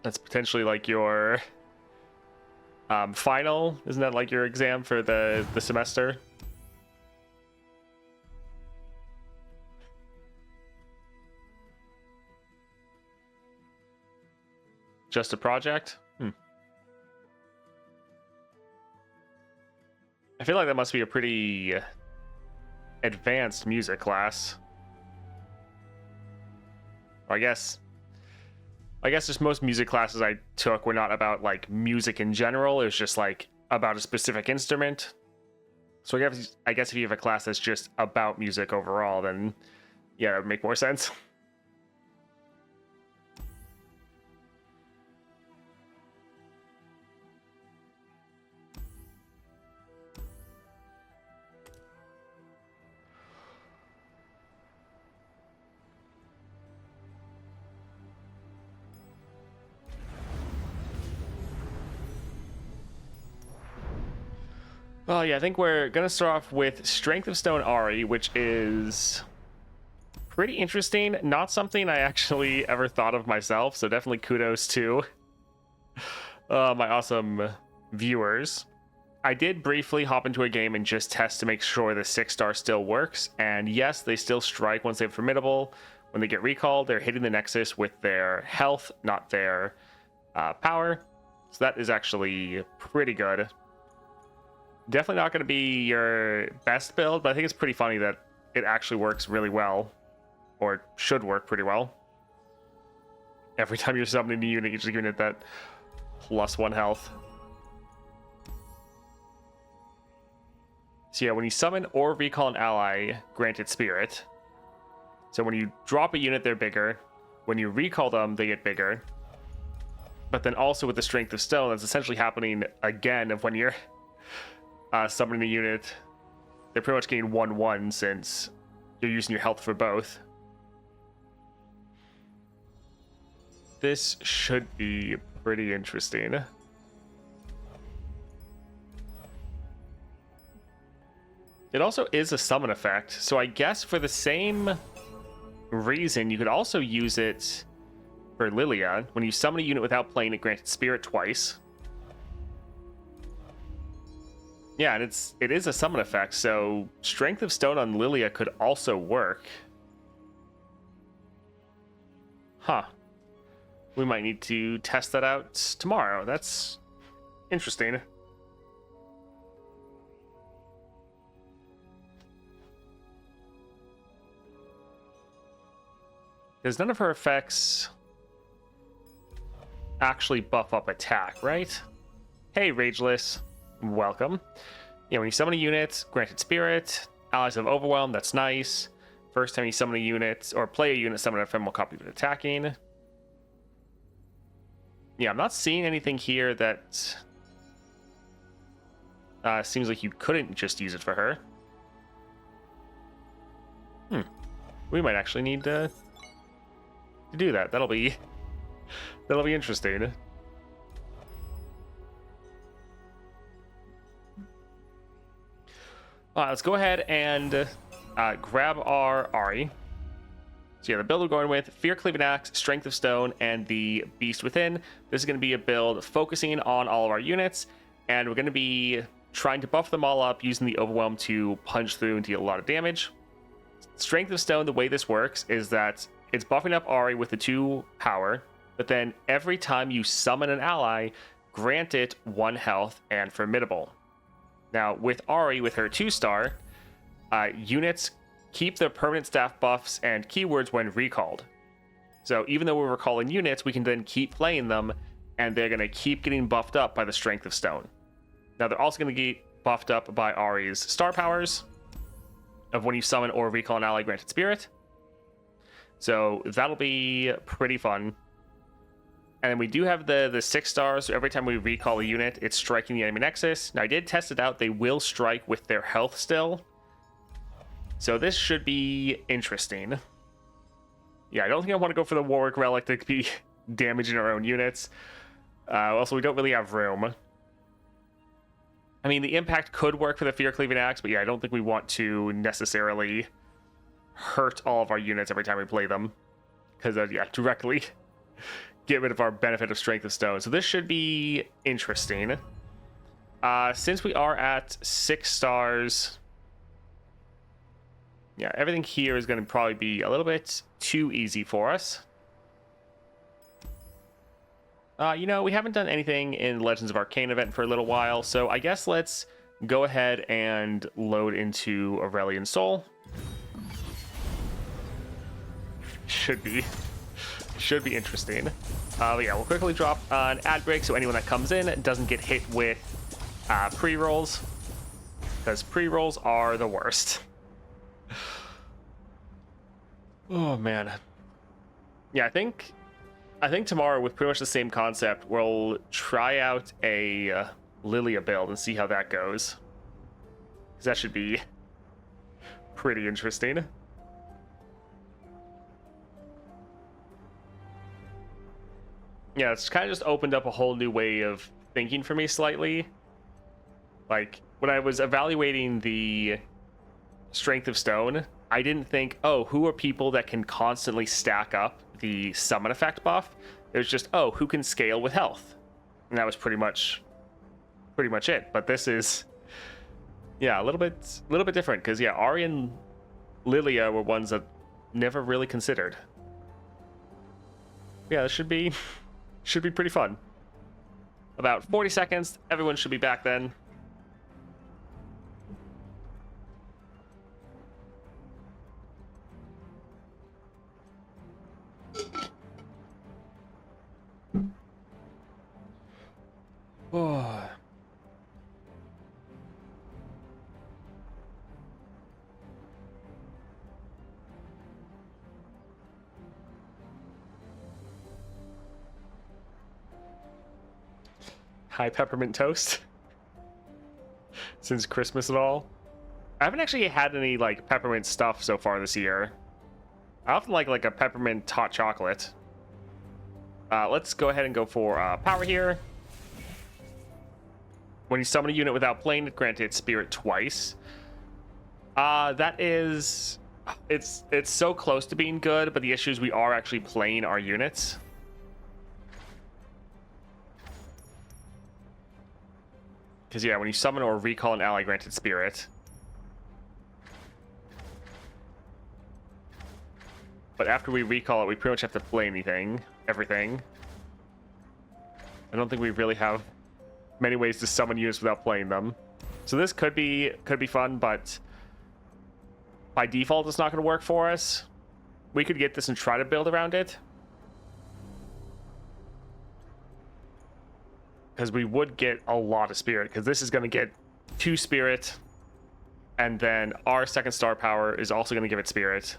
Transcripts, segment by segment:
That's potentially like your final. Isn't that like your exam for the semester? Just a project? I feel like that must be a pretty advanced music class. I guess just most music classes I took were not about like music in general. It was just like about a specific instrument. So I guess if you have a class that's just about music overall, then yeah, that would make more sense. Oh yeah, I think we're gonna start off with Strength of Stone Ahri, which is pretty interesting. Not something I actually ever thought of myself, so definitely kudos to my awesome viewers. I did briefly hop into a game and just test to make sure the 6-star still works, and yes, they still strike once they have Formidable. When they get recalled, they're hitting the Nexus with their health, not their power. So that is actually pretty good. Definitely not going to be your best build, but I think it's pretty funny that it actually works really well, or should work pretty well. Every time you're summoning a unit, you're just giving it that +1 health. So yeah, when you summon or recall an ally, granted spirit. So when you drop a unit, they're bigger. When you recall them, they get bigger. But then also with the Strength of Stone, that's essentially happening again of when you're summoning a unit. They're pretty much getting 1/1 since you're using your health for both. This should be pretty interesting. It also is a summon effect, so I guess for the same reason, you could also use it for Lilia. When you summon a unit without playing it, granted spirit twice. Yeah, and it is a summon effect, so Strength of Stone on Lilia could also work. Huh. We might need to test that out tomorrow. That's interesting. Because none of her effects actually buff up attack, right? Hey, Rageless. Welcome. Yeah, when you summon a unit, granted spirit, allies have overwhelm, that's nice. First time you summon a unit, or play a unit, summon an ephemeral copy of it attacking. Yeah, I'm not seeing anything here that seems like you couldn't just use it for her. We might actually need to do that. That'll be interesting. Let's go ahead and grab our Ahri. So yeah, the build we're going with, Fear Cleaving Axe, Strength of Stone, and the Beast Within. This is going to be a build focusing on all of our units, and we're going to be trying to buff them all up using the Overwhelm to punch through and deal a lot of damage. Strength of Stone, the way this works is that it's buffing up Ahri with the 2 power, but then every time you summon an ally, grant it 1 health and Formidable. Now, with Ahri, with her 2-star, units keep their permanent staff buffs and keywords when recalled. So even though we're recalling units, we can then keep playing them, and they're going to keep getting buffed up by the Strength of Stone. Now, they're also going to get buffed up by Ahri's star powers of when you summon or recall an ally granted spirit. So that'll be pretty fun. And then we do have the 6 stars, so every time we recall a unit, it's striking the enemy nexus. Now, I did test it out. They will strike with their health still. So this should be interesting. Yeah, I don't think I want to go for the Warwick Relic to be damaging our own units. Also, we don't really have room. I mean, the impact could work for the Fear Cleaving Axe, but yeah, I don't think we want to necessarily hurt all of our units every time we play them. Because, yeah, directly get rid of our benefit of Strength of Stone. So this should be interesting. Since we are at 6 stars, yeah, everything here is going to probably be a little bit too easy for us. You know, we haven't done anything in Legends of Arcane event for a little while, so I guess let's go ahead and load into Aurelian Soul. Should be interesting. But yeah, we'll quickly drop an ad break so anyone that comes in doesn't get hit with pre-rolls, because pre-rolls are the worst. Oh man. Yeah, I think tomorrow, with pretty much the same concept, we'll try out a Lilia build and see how that goes, because that should be pretty interesting. Yeah, it's kind of just opened up a whole new way of thinking for me slightly. Like, when I was evaluating the Strength of Stone, I didn't think, oh, who are people that can constantly stack up the summon effect buff? It was just, oh, who can scale with health? And that was pretty much it. But this is, yeah, a little bit different, because yeah, Ahri and Lilia were ones that never really considered. Yeah, this should be pretty fun. About 40 seconds, everyone should be back then. Oh. Hi, peppermint toast. Since Christmas and all. I haven't actually had any like peppermint stuff so far this year. I often like a peppermint hot chocolate. Let's go ahead and go for power here. When you summon a unit without playing it, grant it spirit twice. That is, it's so close to being good, but the issue is we are actually playing our units. Because yeah, when you summon or recall an ally, granted spirit. But after we recall it, we pretty much have to play everything. I don't think we really have many ways to summon units without playing them. So this could be fun, but by default it's not going to work for us. We could get this and try to build around it, because we would get a lot of spirit, because this is going to get 2 spirit, and then our second star power is also going to give it spirit.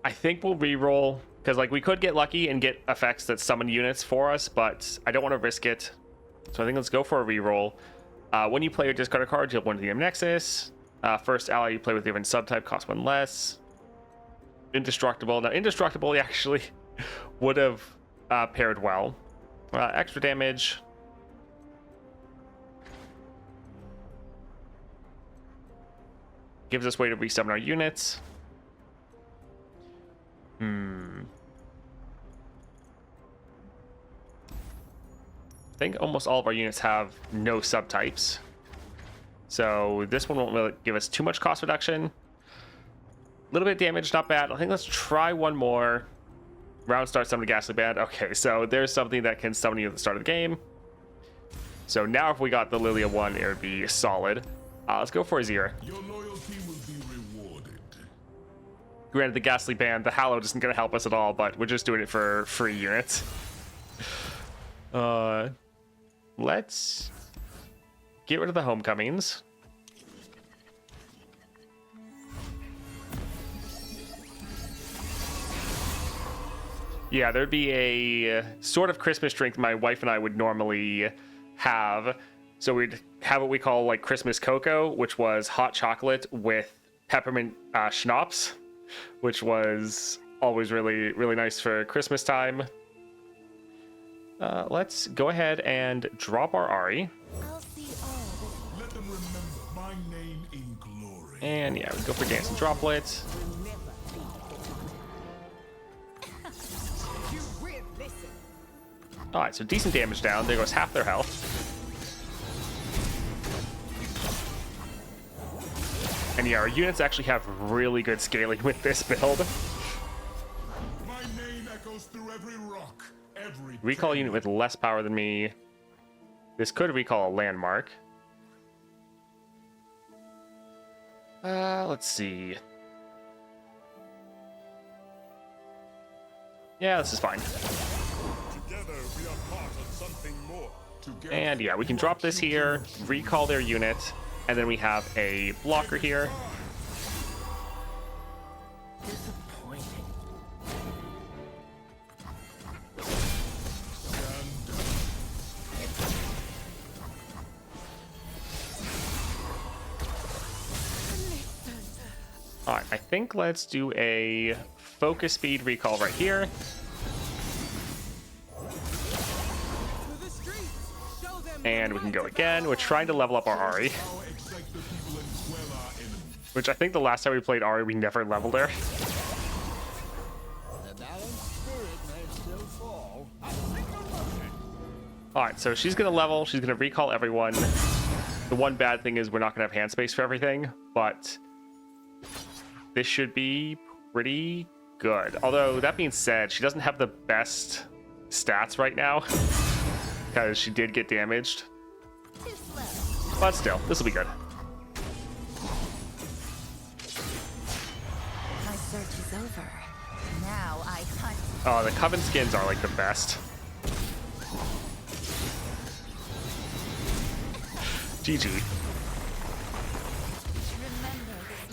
I think we'll re-roll, because like we could get lucky and get effects that summon units for us, but I don't want to risk it. So I think let's go for a re-roll. When you play your discard a card, you'll win the Nexus. First ally you play with even subtype costs 1 less. Indestructible. Now indestructible actually would have paired well. Extra damage. Gives us way to resummon our units. I think almost all of our units have no subtypes. So this one won't really give us too much cost reduction. A little bit of damage, not bad. I think let's try one more. Round start, summon a Ghastly Band. Okay, so there's something that can summon you at the start of the game. So now if we got the Lilia one, it would be solid. Let's go for Azir. Your loyalty will be rewarded. Granted, the Ghastly Band, the Hallow isn't going to help us at all, but we're just doing it for free units. Let's get rid of the Homecomings. Yeah, there'd be a sort of Christmas drink my wife and I would normally have. So we'd have what we call like Christmas cocoa, which was hot chocolate with peppermint schnapps, which was always really, really nice for Christmas time. Let's go ahead and drop our Ahri. Let them remember reign in glory. And yeah, we go for Dancing Droplet. Alright, so decent damage down. There goes half their health. And yeah, our units actually have really good scaling with this build. My name echoes through every rock, every Recall unit with less power than me. This could recall a landmark. Let's see. Yeah, this is fine. Together we are part of something more. Together. And yeah, we can drop this here, recall their unit, and then we have a blocker here. Disappointing. Alright, I think let's do a focus speed recall right here. And we can go again. We're trying to level up our Ahri. Which I think the last time we played Ahri, we never leveled her. Alright, so she's going to level. She's going to recall everyone. The one bad thing is we're not going to have hand space for everything, but this should be pretty good. Although, that being said, she doesn't have the best stats right now because she did get damaged. But still, this will be good. My search is over. Now I hunt. Oh, the Coven skins are like the best. GG. Remember this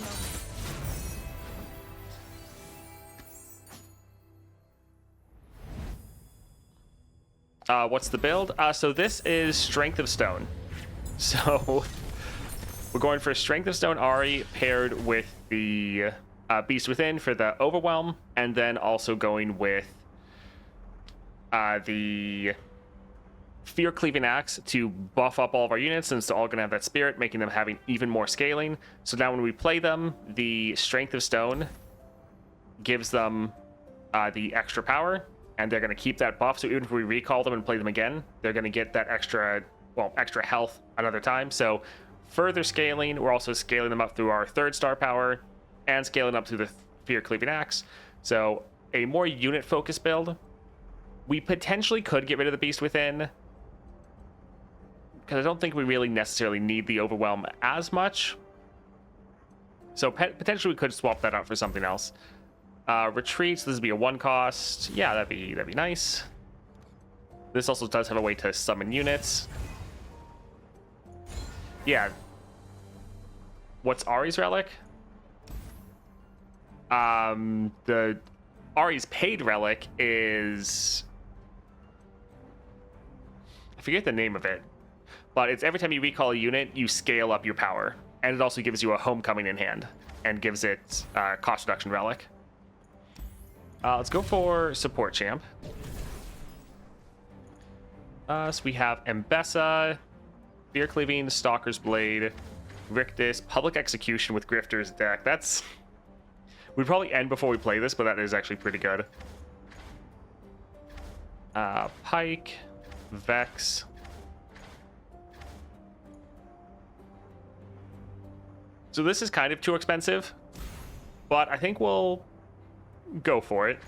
moment. What's the build? So this is Strength of Stone. So we're going for Strength of Stone Ahri paired with the Beast Within for the Overwhelm, and then also going with the Fear Cleaving Axe to buff up all of our units, since they're all going to have that spirit, making them having even more scaling. So now when we play them, the Strength of Stone gives them the extra power, and they're going to keep that buff. So even if we recall them and play them again, they're going to get that extra health another time. So further scaling, we're also scaling them up through our 3rd star power and scaling up through the Fear Cleaving Axe. So a more unit focused build. We potentially could get rid of the Beast Within, because I don't think we really necessarily need the Overwhelm as much. So potentially we could swap that out for something else. Retreats, this would be a 1 cost. Yeah, that'd be nice. This also does have a way to summon units. Yeah. What's Ahri's relic? The Ahri's paid relic is, I forget the name of it, but it's every time you recall a unit, you scale up your power, and it also gives you a homecoming in hand and gives it cost reduction relic. Let's go for support champ. So we have Mbessa, Fear Cleaving, Stalker's Blade, Rictus, Public Execution with Grifter's deck. That's... We'd probably end before we play this, but that is actually pretty good. Pike, Vex. So this is kind of too expensive, but I think we'll go for it.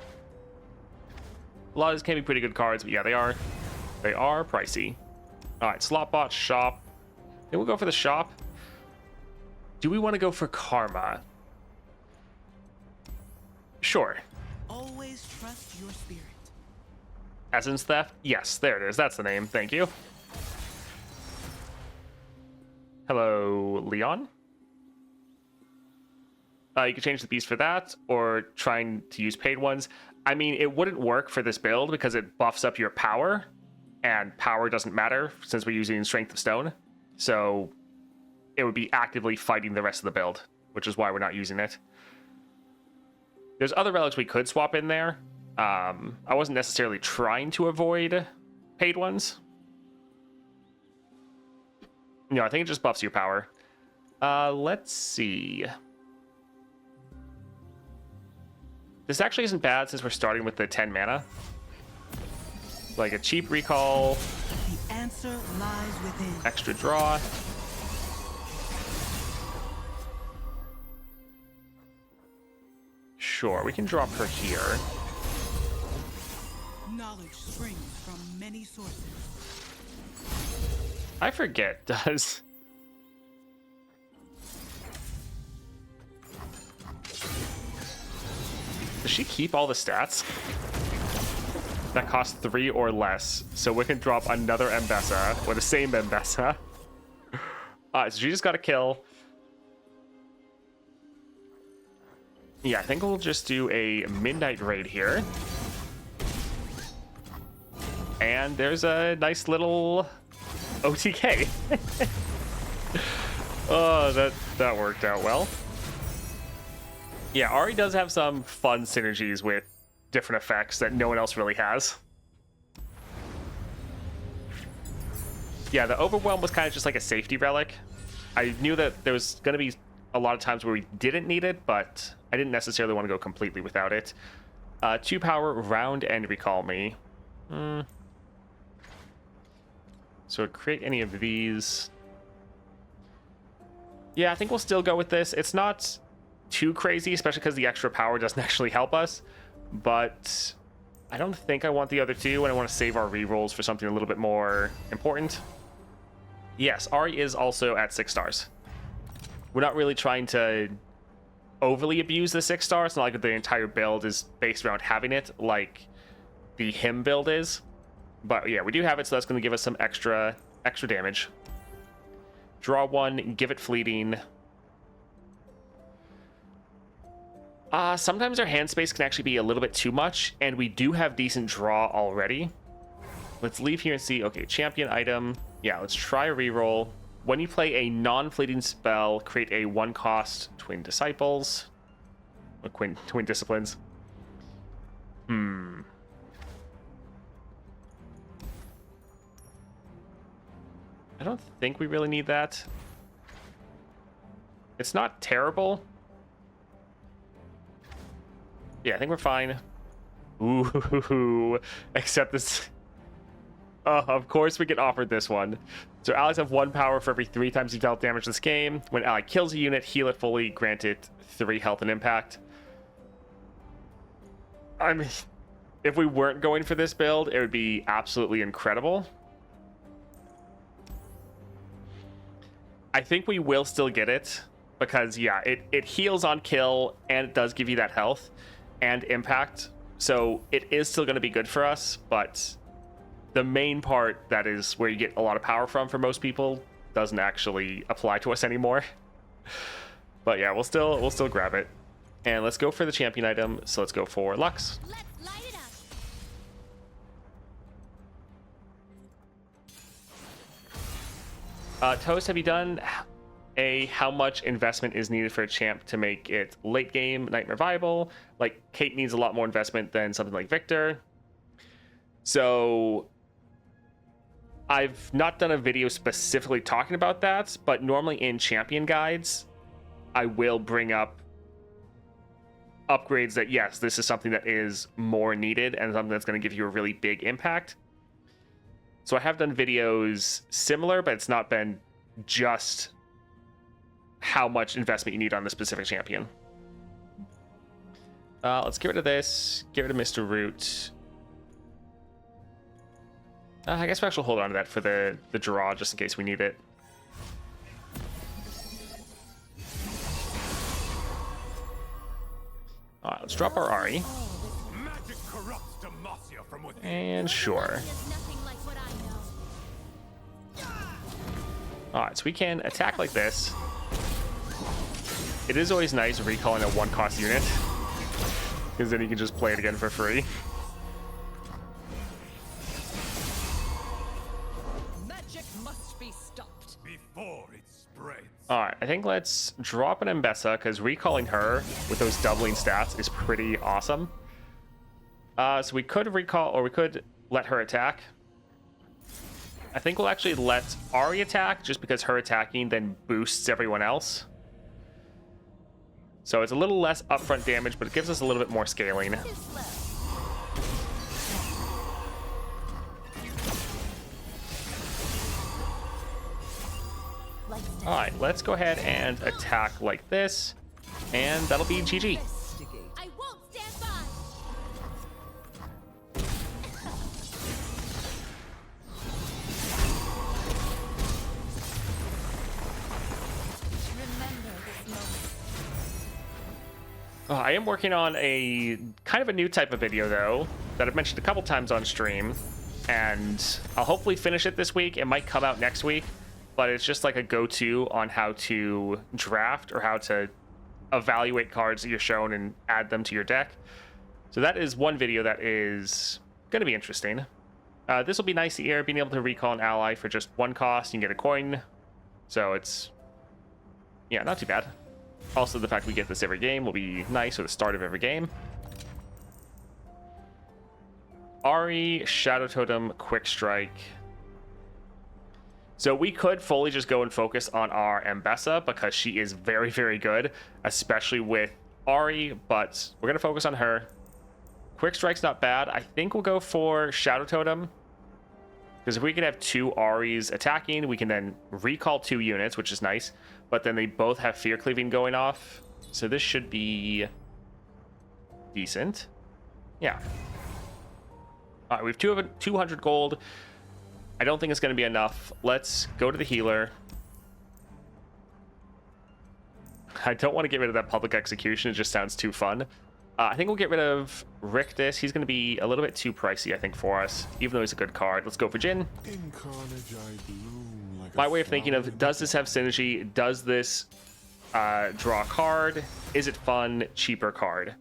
A lot of these can be pretty good cards, but yeah, they are pricey. All right, Slotbot, Shop. Then we'll go for the Shop. Do we want to go for Karma? Sure. Always trust your spirit. Essence Theft? Yes, there it is. That's the name. Thank you. Hello, Leon? You can change the beast for that, or trying to use paid ones. I mean, it wouldn't work for this build because it buffs up your power, and power doesn't matter since we're using Strength of Stone. So it would be actively fighting the rest of the build, which is why we're not using it. There's other relics we could swap in there. I wasn't necessarily trying to avoid paid ones. No, I think it just buffs your power. Let's see. This actually isn't bad since we're starting with the 10 mana. Like a cheap recall, The answer lies within. extra draw. Sure, we can drop her here. Knowledge springs from many sources. I forget, does... Does she keep all the stats? That cost 3 or less, so we can drop another Mbessa, or the same Mbessa. Alright, so she just got a kill. Yeah, I think we'll just do a Midnight Raid here. And there's a nice little OTK. Oh, that worked out well. Yeah, Ahri does have some fun synergies with different effects that no one else really has. Yeah, the Overwhelm was kind of just like a safety relic. I knew that there was going to be a lot of times where we didn't need it, but I didn't necessarily want to go completely without it. 2 power, round, and recall me. So create any of these. Yeah, I think we'll still go with this. It's not too crazy, especially because the extra power doesn't actually help us. But I don't think I want the other two, and I want to save our rerolls for something a little bit more important. Yes, Ahri is also at 6 stars. We're not really trying to overly abuse the 6 stars. It's not like the entire build is based around having it like the him build is. But yeah, we do have it, so that's going to give us some extra damage. Draw 1, give it fleeting. Sometimes our hand space can actually be a little bit too much, and we do have decent draw already. Let's leave here and see. Okay, champion item. Yeah, let's try a reroll. When you play a non-fleeting spell, create a 1-cost Twin Disciples. Or Twin Disciplines. I don't think we really need that. It's not terrible. Yeah, I think we're fine. Ooh, except this... Oh, of course we get offered this one. So allies have 1 power for every 3 times you dealt damage this game. When ally kills a unit, heal it fully, grant it 3 health and impact. I mean, if we weren't going for this build, it would be absolutely incredible. I think we will still get it, because yeah, it heals on kill, and it does give you that health and impact. So it is still going to be good for us, but the main part that is where you get a lot of power from for most people doesn't actually apply to us anymore. But yeah, we'll still grab it. And let's go for the champion item. So let's go for Lux. Let's light it up. Toast, have you done how much investment is needed for a champ to make it late game nightmare viable? Like, Kate needs a lot more investment than something like Victor. So I've not done a video specifically talking about that, but normally in champion guides, I will bring up upgrades that, yes, this is something that is more needed and something that's going to give you a really big impact. So I have done videos similar, but it's not been just how much investment you need on the specific champion. Let's get rid of this. Get rid of Mr. Root. I guess we'll actually hold on to that for the draw, just in case we need it. Alright, let's drop our Ahri. Magic corrupts Demacia from within. And sure. There's nothing like what I know. Alright, so we can attack like this. It is always nice recalling a 1-cost unit, because then you can just play it again for free. Magic must be stopped. Before it spreads. Alright, I think let's drop an Mbessa, because recalling her with those doubling stats is pretty awesome. So we could recall, or we could let her attack. I think we'll actually let Ahri attack just because her attacking then boosts everyone else. So it's a little less upfront damage, but it gives us a little bit more scaling. Too slow. Like All right, let's go ahead and attack like this, and that'll be GG. I won't stand by. Remember this moment. I am working on a kind of a new type of video, though, that I've mentioned a couple times on stream, and I'll hopefully finish it this week. It might come out next week, but it's just like a go-to on how to draft or how to evaluate cards that you're shown and add them to your deck. So that is one video that is going to be interesting. This will be nice here, being able to recall an ally for just 1 cost. You can get a coin, so it's, yeah, not too bad. Also, the fact we get this every game will be nice at the start of every game. Ahri, Shadow Totem, Quick Strike. So we could fully just go and focus on our Ambessa because she is very, very good, especially with Ahri, but we're going to focus on her. Quick Strike's not bad. I think we'll go for Shadow Totem, because if we can have 2 Ahris attacking, we can then recall 2 units, which is nice, but then they both have Fear Cleaving going off, so this should be decent. Yeah. All right, we have 200 gold. I don't think it's going to be enough. Let's go to the healer. I don't want to get rid of that public execution. It just sounds too fun. I think we'll get rid of Rictus. He's going to be a little bit too pricey, I think, for us, even though he's a good card. Let's go for Jin. In carnage I bloom like My a way of thinking flower of, does this have synergy? Does this draw a card? Is it fun? Cheaper card?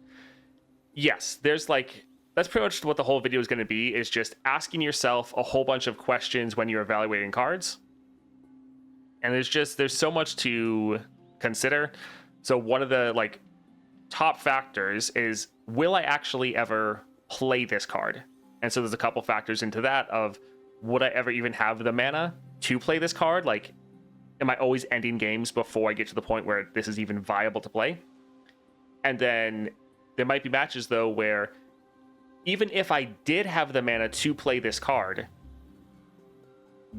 Yes, there's like... That's pretty much what the whole video is going to be, is just asking yourself a whole bunch of questions when you're evaluating cards. And there's so much to consider. So one of the like top factors is, will I actually ever play this card? And so there's a couple factors into that of, would I ever even have the mana to play this card? Like, am I always ending games before I get to the point where this is even viable to play? And then there might be matches though where even if I did have the mana to play this card,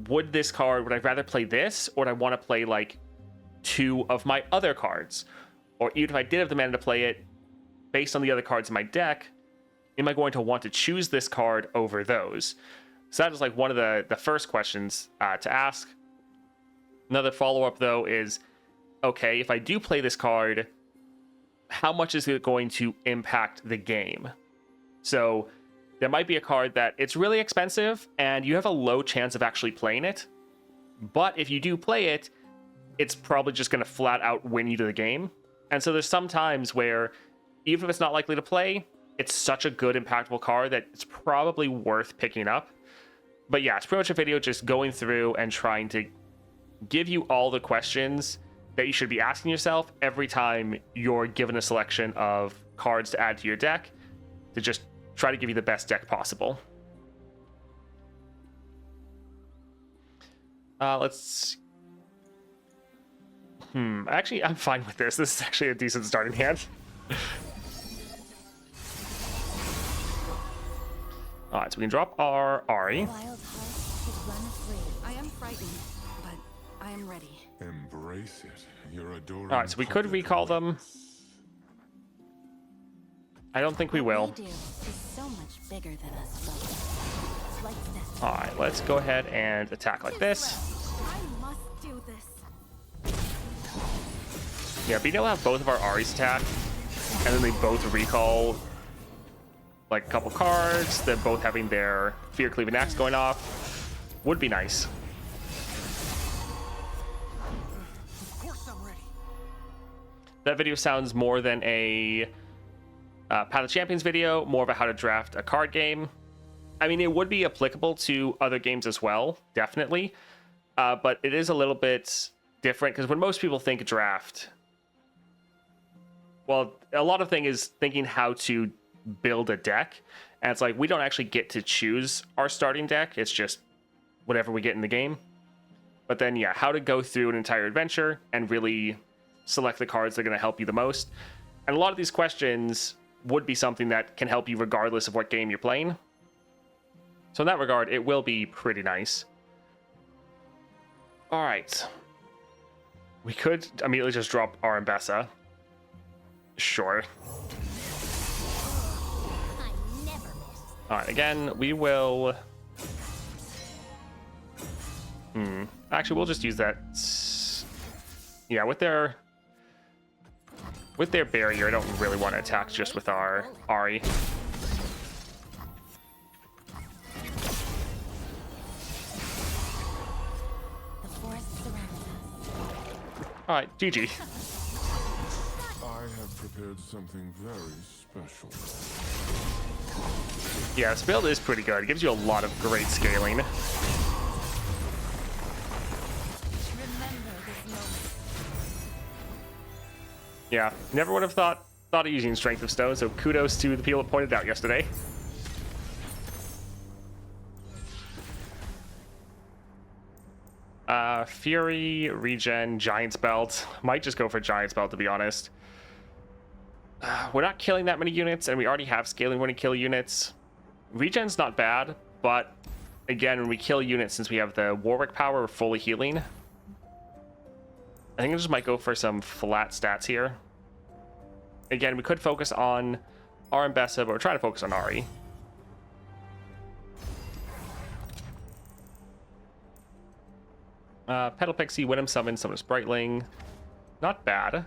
would I rather play this, or would I want to play like 2 of my other cards? Or even if I did have the mana to play it, based on the other cards in my deck, am I going to want to choose this card over those? So that is like one of the first questions to ask. Another follow-up though is, okay, if I do play this card, how much is it going to impact the game? So there might be a card that it's really expensive and you have a low chance of actually playing it. But if you do play it, it's probably just going to flat out win you to the game. And so there's some times where, even if it's not likely to play, it's such a good, impactful card that it's probably worth picking up. But yeah, it's pretty much a video just going through and trying to give you all the questions that you should be asking yourself every time you're given a selection of cards to add to your deck, to just try to give you the best deck possible. Let's... Actually, I'm fine with this. This is actually a decent starting hand. Alright, so we can drop our Ahri. Wild heart should run free. I am frightened, but I am ready. Embrace it. You're adoring. Alright, so we could recall them. I don't think we will. What we do is so much bigger than us, folks. Like that. Alright, let's go ahead and attack like this. I must do this. Yeah, being able to have both of our Ahri's attack, and then they both recall like a couple cards, they're both having their Fear Cleaving Axe going off, would be nice. Of course I'm ready. That video sounds more than a Path of Champions video, more of a how to draft a card game. I mean, it would be applicable to other games as well, definitely. But it is a little bit different, because when most people think draft, well, a lot of thing is thinking how to build a deck. And it's like, we don't actually get to choose our starting deck. It's just whatever we get in the game. But then, yeah, how to go through an entire adventure and really select the cards that are going to help you the most. And a lot of these questions would be something that can help you regardless of what game you're playing. So in that regard, it will be pretty nice. All right. We could immediately just drop our Mbessa. Sure. I never miss. All right, again, we will... Actually, we'll just use that. Yeah, with their barrier, I don't really want to attack just with our Ahri. The forest surrounds us. All right, GG. I have prepared something very special. Yeah, this build is pretty good. It gives you a lot of great scaling. Remember this moment. Yeah, never would have thought of using Strength of Stone, so kudos to the people that pointed it out yesterday. Fury, Regen, Giant's Belt. Might just go for Giant's Belt, to be honest. We're not killing that many units, and we already have scaling when we kill units. Regen's not bad, but again, when we kill units, since we have the Warwick power, we're fully healing. I think I just might go for some flat stats here. Again, we could focus on our Mbessa, but we're trying to focus on Ahri. Petal Pixie, Winham Summon, Summon Sprightling. Not bad.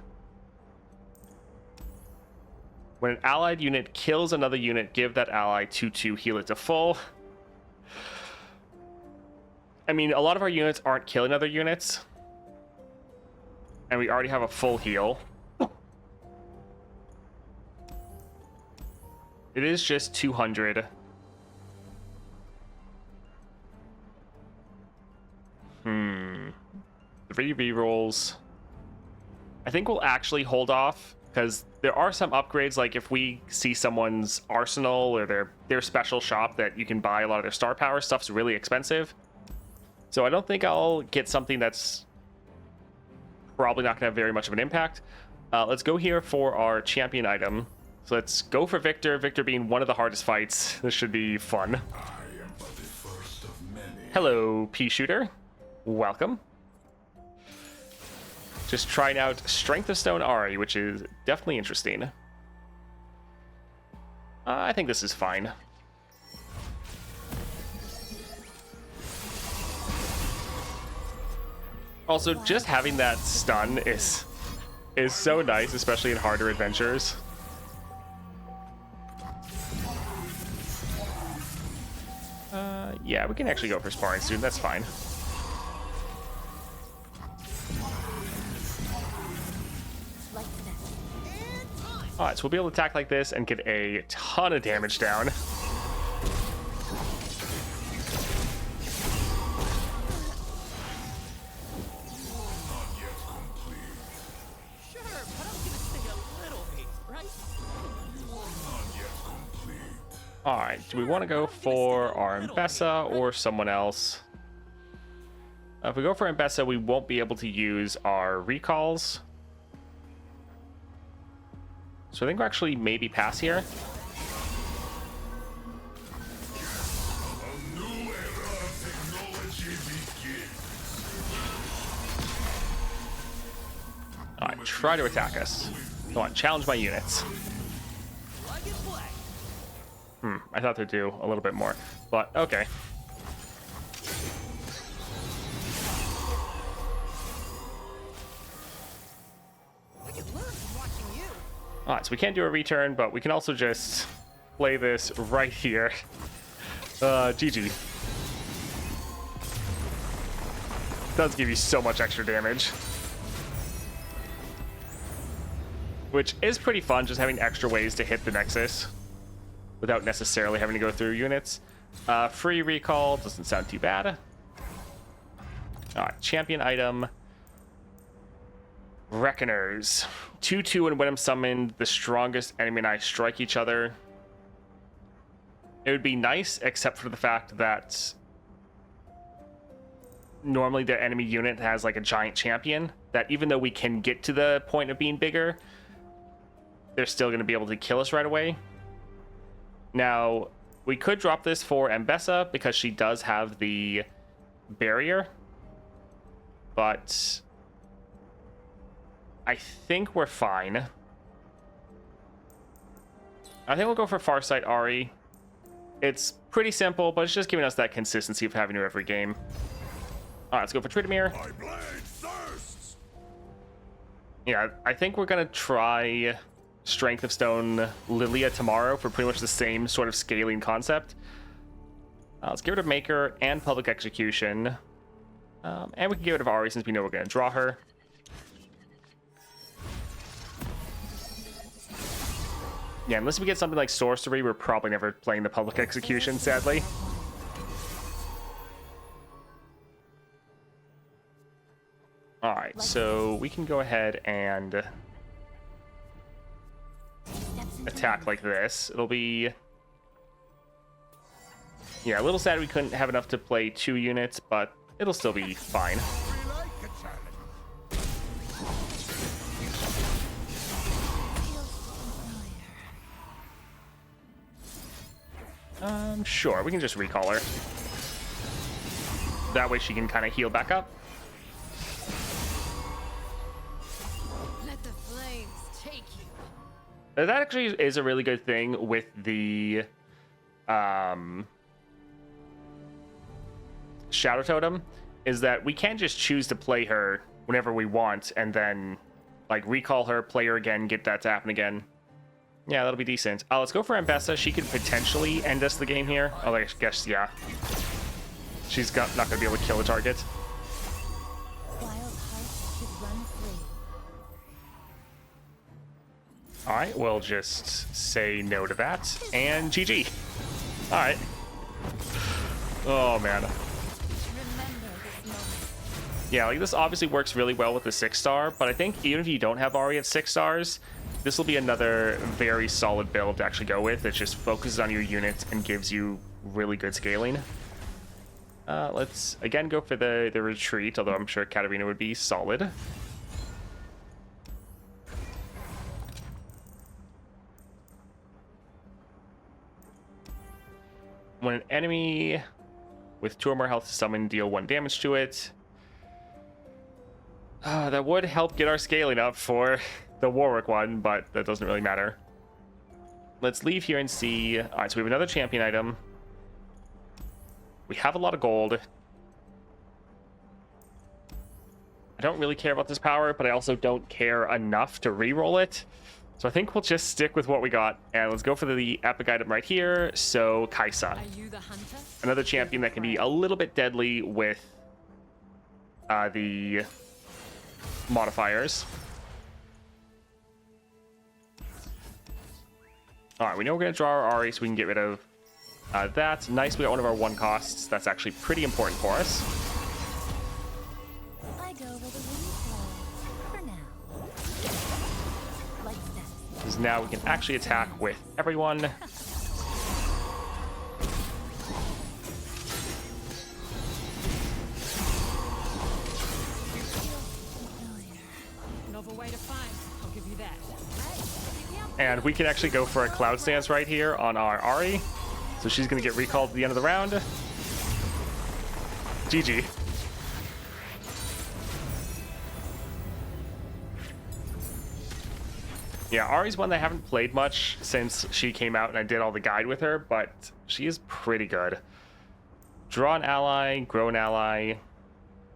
When an allied unit kills another unit, give that ally 2/2, heal it to full. I mean, a lot of our units aren't killing other units. And we already have a full heal. It is just 200. Three rerolls. I think we'll actually hold off, because there are some upgrades, like if we see someone's arsenal or their special shop that you can buy a lot of their star power, stuff's really expensive. So I don't think I'll get something that's probably not going to have very much of an impact. Let's go here for our champion item. So let's go for Victor. Victor being one of the hardest fights. This should be fun. I am but the first of many. Hello, Pea Shooter. Welcome. Just trying out Strength of Stone Ahri, which is definitely interesting. I think this is fine. Also, just having that stun is so nice, especially in harder adventures. Yeah, we can actually go for sparring soon. That's fine. Like that. Alright, so we'll be able to attack like this and get a ton of damage down. Sure, but I'm gonna stay a little bit, right? Alright, do we want to go for our Mbessa or someone else? If we go for Mbessa, we won't be able to use our recalls. So I think we'll actually maybe pass here. A new era of technology begins. Alright, try to attack us. Come on, challenge my units. Plug and play. I thought they'd do a little bit more, but okay. I can learn from watching you. Alright, so we can't do a return, but we can also just play this right here. GG. Does give you so much extra damage. Which is pretty fun, just having extra ways to hit the Nexus without necessarily having to go through units. Free recall doesn't sound too bad. Alright, champion item. Reckoners. 2/2 and Winham summoned, the strongest enemy and I strike each other. It would be nice, except for the fact that normally the enemy unit has like a giant champion, that even though we can get to the point of being bigger, they're still going to be able to kill us right away. Now, we could drop this for Ambessa because she does have the barrier, but I think we're fine. I think we'll go for Farsight Ahri. It's pretty simple, but it's just giving us that consistency of having her every game. All right, let's go for Tryndamere. My blade thirsts. Yeah, I think we're going to try Strength of Stone Lilia tomorrow for pretty much the same sort of scaling concept. Let's get rid of Maker and Public Execution. And we can get rid of Ahri since we know we're going to draw her. Yeah, unless we get something like Sorcery, we're probably never playing the Public Execution, sadly. Alright, so we can go ahead and attack like this. It'll be... yeah, a little sad we couldn't have enough to play 2 units, but it'll still be fine. We like a challenge. Sure, we can just recall her. That way she can kind of heal back up. Let the flames take you. That actually is a really good thing with the Shadow Totem, is that we can just choose to play her whenever we want and then like recall her, play her again, get that to happen again. Yeah, that'll be decent. Let's go for Ambessa. She could potentially end us the game here. Oh, I guess, yeah. She's not going to be able to kill the target. Wild hearts should run free. All right, we'll just say no to that. And GG. All right. Oh, man. Remember this moment. Yeah, like this obviously works really well with the 6-star, but I think even if you don't have Ahri at 6 stars, this will be another very solid build to actually go with. It just focuses on your units and gives you really good scaling. Let's again go for the retreat, although I'm sure Katarina would be solid. When an enemy with 2 or more health is summoned, deal 1 damage to it. That would help get our scaling up for the Warwick one, but that doesn't really matter. Let's leave here and see. All right, so we have another champion item. We have a lot of gold. I don't really care about this power, but I also don't care enough to re-roll it. So I think we'll just stick with what we got, and let's go for the epic item right here. So Kaisa, Are you the hunter? another champion that can be a little bit deadly with the modifiers. All right, we know we're going to draw our Ahri, so we can get rid of that. Nice, we got one of our 1 costs. That's actually pretty important for us. I go where the wind blows. For now. Like that. Because now we can actually attack with everyone. Novel way to find. I'll give you that. And we can actually go for a Cloud Stance right here on our Ahri. So she's going to get recalled at the end of the round. GG. Yeah, Ahri's one that I haven't played much since she came out and I did all the guide with her, but she is pretty good. Draw an ally, grow an ally,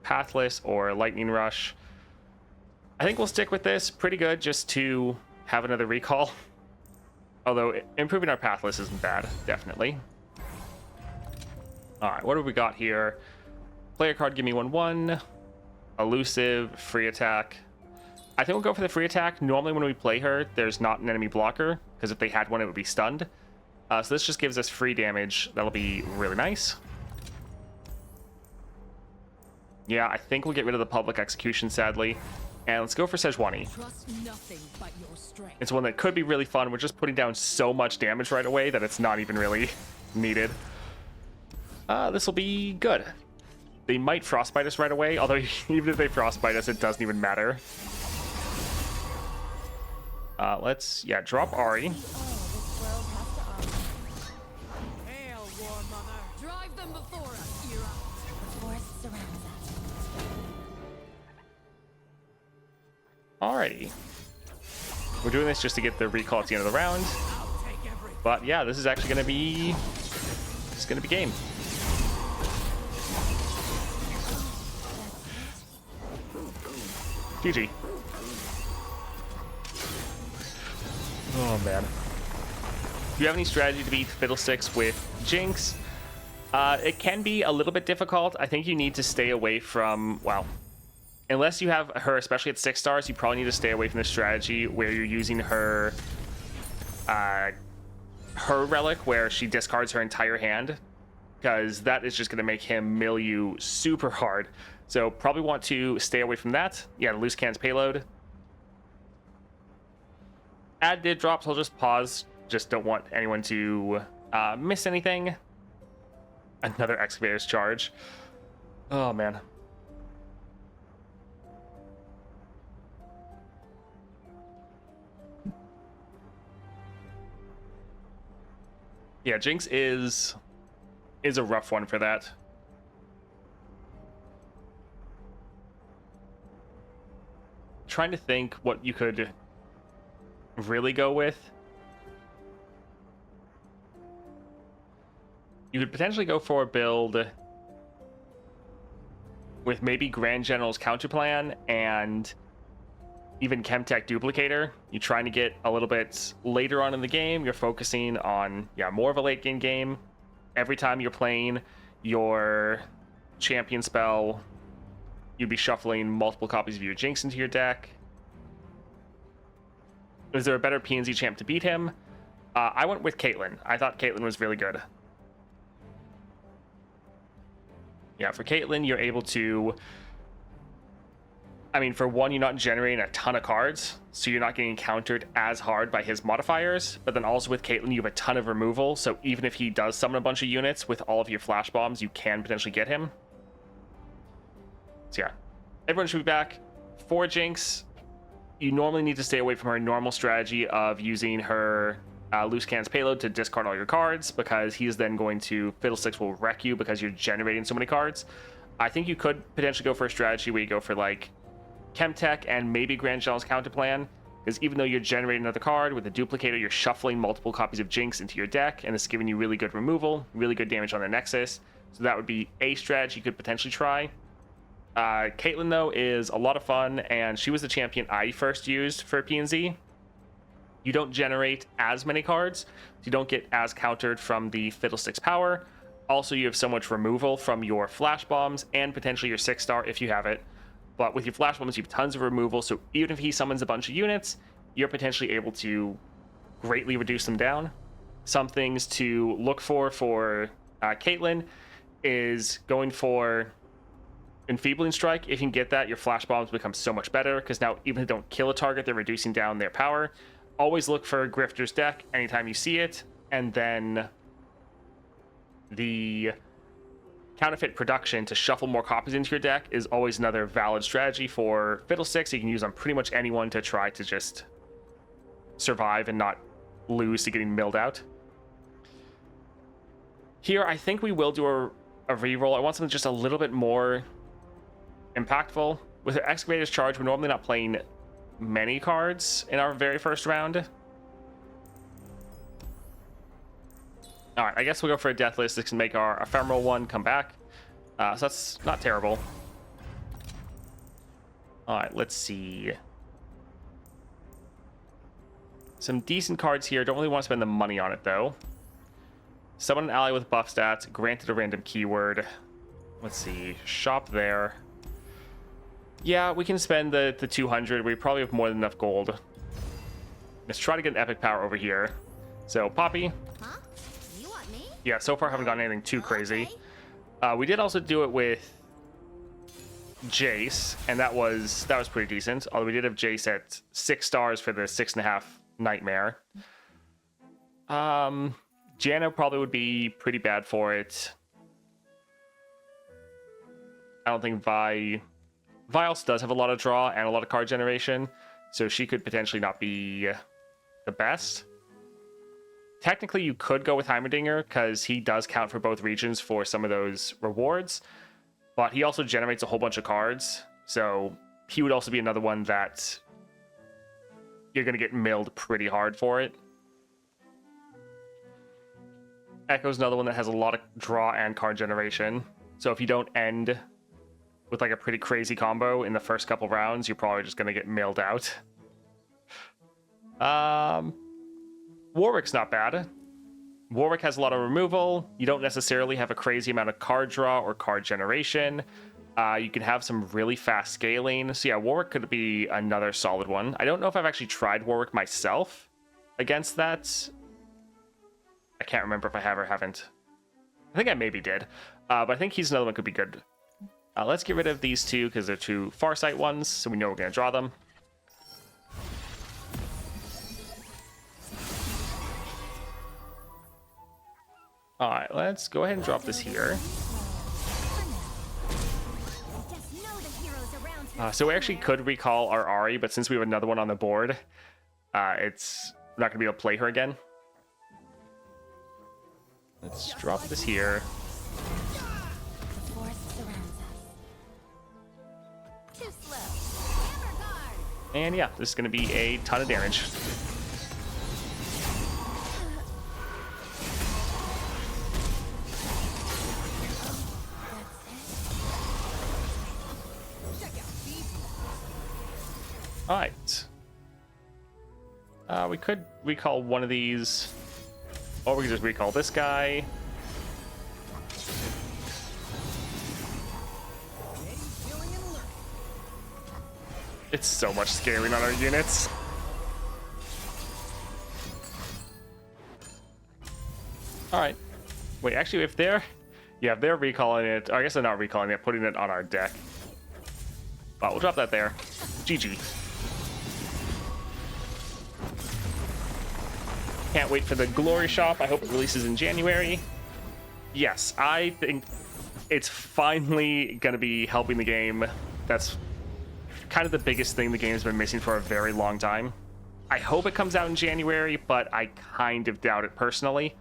Pathless or Lightning Rush. I think we'll stick with this. Pretty good just to have another recall. Although improving our Pathless isn't bad, definitely. All right, what have we got here? Player card, give me 1/1. Elusive, free attack. I think we'll go for the free attack. Normally when we play her, there's not an enemy blocker, because if they had one, it would be stunned. So this just gives us free damage. That'll be really nice. Yeah, I think we'll get rid of the public execution, sadly. And let's go for Sejuani. Trust nothing but your strength. It's one that could be really fun. We're just putting down so much damage right away that it's not even really needed. This will be good. They might frostbite us right away, although even if they frostbite us, it doesn't even matter. Let's, yeah, drop Ahri. All this world has to offer. Hail, War Mother. Drive them before us, Era. The forest surrounds us. Alrighty. We're doing this just to get the recall at the end of the round. I'll take everything. But yeah, this is actually going to be... It's going to be game. GG. Oh, man. Do you have any strategy to beat Fiddlesticks with Jinx? It can be a little bit difficult. I think you need to stay away from... Well, unless you have her, especially at 6 stars, you probably need to stay away from the strategy where you're using her... her relic, where she discards her entire hand. Because that is just going to make him mill you super hard. So probably want to stay away from that. Yeah, the loose cannons payload. Ad did drop, so I'll just pause. Just don't want anyone to miss anything. Another excavator's charge. Oh, man. Yeah, Jinx is a rough one for that. Trying to think what you could really go with. You could potentially go for a build with maybe Grand General's counterplan and even Chemtech Duplicator. You're trying to get a little bit later on in the game. You're focusing on, yeah, more of a late game. Every time you're playing your champion spell, you'd be shuffling multiple copies of your Jinx into your deck. Is there a better PNZ champ to beat him? I went with Caitlyn. I thought Caitlyn was really good. Yeah, for Caitlyn, you're able to... I mean, for one, you're not generating a ton of cards, so you're not getting countered as hard by his modifiers. But then also with Caitlyn, you have a ton of removal, so even if he does summon a bunch of units with all of your flash bombs, you can potentially get him. So yeah, everyone should be back. For Jinx, you normally need to stay away from her normal strategy of using her loose cannons payload to discard all your cards, because he's then going to... Fiddlesticks will wreck you because you're generating so many cards. I think you could potentially go for a strategy where you go for like Chemtech and maybe Grand General's counterplan, because even though you're generating another card with a duplicator, you're shuffling multiple copies of Jinx into your deck, and it's giving you really good removal, really good damage on the Nexus. So that would be a strategy you could potentially try. Caitlyn, though, is a lot of fun, and she was the champion I first used for PNZ. You don't generate as many cards, so you don't get as countered from the Fiddlesticks power. Also, you have so much removal from your flash bombs and potentially your 6-star if you have it. But with your flash bombs, you have tons of removal, so even if he summons a bunch of units, you're potentially able to greatly reduce them down. Some things to look for Caitlyn is going for Enfeebling Strike. If you can get that, your flash bombs become so much better, because now even if they don't kill a target, they're reducing down their power. Always look for Grifter's deck anytime you see it, and then the counterfeit production to shuffle more copies into your deck is always another valid strategy for Fiddlesticks. You can use on pretty much anyone to try to just survive and not lose to getting milled out. Here, I think we will do a reroll. I want something just a little bit more impactful. With our Excavator's Charge, we're normally not playing many cards in our very first round. Alright, I guess we'll go for a Deathless. This can make our ephemeral one come back. So that's not terrible. Alright, let's see. Some decent cards here. Don't really want to spend the money on it, though. Summon an ally with buff stats. Granted a random keyword. Let's see. Shop there. Yeah, we can spend the 200. We probably have more than enough gold. Let's try to get an epic power over here. So, Poppy. Huh? You want me? Yeah, so far haven't gotten anything too crazy. Okay. We did also do it with Jace, and that was pretty decent. Although we did have Jace at 6 stars for the 6.5 Nightmare. Janna probably would be pretty bad for it. I don't think Vials does have a lot of draw and a lot of card generation, so she could potentially not be the best. Technically, you could go with Heimerdinger because he does count for both regions for some of those rewards, but he also generates a whole bunch of cards, so he would also be another one that you're going to get milled pretty hard for it. Echo's another one that has a lot of draw and card generation, so if you don't end with like a pretty crazy combo in the first couple rounds, you're probably just going to get milled out. Warwick's not bad. Warwick has a lot of removal. You don't necessarily have a crazy amount of card draw or card generation. You can have some really fast scaling. So yeah, Warwick could be another solid one. I don't know if I've actually tried Warwick myself against that. I can't remember if I have or haven't. I think I maybe did. But I think he's another one could be good. Let's get rid of these two because they're two Farsight ones, so we know we're going to draw them. All right, let's go ahead and drop this here. So we actually could recall our Ahri, but since we have another one on the board, it's not going to be able to play her again. Let's drop this here. And yeah, this is going to be a ton of damage. All right. We could recall one of these, or we could just recall this guy. It's so much scaling on our units. All right. Wait, actually, if they're recalling it, or I guess they're not recalling it, putting it on our deck. Well, we'll drop that there. GG. Can't wait for the Glory Shop. I hope it releases in January. Yes, I think it's finally going to be helping the game. That's kind of the biggest thing the game has been missing for a very long time. I hope it comes out in January, but I kind of doubt it personally.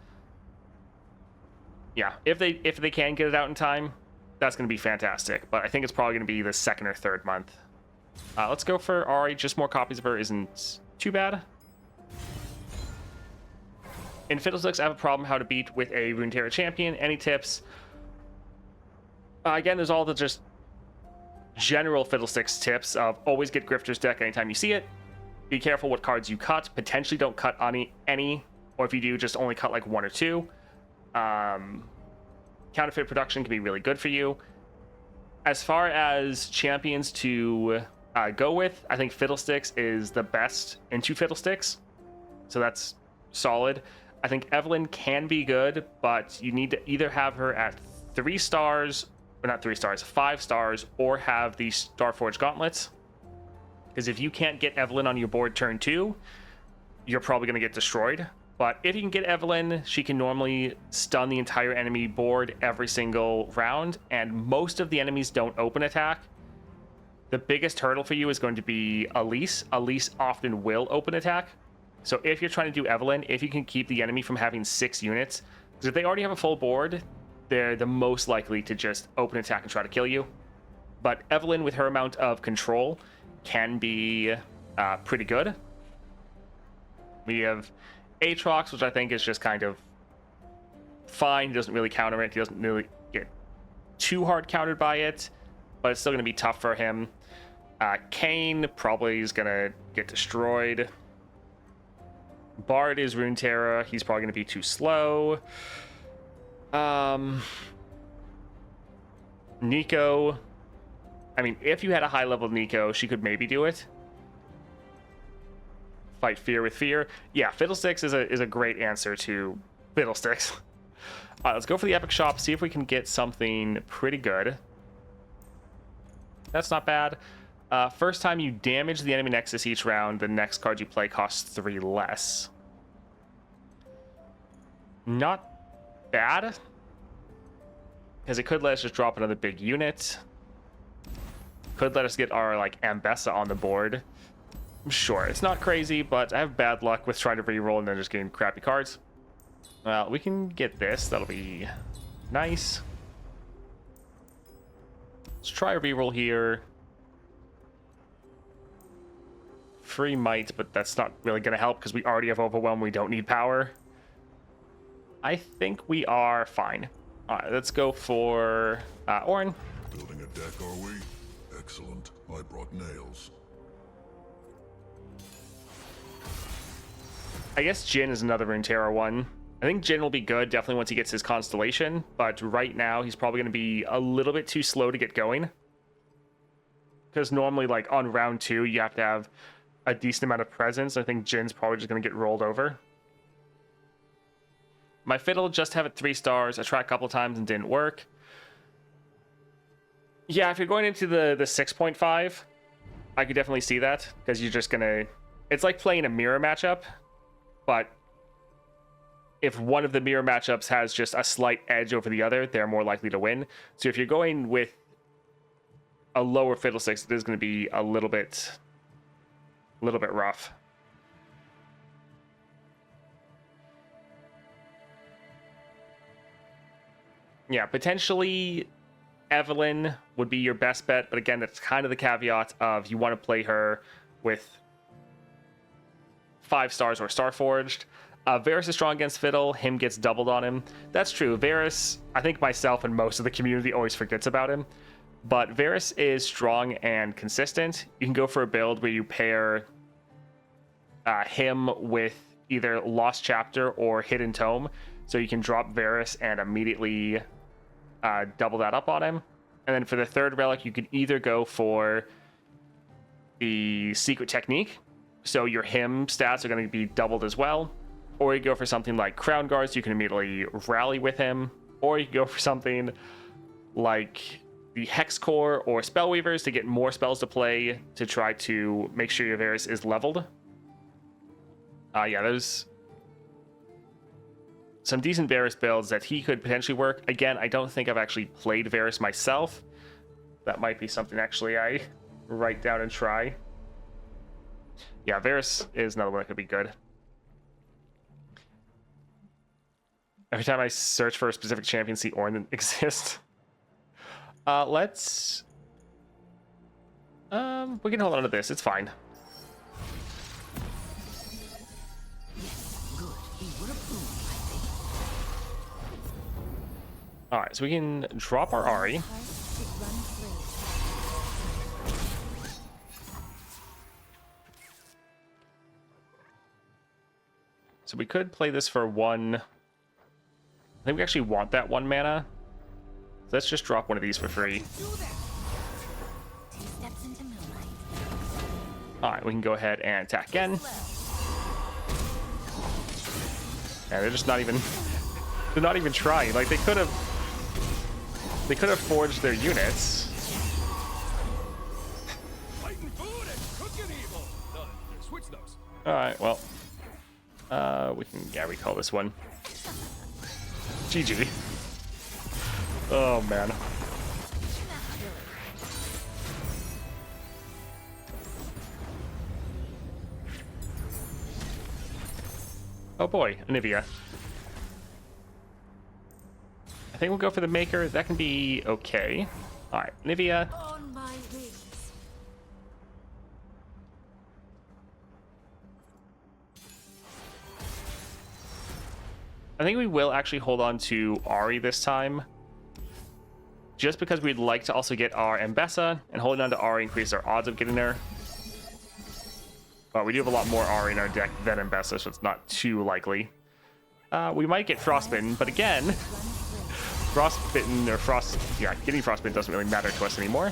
Yeah, if they can get it out in time, that's going to be fantastic. But I think it's probably going to be the second or third month. Let's go for Ahri. Just more copies of her isn't too bad. In Fiddlesticks, I have a problem how to beat with a Runeterra champion. Any tips? Again, there's all the just general Fiddlesticks tips of always get Grifter's deck anytime you see it. Be careful what cards you cut. Potentially don't cut any, or if you do, just only cut like one or two. Counterfeit production can be really good for you. As far as champions to go with, I think Fiddlesticks is the best into Fiddlesticks. So that's solid. I think Evelyn can be good, but you need to either have her at 3 stars, or not 3 stars, 5 stars, or have the Starforged Gauntlets. Because if you can't get Evelyn on your board turn 2, you're probably going to get destroyed. But if you can get Evelyn, she can normally stun the entire enemy board every single round, and most of the enemies don't open attack. The biggest hurdle for you is going to be Elise. Elise often will open attack. So if you're trying to do Evelyn, if you can keep the enemy from having 6 units, because if they already have a full board, they're the most likely to just open attack and try to kill you. But Evelyn, with her amount of control, can be pretty good. We have Aatrox, which I think is just kind of fine. He doesn't really counter it. He doesn't really get too hard countered by it, but it's still going to be tough for him. Kayn probably is going to get destroyed. Bard is Runeterra. He's probably going to be too slow. Nico. I mean, if you had a high level Nico, she could maybe do it. Fight fear with fear. Yeah, Fiddlesticks is a great answer to Fiddlesticks. All right, let's go for the Epic Shop, see if we can get something pretty good. That's not bad. First time you damage the enemy nexus each round, the next card you play costs 3 less. Not bad, because it could let us just drop another big unit. could let us get our like Ambessa on the board. Sure, it's not crazy, but I have bad luck with trying to reroll and then just getting crappy cards. Well, we can get this. That'll be nice. Let's try a reroll here. Free might, but that's not really going to help because we already have Overwhelm. We don't need power. I think we are fine. All right, let's go for Orin. Building a deck, are we? Excellent. I brought nails. I guess Jin is another Runeterra one. I think Jin will be good definitely once he gets his Constellation, but right now he's probably going to be a little bit too slow to get going. Because normally, like, on round 2, you have to have a decent amount of presence. I think Jin's probably just going to get rolled over. My Fiddle just have it 3 stars. I tried a couple times and didn't work. Yeah, if you're going into the 6.5, I could definitely see that. Because you're just going to... It's like playing a mirror matchup. But if one of the mirror matchups has just a slight edge over the other, they're more likely to win. So if you're going with a lower Fiddlesticks, it is going to be a little bit rough. Yeah, potentially Evelyn would be your best bet, but again, that's kind of the caveat of you want to play her with 5 stars or Starforged. Varus is strong against Fiddle. Him gets doubled on him. That's true. Varus, I think myself and most of the community always forgets about him. But Varus is strong and consistent. You can go for a build where you pair him with either Lost Chapter or Hidden Tome. So you can drop Varus and immediately double that up on him. And then for the third relic, you could either go for the Secret Technique. So your him stats are going to be doubled as well. Or you go for something like Crown Guards, so you can immediately rally with him. Or you can go for something like the Hex Core or Spellweavers to get more spells to play to try to make sure your Varus is leveled. Yeah, there's some decent Varus builds that he could potentially work. Again, I don't think I've actually played Varus myself. That might be something actually I write down and try. Yeah, Varus is another one that could be good. Every time I search for a specific champion, see Ornn exist. Let's... we can hold on to this. It's fine. Alright, so we can drop our Ahri. So we could play this for 1... I think we actually want that 1 mana. So let's just drop one of these for free. Alright, we can go ahead and attack again. And they're just not even... They're not even trying. Like, they could have forged their units. Alright, well. We can recall this one. GG. Oh, man. Oh boy, Anivia. I think we'll go for the Maker. That can be okay. Alright, Anivia. On my wings. I think we will actually hold on to Ahri this time. Just because we'd like to also get our Ambessa, and holding on to Ahri increases our odds of getting her. But we do have a lot more Ahri in our deck than Ambessa, so it's not too likely. We might get Frostbitten, but again, Frostbitten or getting Frostbitten doesn't really matter to us anymore.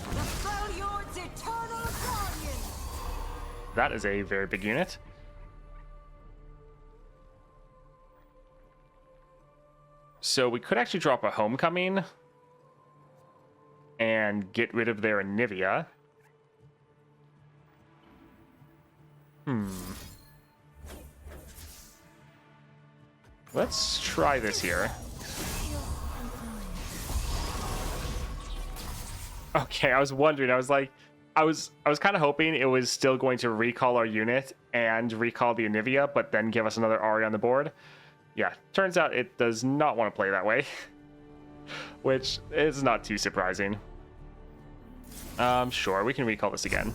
That is a very big unit. So we could actually drop a Homecoming and get rid of their Anivia. Let's try this here. Okay, I was wondering. I was like, I was kind of hoping it was still going to recall our unit and recall the Anivia, but then give us another Ahri on the board. Yeah, turns out it does not want to play that way, which is not too surprising. Sure, we can recall this again.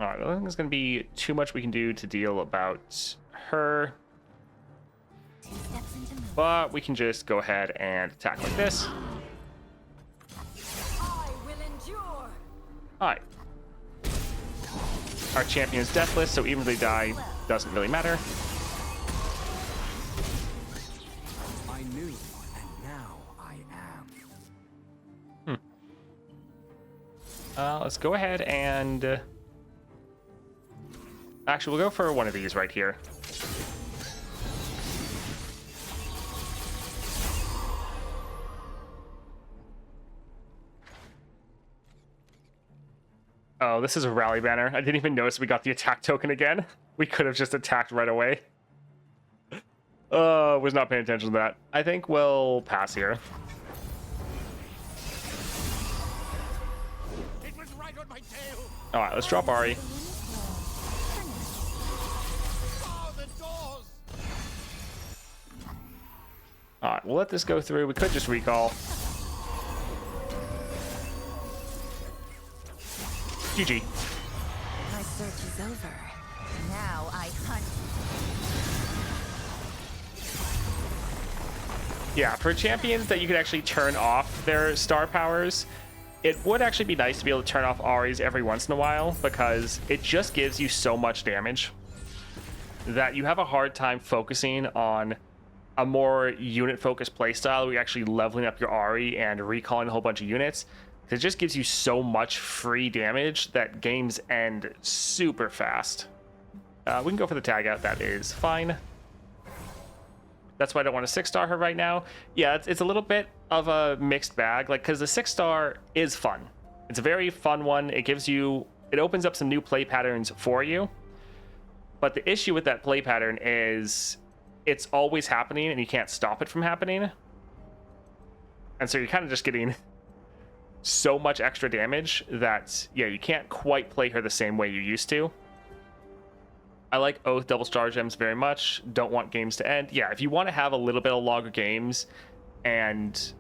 All right, I don't think there's going to be too much we can do to deal about her. 2 steps into movement. But we can just go ahead and attack like this. I will endure. Alright. Our champion is deathless, so even if they die, doesn't really matter. I knew, and now I am. Let's go ahead and... Actually, we'll go for one of these right here. Oh, this is a rally banner. I didn't even notice we got the attack token again. We could have just attacked right away. Was not paying attention to that. I think we'll pass here. It was right on my tail. All right, let's drop Ahri. Oh, the doors. All right, we'll let this go through. We could just recall. GG. My search is over. Now I hunt. Yeah, for champions that you could actually turn off their star powers, it would actually be nice to be able to turn off Ahri's every once in a while, because it just gives you so much damage that you have a hard time focusing on a more unit-focused playstyle where you're actually leveling up your Ahri and recalling a whole bunch of units. It just gives you so much free damage that games end super fast. We can go for the tag out. That is fine. That's why I don't want to 6-star her right now. Yeah, it's a little bit of a mixed bag, like, because the 6-star is fun. It's a very fun one. It opens up some new play patterns for you. But the issue with that play pattern is it's always happening and you can't stop it from happening. And so you're kind of just getting so much extra damage that, yeah, you can't quite play her the same way you used to. I like Oath double star gems very much. Don't want games to end. Yeah, if you want to have a little bit of longer games and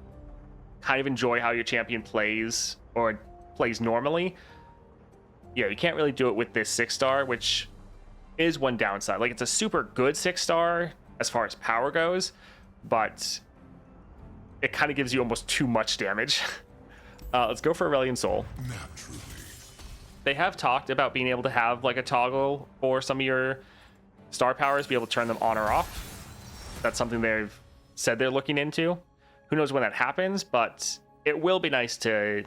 kind of enjoy how your champion plays or plays normally, yeah, you can't really do it with this 6-star, which is one downside. Like, it's a super good 6-star as far as power goes, but it kind of gives you almost too much damage. Let's go for Aurelion Soul. Naturally. They have talked about being able to have like a toggle for some of your star powers, be able to turn them on or off. That's something they've said they're looking into. Who knows when that happens, but it will be nice to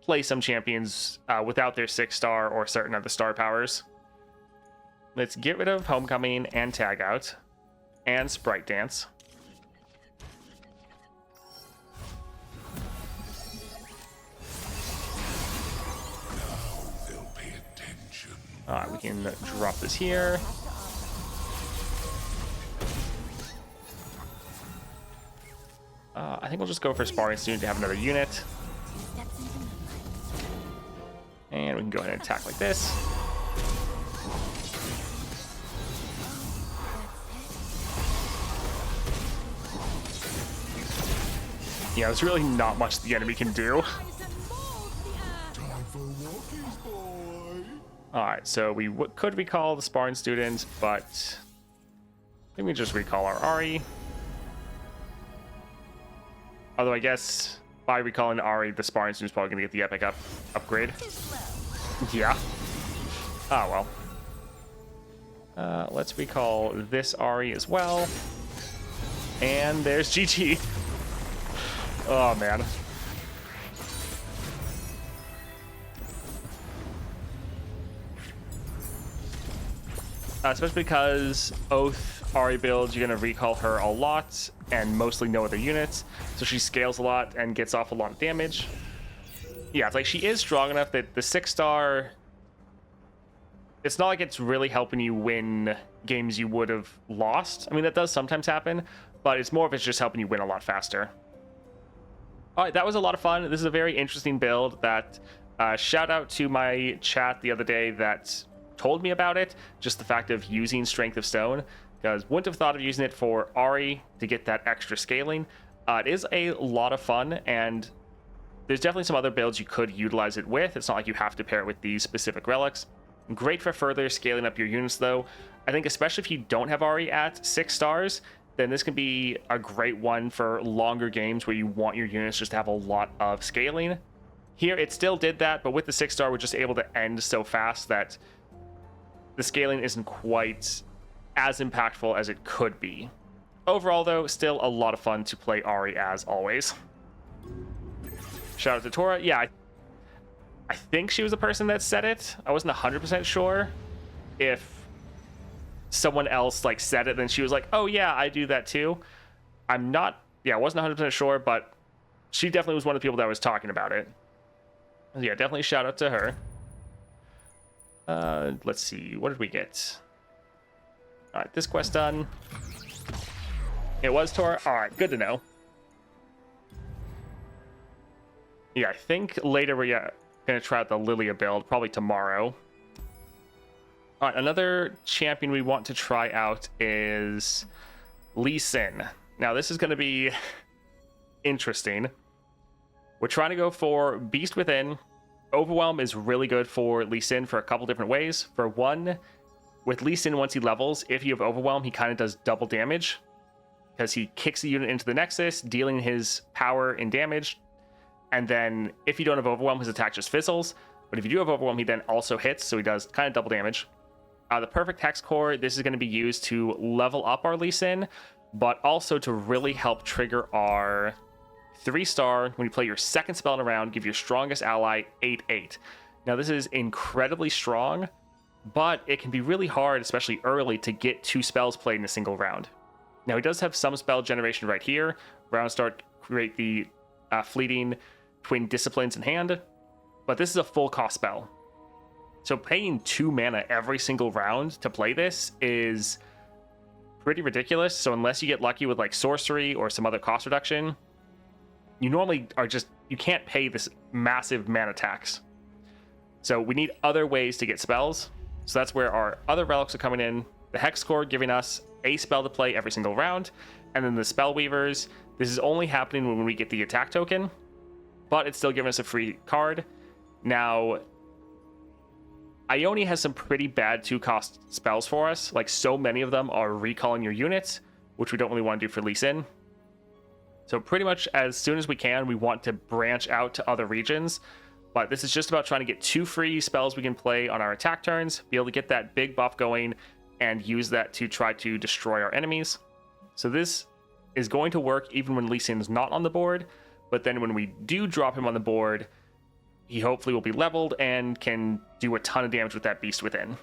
play some champions without their 6-star or certain other star powers. Let's get rid of Homecoming and Tag Out and Sprite Dance. They'll pay attention. All right, we can drop this here. I think we'll just go for Sparring Student to have another unit. 2 steps into movement. And we can go ahead and attack like this. Yeah, there's really not much the enemy can do. Rise and mold the earth. Time for walkies, boy. Alright, so we could recall the Sparring Student, but I think we just recall our Ahri. Although I guess by recalling Ahri, the Sparring Student's probably going to get the epic upgrade. Too slow. Yeah. Oh, well. Let's recall this Ahri as well. And there's GG. Oh, man. Especially because Oath Ahri builds, you're going to recall her a lot and mostly no other units. So she scales a lot and gets off a lot of damage. Yeah, it's like she is strong enough that the 6-star it's not like it's really helping you win games you would have lost. I mean, that does sometimes happen, but it's more of it's just helping you win a lot faster. All right, that was a lot of fun. This is a very interesting build that shout out to my chat the other day that told me about it. Just the fact of using Strength of Stone, because wouldn't have thought of using it for Ahri to get that extra scaling. It is a lot of fun, and there's definitely some other builds you could utilize it with. It's not like you have to pair it with these specific relics. Great for further scaling up your units, though. I think especially if you don't have Ahri at 6 stars, then this can be a great one for longer games where you want your units just to have a lot of scaling. Here, it still did that, but with the 6-star, we're just able to end so fast that the scaling isn't quite as impactful as it could be. Overall, though, still a lot of fun to play Ahri as always. Shout out to Tora. Yeah, I think she was the person that said it. I wasn't 100% sure if someone else like said it, then she was like, oh yeah, I do that too. I wasn't 100% sure, but she definitely was one of the people that was talking about it. Yeah, definitely shout out to her. Let's see, what did we get? All right, this quest done. It was Tora. All right, good to know. Yeah, I think later we're gonna try out the Lilia build, probably tomorrow. All right, another champion we want to try out is Lee Sin. Now, this is going to be interesting. We're trying to go for Beast Within. Overwhelm is really good for Lee Sin for a couple different ways. For one, with Lee Sin, once he levels, if you have Overwhelm, he kind of does double damage because he kicks the unit into the Nexus, dealing his power and damage. And then if you don't have Overwhelm, his attack just fizzles. But if you do have Overwhelm, he then also hits, so he does kind of double damage. The Perfect Hex Core, this is going to be used to level up our Lee Sin, but also to really help trigger our 3-star when you play your second spell in a round, give your strongest ally 8/8. Now, this is incredibly strong, but it can be really hard, especially early, to get 2 spells played in a single round. Now, he does have some spell generation right here. Round start, create the fleeting Twin Disciplines in hand, but this is a full cost spell. So paying 2 mana every single round to play this is pretty ridiculous. So unless you get lucky with like sorcery or some other cost reduction, you normally you can't pay this massive mana tax. So we need other ways to get spells. So that's where our other relics are coming in. The Hex Core giving us a spell to play every single round. And then the Spell Weavers, this is only happening when we get the attack token, but it's still giving us a free card. Now, Ionia has some pretty bad 2-cost spells for us. Like, so many of them are recalling your units, which we don't really want to do for Lee Sin. So pretty much as soon as we can, we want to branch out to other regions. But this is just about trying to get 2 free spells we can play on our attack turns, be able to get that big buff going, and use that to try to destroy our enemies. So this is going to work even when Lee Sin is not on the board. But then when we do drop him on the board, he hopefully will be leveled and can do a ton of damage with that Beast Within.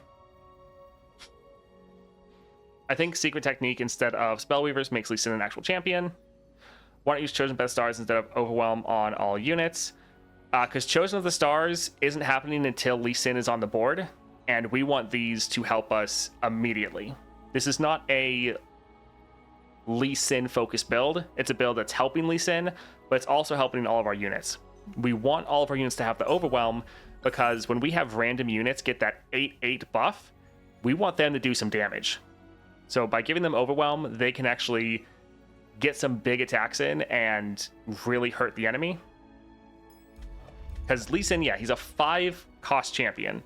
I think Secret Technique instead of Spellweavers makes Lee Sin an actual champion. Why not use Chosen by the Stars instead of Overwhelm on all units? Because Chosen of the Stars isn't happening until Lee Sin is on the board, and we want these to help us immediately. This is not a Lee Sin focused build. It's a build that's helping Lee Sin, but it's also helping all of our units. We want all of our units to have the Overwhelm, because when we have random units get that 8/8 buff, we want them to do some damage. So by giving them Overwhelm, they can actually get some big attacks in and really hurt the enemy. Because Lee Sin, yeah, he's a 5-cost champion.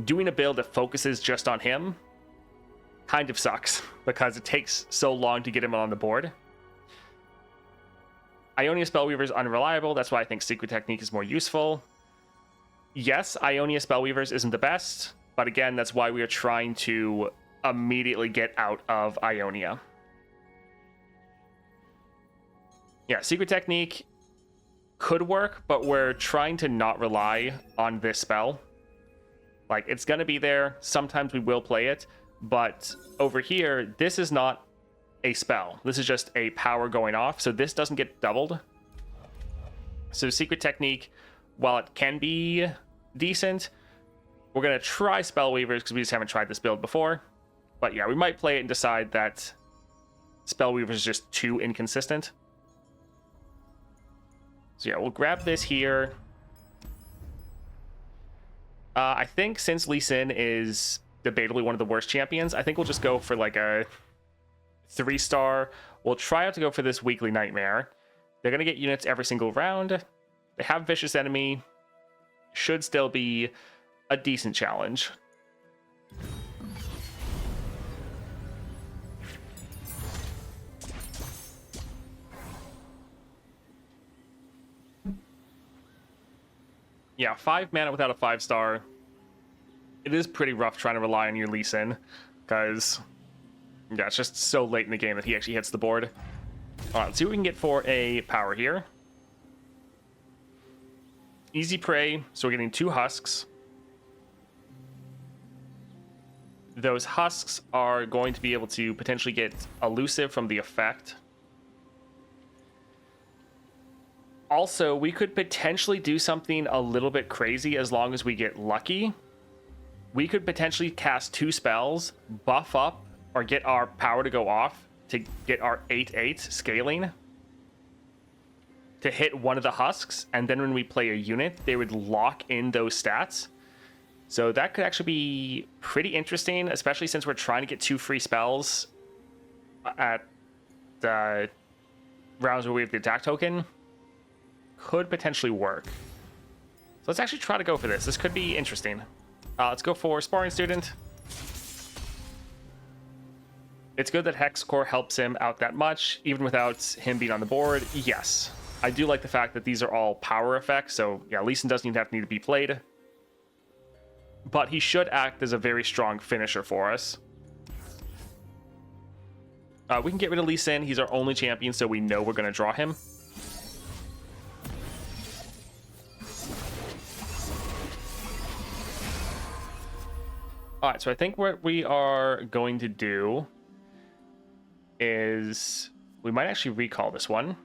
Doing a build that focuses just on him kind of sucks, because it takes so long to get him on the board. Ionia Spellweaver is unreliable. That's why I think Secret Technique is more useful. Yes, Ionia Spellweavers isn't the best, but again, that's why we are trying to immediately get out of Ionia. Yeah, Secret Technique could work, but we're trying to not rely on this spell. Like, it's going to be there. Sometimes we will play it, but over here, this is not a spell. This is just a power going off, so this doesn't get doubled. So Secret Technique, while it can be decent, We're going to try Spellweavers because we just haven't tried this build before. But yeah, we might play it and decide that Spellweavers is just too inconsistent. So yeah, we'll grab this here. I think since Lee Sin is debatably one of the worst champions, I think we'll just go for like a 3-star. We'll try out to go for this Weekly Nightmare. They're going to get units every single round. They have Vicious Enemy. Should still be a decent challenge. Yeah, 5 mana without a 5-star. It is pretty rough trying to rely on your Lee Sin, because yeah, it's just so late in the game that he actually hits the board. Alright, let's see what we can get for a power here. Easy prey, so we're getting 2 husks. Those husks are going to be able to potentially get elusive from the effect. Also, we could potentially do something a little bit crazy as long as we get lucky. We could potentially cast 2 spells, buff up, or get our power to go off to get our 8/8 scaling to hit one of the husks, and then when we play a unit, they would lock in those stats. So that could actually be pretty interesting, especially since we're trying to get 2 free spells at rounds where we have the attack token. Could potentially work. So let's actually try to go for this. This could be interesting. Let's go for Sparring Student. It's good that Hex Core helps him out that much, even without him being on the board. Yes, I do like the fact that these are all power effects, so yeah, Lee Sin doesn't even have to need to be played. But he should act as a very strong finisher for us. We can get rid of Lee Sin. He's our only champion, so we know we're going to draw him. Alright, so I think what we are going to do is we might actually recall this one.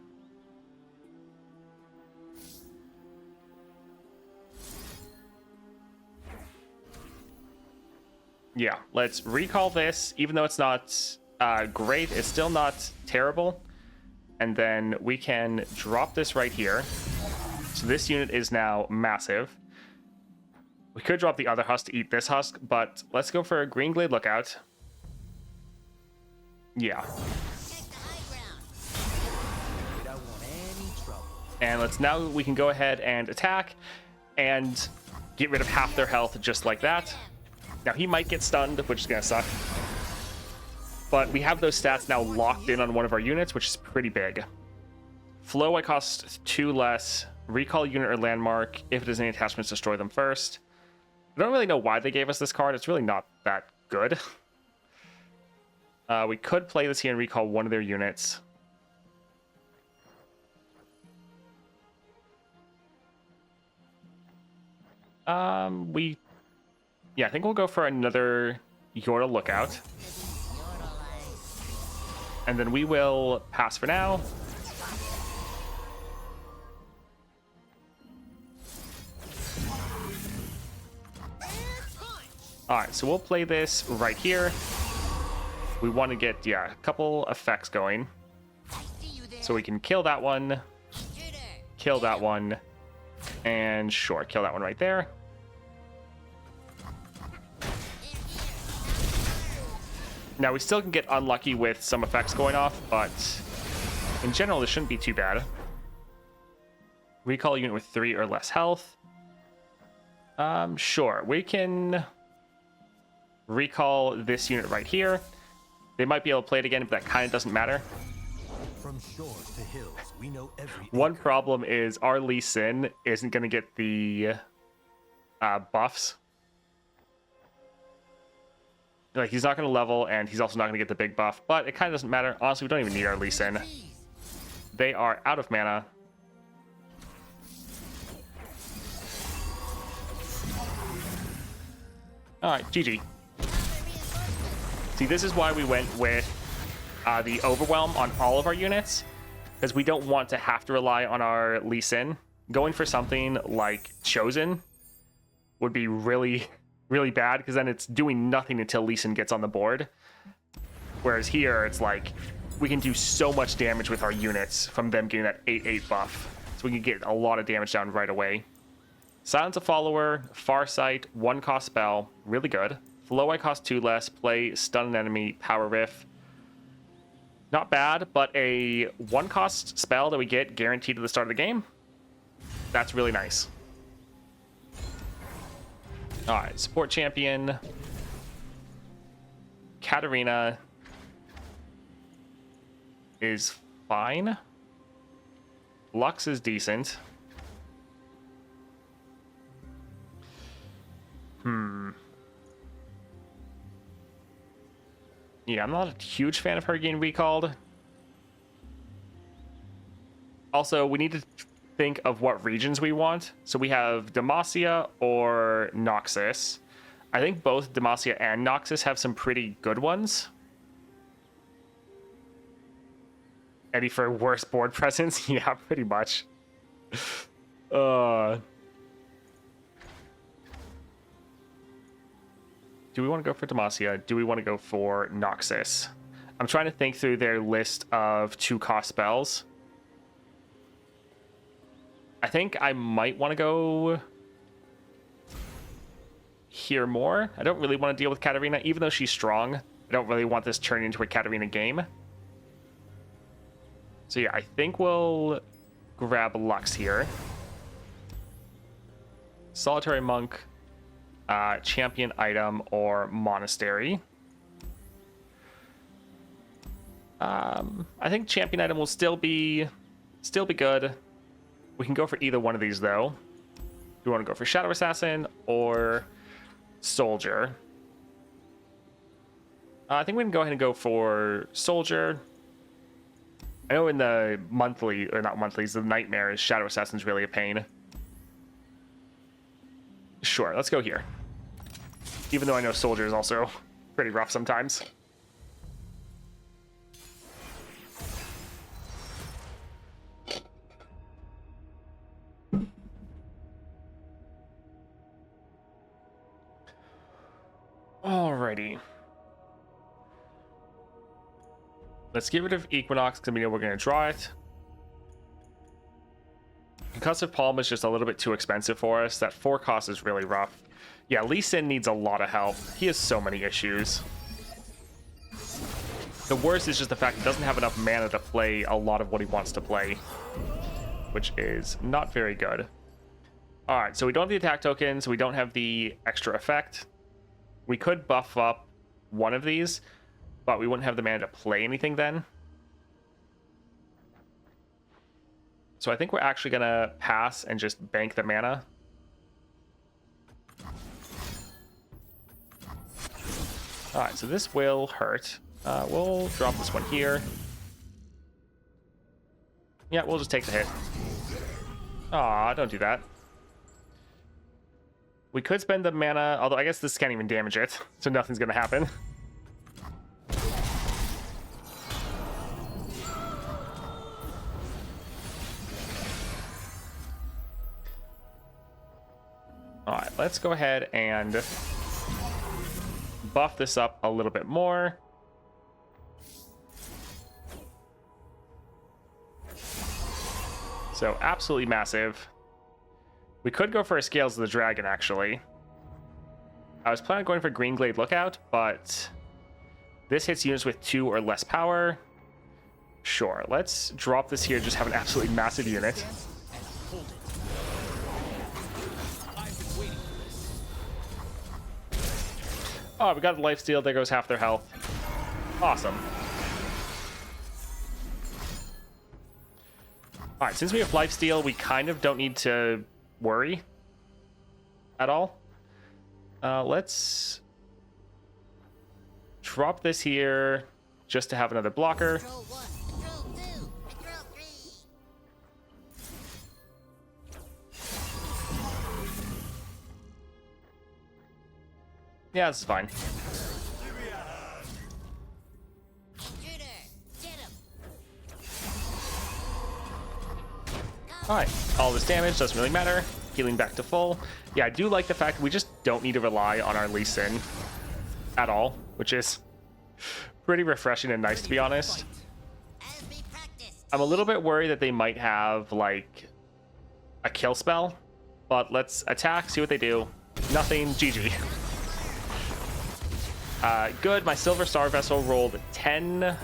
Yeah, let's recall this. Even though it's not great, it's still not terrible. And then we can drop this right here. So this unit is now massive. We could drop the other husk to eat this husk, but let's go for a Green Glade Lookout. Yeah. And we can go ahead and attack and get rid of half their health just like that. Now he might get stunned, which is gonna suck. But we have those stats now locked in on one of our units, which is pretty big. Flow, I cost 2 less. Recall unit or landmark. If it has any attachments, destroy them first. I don't really know why they gave us this card. It's really not that good. We could play this here and recall one of their units. Yeah, I think we'll go for another Yordle Lookout. And then we will pass for now. Alright, so we'll play this right here. We want to get, yeah, a couple effects going. So we can kill that one, and sure, kill that one right there. Now we still can get unlucky with some effects going off, but in general this shouldn't be too bad. Recall a unit with 3 or less health. Sure, we can recall this unit right here. They might be able to play it again, but that kind of doesn't matter. From shores to hills, we know every One acre. problem is our Lee Sin isn't going to get the buffs. Like, he's not going to level, and he's also not going to get the big buff, but it kind of doesn't matter. Honestly, we don't even need our Lee Sin. They are out of mana. Alright, GG. See, this is why we went with the Overwhelm on all of our units, because we don't want to have to rely on our Lee Sin. Going for something like Chosen would be really, really bad because then it's doing nothing until Lee Sin gets on the board. Whereas here, it's like we can do so much damage with our units from them getting that 8/8 buff. So we can get a lot of damage down right away. Silence a Follower, Farsight, 1-cost spell, really good. Flow I cost 2 less, play Stun an Enemy, Power Riff. Not bad, but a 1-cost spell that we get guaranteed at the start of the game. That's really nice. Alright, support champion. Katarina is fine. Lux is decent. Yeah, I'm not a huge fan of her getting recalled. Also, we need to think of what regions we want. So we have Demacia or Noxus. I think both Demacia and Noxus have some pretty good ones. Eddie for worst board presence? Yeah, pretty much. Do we want to go for Demacia? Do we want to go for Noxus? I'm trying to think through their list of 2-cost spells. I think I might want to go here more. I don't really want to deal with Katarina, even though she's strong. I don't really want this turning into a Katarina game. So yeah, I think we'll grab Lux here. Solitary Monk, champion item, or monastery. I think champion item will still be good. We can go for either one of these though. Do you want to go for Shadow Assassin or Soldier? I think we can go ahead and go for Soldier. I know in the monthly, or not monthlies, the nightmares, Shadow Assassin's really a pain. Sure, let's go here. Even though I know Soldier is also pretty rough sometimes. Alrighty. Let's get rid of Equinox because we know we're going to draw it. Concussive Palm is just a little bit too expensive for us. That 4-cost is really rough. Yeah, Lee Sin needs a lot of help. He has so many issues. The worst is just the fact he doesn't have enough mana to play a lot of what he wants to play, which is not very good. Alright, so we don't have the attack token, so we don't have the extra effect. We could buff up one of these, but we wouldn't have the mana to play anything then. So I think we're actually going to pass and just bank the mana. Alright, so this will hurt. We'll drop this one here. Yeah, we'll just take the hit. Aw, don't do that. We could spend the mana, although I guess this can't even damage it, so nothing's going to happen. Alright, let's go ahead and buff this up a little bit more. So absolutely massive. We could go for a Scales of the Dragon, actually. I was planning on going for Green Glade Lookout, but this hits units with 2 or less power. Sure, let's drop this here, just have an absolutely massive unit. Oh, we got the lifesteal. There goes half their health. Awesome. Alright, since we have lifesteal, we kind of don't need to worry at all. Let's drop this here just to have another blocker. Control 1, control 2, control 3. Yeah, this is fine. Intruder, get him. Alright, all this damage doesn't really matter. healing back to full. Yeah, I do like the fact we just don't need to rely on our Lee Sin at all, which is pretty refreshing and nice, to be honest. I'm a little bit worried that they might have like a kill spell, but let's attack, see what they do. Nothing. GG. Good. My Silver Star Vessel rolled 10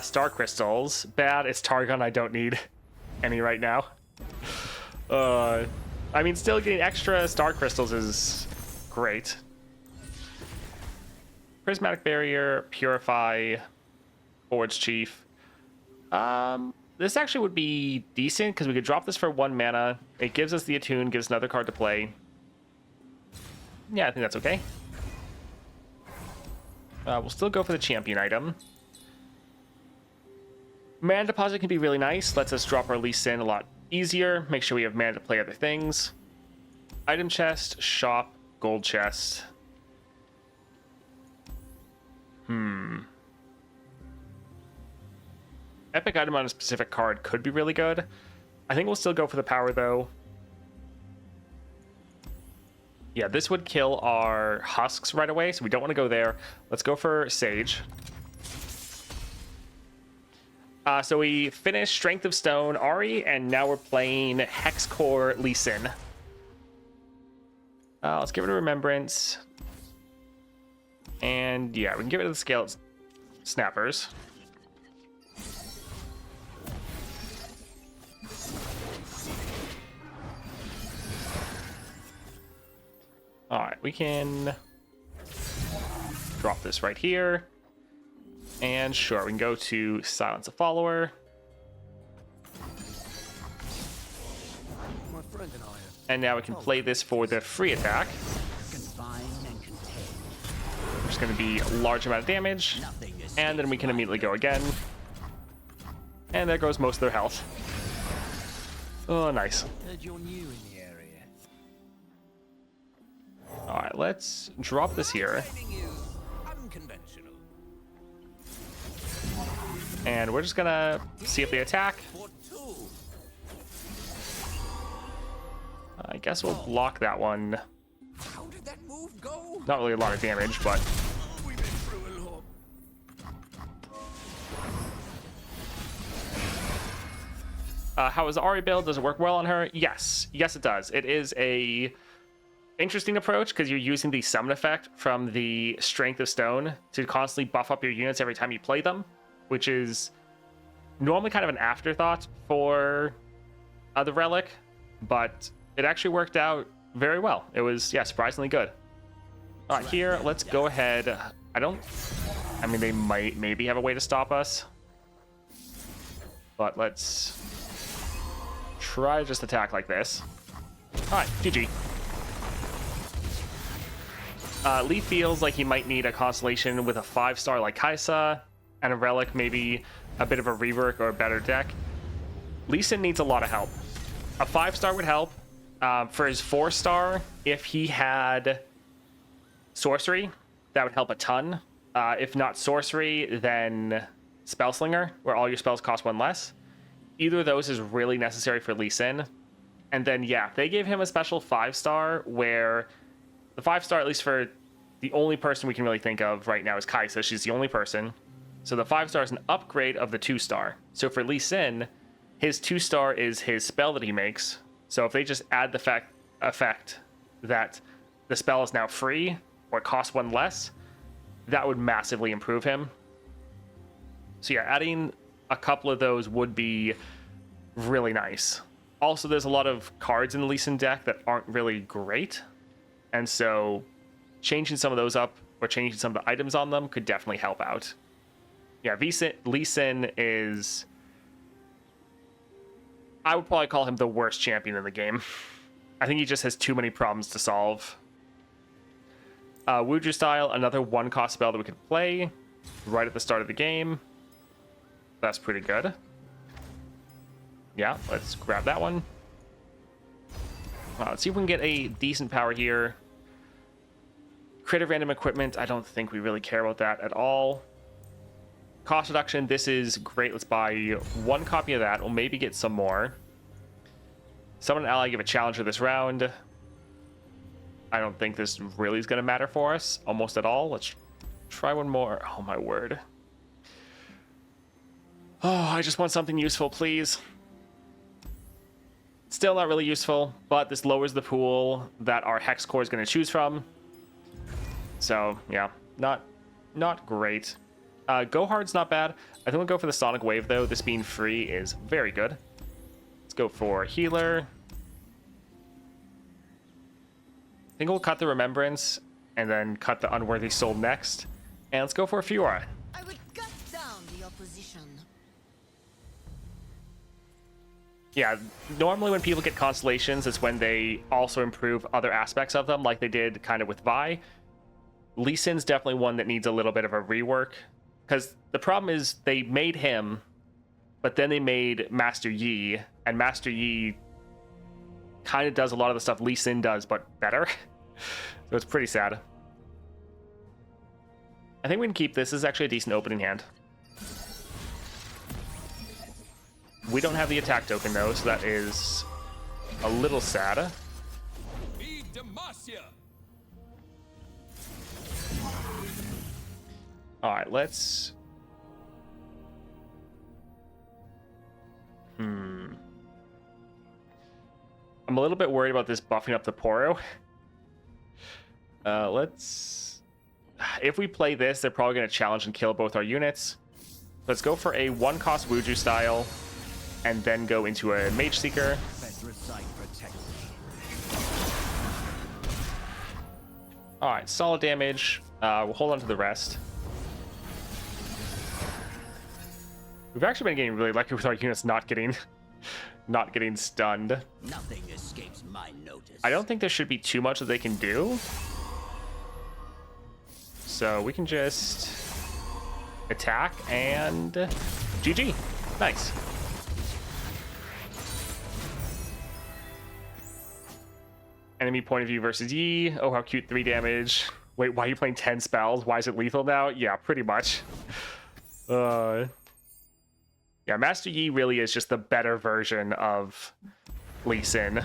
star crystals. Bad. It's Targon. I don't need any right now. I mean, still getting extra star crystals is great. Prismatic Barrier, Purify, Forge Chief. This actually would be decent because we could drop this for 1 mana. It gives us the Attune, gives another card to play. Yeah, I think that's okay. We'll still go for the champion item. Mana Deposit can be really nice. Lets us drop our Lee Sin a lot easier. Make sure we have mana to play other things. Item chest, shop, gold chest. Epic item on a specific card could be really good. I think we'll still go for the power, though. Yeah, this would kill our husks right away, so we don't want to go there. Let's go for Sage. So we finished Strength of Stone, Ahri, and now we're playing Hex Core Lee Sin. Let's give it a Remembrance. And yeah, we can give it to the Scaled Snappers. All right, we can drop this right here. And sure, we can go to Silence a Follower. My friend and I are And now we can play this for the free attack. confined and contained. Which is going to be a large amount of damage. Nothing is And then we can immediately go again. And there goes most of their health. Oh, nice. Heard you're new in the area. All right, let's drop this here. Training is unconventional. And we're just going to see if they attack. For two. I guess we'll block that one. How did that move go? Not really a lot of damage, but We've been through a lot. how is the Ahri build? Does it work well on her? Yes. Yes, it does. It is a interesting approach because you're using the summon effect from the Strength of Stone to constantly buff up your units every time you play them, which is normally kind of an afterthought for the Relic, but it actually worked out very well. It was, yeah, surprisingly good. All right, here, let's go ahead. I mean, they might maybe have a way to stop us, but let's try to just attack like this. All right, GG. Lee feels like he might need a constellation with a 5-star like Kaisa, and a Relic, maybe a bit of a rework or a better deck. Lee Sin needs a lot of help. A 5-star would help. For his 4-star, if he had Sorcery, that would help a ton. If not Sorcery, then Spellslinger, where all your spells cost 1 less. Either of those is really necessary for Lee Sin. And then, yeah, they gave him a special 5-star where the 5-star, at least for the only person we can really think of right now, is Kaisa. She's the only person. So the 5-star is an upgrade of the 2-star. So for Lee Sin, his 2-star is his spell that he makes. So if they just add the effect that the spell is now free or it costs 1 less, that would massively improve him. So yeah, adding a couple of those would be really nice. Also, there's a lot of cards in the Lee Sin deck that aren't really great. And so changing some of those up or changing some of the items on them could definitely help out. Yeah, Lee Sin is... I would probably call him the worst champion in the game. I think he just has too many problems to solve. Wuju Style, another 1-cost spell that we could play right at the start of the game. That's pretty good. Yeah, let's grab that one. Let's see if we can get a decent power here. Crit of random equipment, I don't think we really care about that at all. Cost reduction, this is great. Let's buy 1 copy of that. We'll maybe get some more. Summon an ally, give a challenger this round. I don't think this really is going to matter for us almost at all. Let's try one more. Oh, my word. Oh, I just want something useful, please. Still not really useful, but this lowers the pool that our Hex Core is going to choose from. So, yeah, not great. Go Hard's not bad. I think we'll go for the Sonic Wave, though. This being free is very good. Let's go for Healer. I think we'll cut the Remembrance and then cut the Unworthy Soul next. And let's go for a Fiora. I would cut down the opposition. Yeah, normally when people get constellations, it's when they also improve other aspects of them, like they did kind of with Vi. Lee Sin's definitely one that needs a little bit of a rework, because the problem is they made him, but then they made Master Yi, and Master Yi kind of does a lot of the stuff Lee Sin does, but better. So it's pretty sad. I think we can keep this. This is actually a decent opening hand. We don't have the attack token, though, so that is a little sad. Be Demacia. All right, let's... I'm a little bit worried about this buffing up the Poro. Let's... If we play this, they're probably going to challenge and kill both our units. Let's go for a one-cost Wuju style, and then go into a Mage Seeker. Alright, solid damage. We'll hold on to the rest. We've actually been getting really lucky with our units not getting stunned. Nothing escapes my notice. I don't think there should be too much that they can do. So we can just attack and GG. Nice. Enemy point of view versus Yi. Oh, how cute. 3 damage. Wait, why are you playing 10 spells? Why is it lethal now? Yeah, pretty much. Yeah, Master Yi really is just the better version of Lee Sin.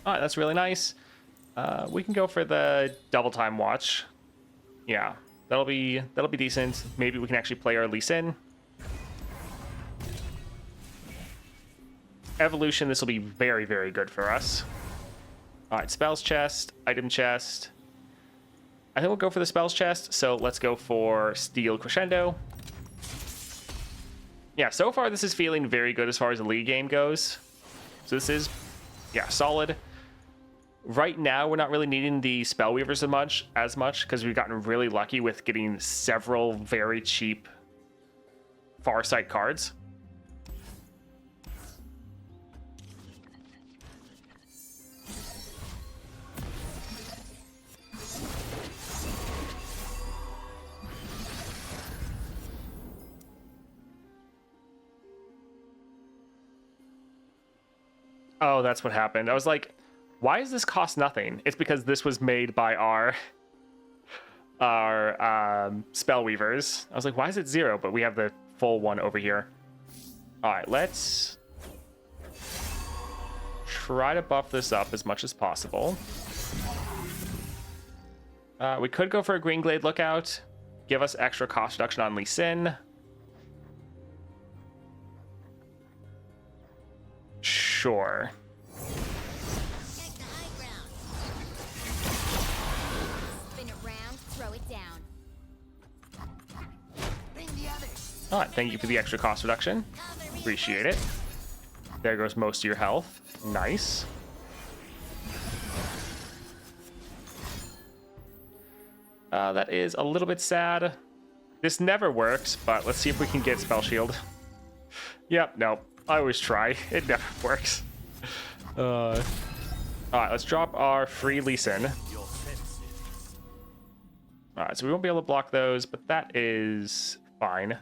Alright, that's really nice. We can go for the double time watch. Yeah, that'll be decent. Maybe we can actually play our Lee Sin. Evolution, this will be very, very good for us. Alright, spells chest, item chest. I think we'll go for the spells chest, so let's go for Steel Crescendo. Yeah, so far this is feeling very good as far as the league game goes. So this is, yeah, solid. Right now, we're not really needing the Spellweavers as much because we've gotten really lucky with getting several very cheap Farsight cards. Oh, that's what happened. I was like, why does this cost nothing? It's because this was made by our Spellweavers. I was like, why is it 0? But we have the full one over here. All right, let's try to buff this up as much as possible. We could go for a Green Glade Lookout. Give us extra cost reduction on Lee Sin. Sure. Take the high ground. Spin it round, throw it down. Bring the others. All right, thank you for the extra cost reduction. Appreciate it. There goes most of your health. Nice. That is a little bit sad. This never works, but let's see if we can get Spell Shield. Yep, no. I always try. It never works. Alright, let's drop our free Lee Sin. Alright, so we won't be able to block those, but that is fine.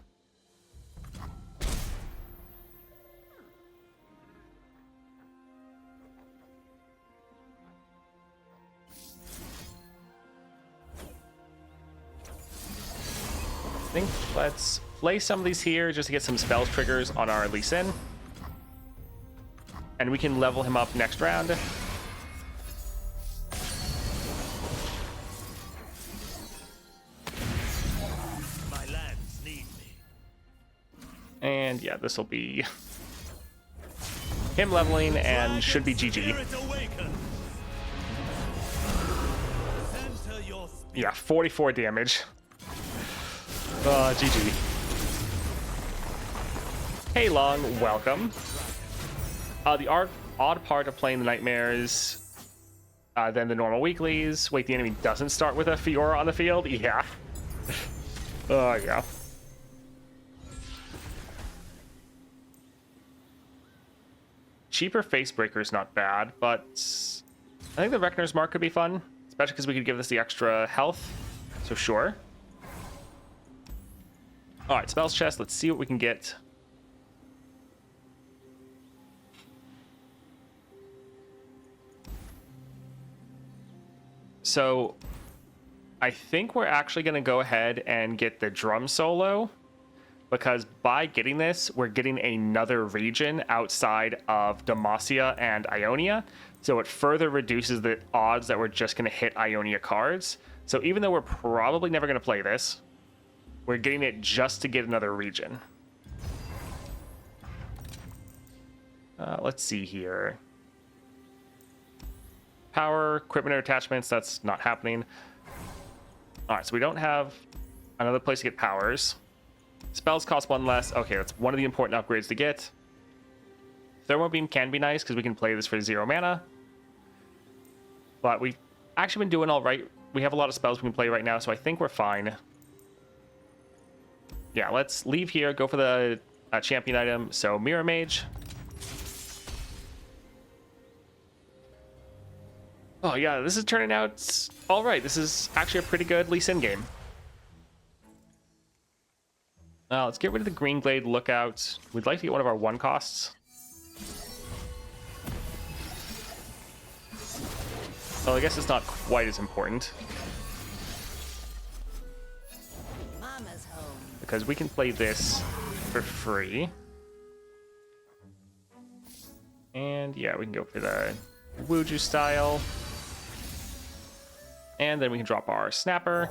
I think let's play some of these here just to get some spells triggers on our Lee Sin. And we can level him up next round. My lands need me. And yeah, this will be him leveling and should be GG. Spirit awakens. Center your spirit. Yeah, 44 damage. GG. Hey Long, welcome. The odd part of playing the Nightmares than the normal weeklies. Wait, the enemy doesn't start with a Fiora on the field? Yeah. Oh, yeah. Cheaper Facebreaker is not bad, but I think the Reckoner's Mark could be fun, especially because we could give this the extra health, so sure. Alright, Spells Chest, let's see what we can get. So, I think we're actually going to go ahead and get the drum solo, because by getting this, we're getting another region outside of Demacia and Ionia, so it further reduces the odds that we're just going to hit Ionia cards. So even though we're probably never going to play this, we're getting it just to get another region. Let's see here. Power, equipment or attachments, that's not happening. Alright, so we don't have another place to get powers. Spells cost one less. Okay, that's one of the important upgrades to get. Thermal Beam can be nice because we can play this for 0 mana. But we've actually been doing all right. We have a lot of spells we can play right now, so I think we're fine. Yeah, let's leave here, go for the champion item. So Mirror Mage. Oh yeah, this is turning out all right. This is actually a pretty good Lee Sin game. Let's get rid of the Green Glade Lookout. We'd like to get one of our 1 costs. Well, I guess it's not quite as important. Mama's home. Because we can play this for free. And yeah, we can go for the Wuju style. And then we can drop our Snapper.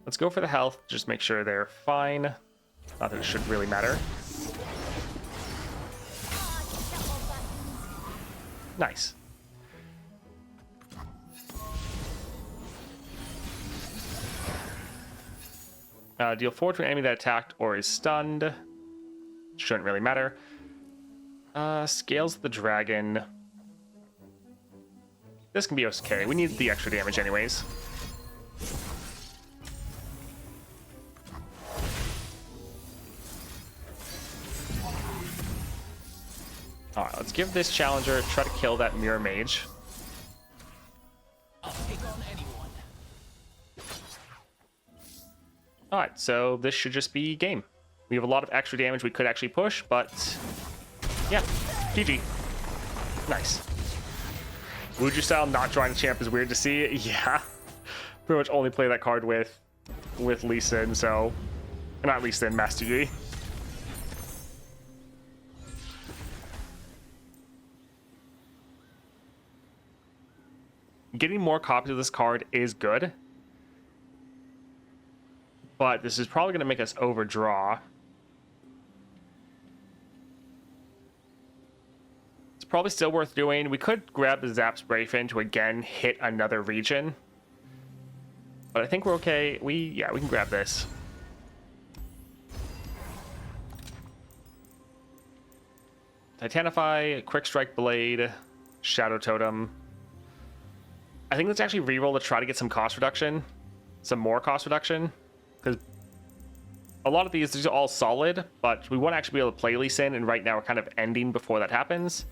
Let's go for the health, just make sure they're fine. Not that it should really matter. Nice. Deal 4 to an enemy that attacked or is stunned. Shouldn't really matter. Scales the dragon. This can be okay. We need the extra damage anyways. Alright, let's give this challenger, try to kill that Mirror Mage. I'll take on anyone. Alright, so this should just be game. We have a lot of extra damage we could actually push, but yeah, GG. Nice. Wuju style not drawing champ is weird to see. Yeah. Pretty much only play that card with Lee Sin, so not Lee Sin, Master Yi. Getting more copies of this card is good, but this is probably going to make us overdraw. It's probably still worth doing. We could grab the Zap Spray Fin to again hit another region, but I think we're okay. We can grab this. Titanify, Quick Strike Blade, Shadow Totem. I think let's actually reroll to try to get some cost reduction, some more cost reduction, because a lot of these are all solid, but we want to actually be able to play Lee Sin, and right now we're kind of ending before that happens.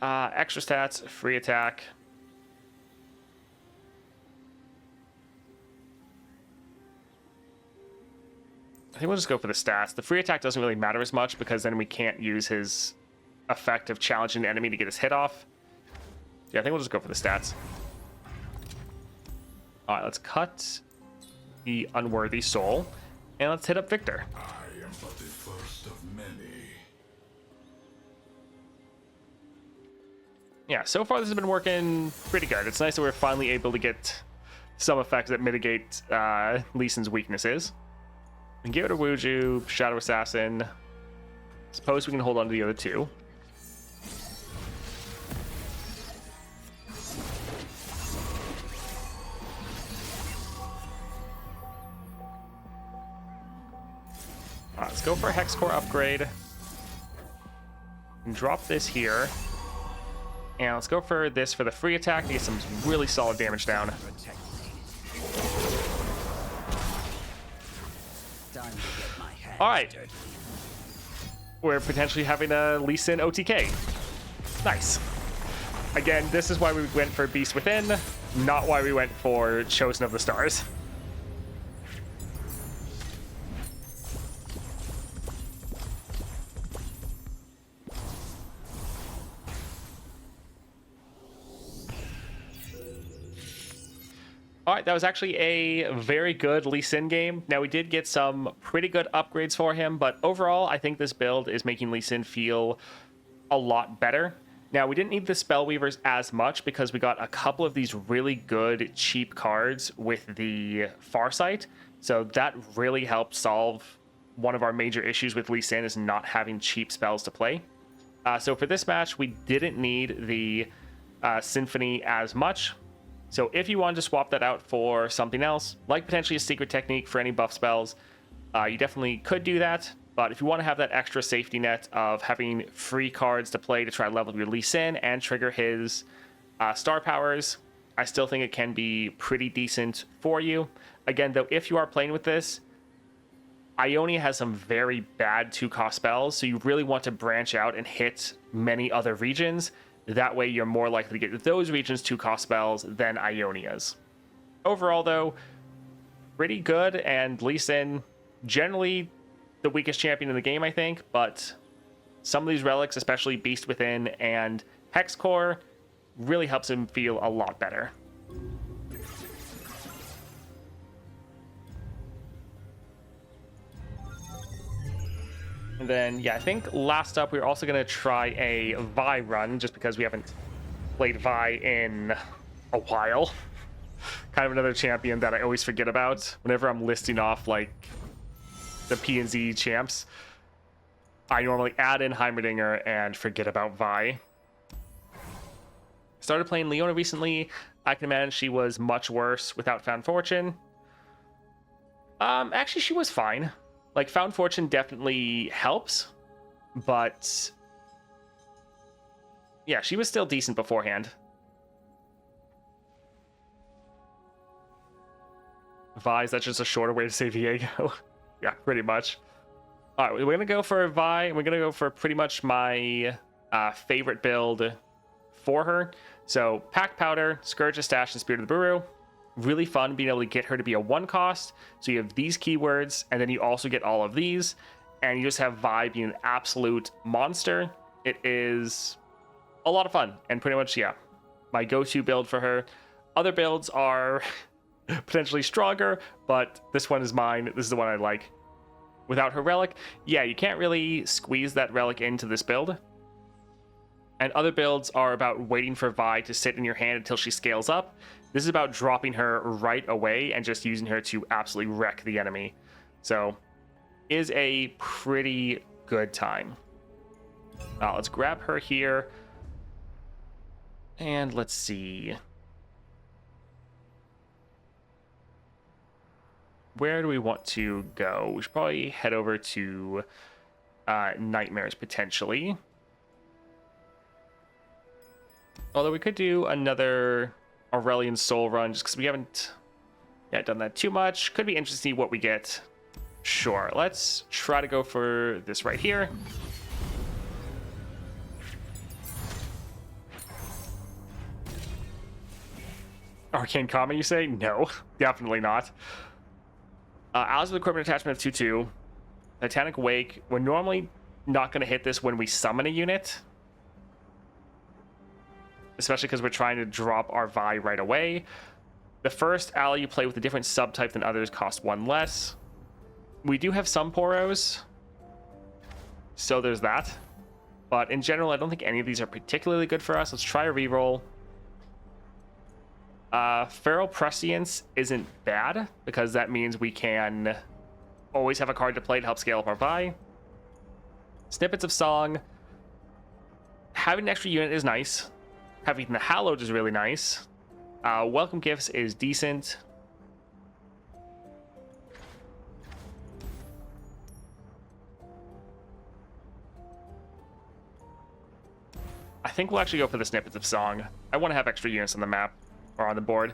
Extra stats, free attack. I think we'll just go for the stats. The free attack doesn't really matter as much because then we can't use his effect of challenging the enemy to get his hit off. Yeah, I think we'll just go for the stats. All right, let's cut the Unworthy Soul. And let's hit up Victor. I am but the first of many. Yeah, so far this has been working pretty good. It's nice that we're finally able to get some effects that mitigate Lee Sin's weaknesses. And give it a Wuju, Shadow Assassin. Suppose we can hold on to the other two. Let's go for a Hex Core upgrade. And drop this here. And let's go for this for the free attack to get some really solid damage down. Time to get my hands All right. dirty. We're potentially having a Lee Sin OTK. Nice. Again, this is why we went for Beast Within, not why we went for Chosen of the Stars. All right, that was actually a very good Lee Sin game. Now, we did get some pretty good upgrades for him, but overall, I think this build is making Lee Sin feel a lot better. Now, we didn't need the Spellweavers as much because we got a couple of these really good cheap cards with the Farsight, so that really helped solve one of our major issues with Lee Sin is not having cheap spells to play. So for this match, we didn't need the Symphony as much. So if you wanted to swap that out for something else, like potentially a Secret Technique for any buff spells, you definitely could do that. But if you want to have that extra safety net of having free cards to play to try to level your Lee Sin and trigger his star powers, I still think it can be pretty decent for you. Again, though, if you are playing with this, Ionia has some very bad 2-cost spells, so you really want to branch out and hit many other regions. That way you're more likely to get those regions 2-cost spells than Ionia's. Overall, though, pretty good, and Lee Sin, generally the weakest champion in the game, I think, but some of these relics, especially Beast Within and Hex Core, really helps him feel a lot better. And then, yeah, I think last up, we're also going to try a Vi run, just because we haven't played Vi in a while. Kind of another champion that I always forget about. Whenever I'm listing off, like, the P&Z champs, I normally add in Heimerdinger and forget about Vi. Started playing Leona recently. I can imagine she was much worse without Found Fortune. Actually, she was fine. Like, Found Fortune definitely helps, but yeah, she was still decent beforehand. Vi's, that's just a shorter way to say Viego. Yeah, pretty much. All right, we're going to go for Vi, and we're going to go for pretty much my favorite build for her. So, Pack Powder, Scourge of Stash, and Spirit of the Buru. Really fun being able to get her to be a 1-cost. So you have these keywords, and then you also get all of these, and you just have Vi being an absolute monster. It is a lot of fun, and pretty much, yeah, my go-to build for her. Other builds are potentially stronger, but this one is mine. This is the one I like. Without her relic, yeah, you can't really squeeze that relic into this build. And other builds are about waiting for Vi to sit in your hand until she scales up. This is about dropping her right away and just using her to absolutely wreck the enemy. So, is a pretty good time. Let's grab her here. And let's see. Where do we want to go? We should probably head over to Nightmares, potentially. Although we could do another Aurelian Soul run, just because we haven't done that too much. Could be interesting to see what we get. Sure, let's try to go for this right here. Arcane Comment, you say? No, definitely not. As with equipment attachment of 2/2, Titanic Wake, we're normally not going to hit this when we summon a unit. Especially because we're trying to drop our Vi right away. The first ally you play with a different subtype than others costs 1 less. We do have some Poros, so there's that. But in general, I don't think any of these are particularly good for us. Let's try a reroll. Feral Prescience isn't bad, because that means we can always have a card to play to help scale up our buy. Snippets of Song. Having an extra unit is nice. Having the Hallowed is really nice. Welcome Gifts is decent. I think we'll actually go for the Snippets of Song. I want to have extra units on the map, or on the board,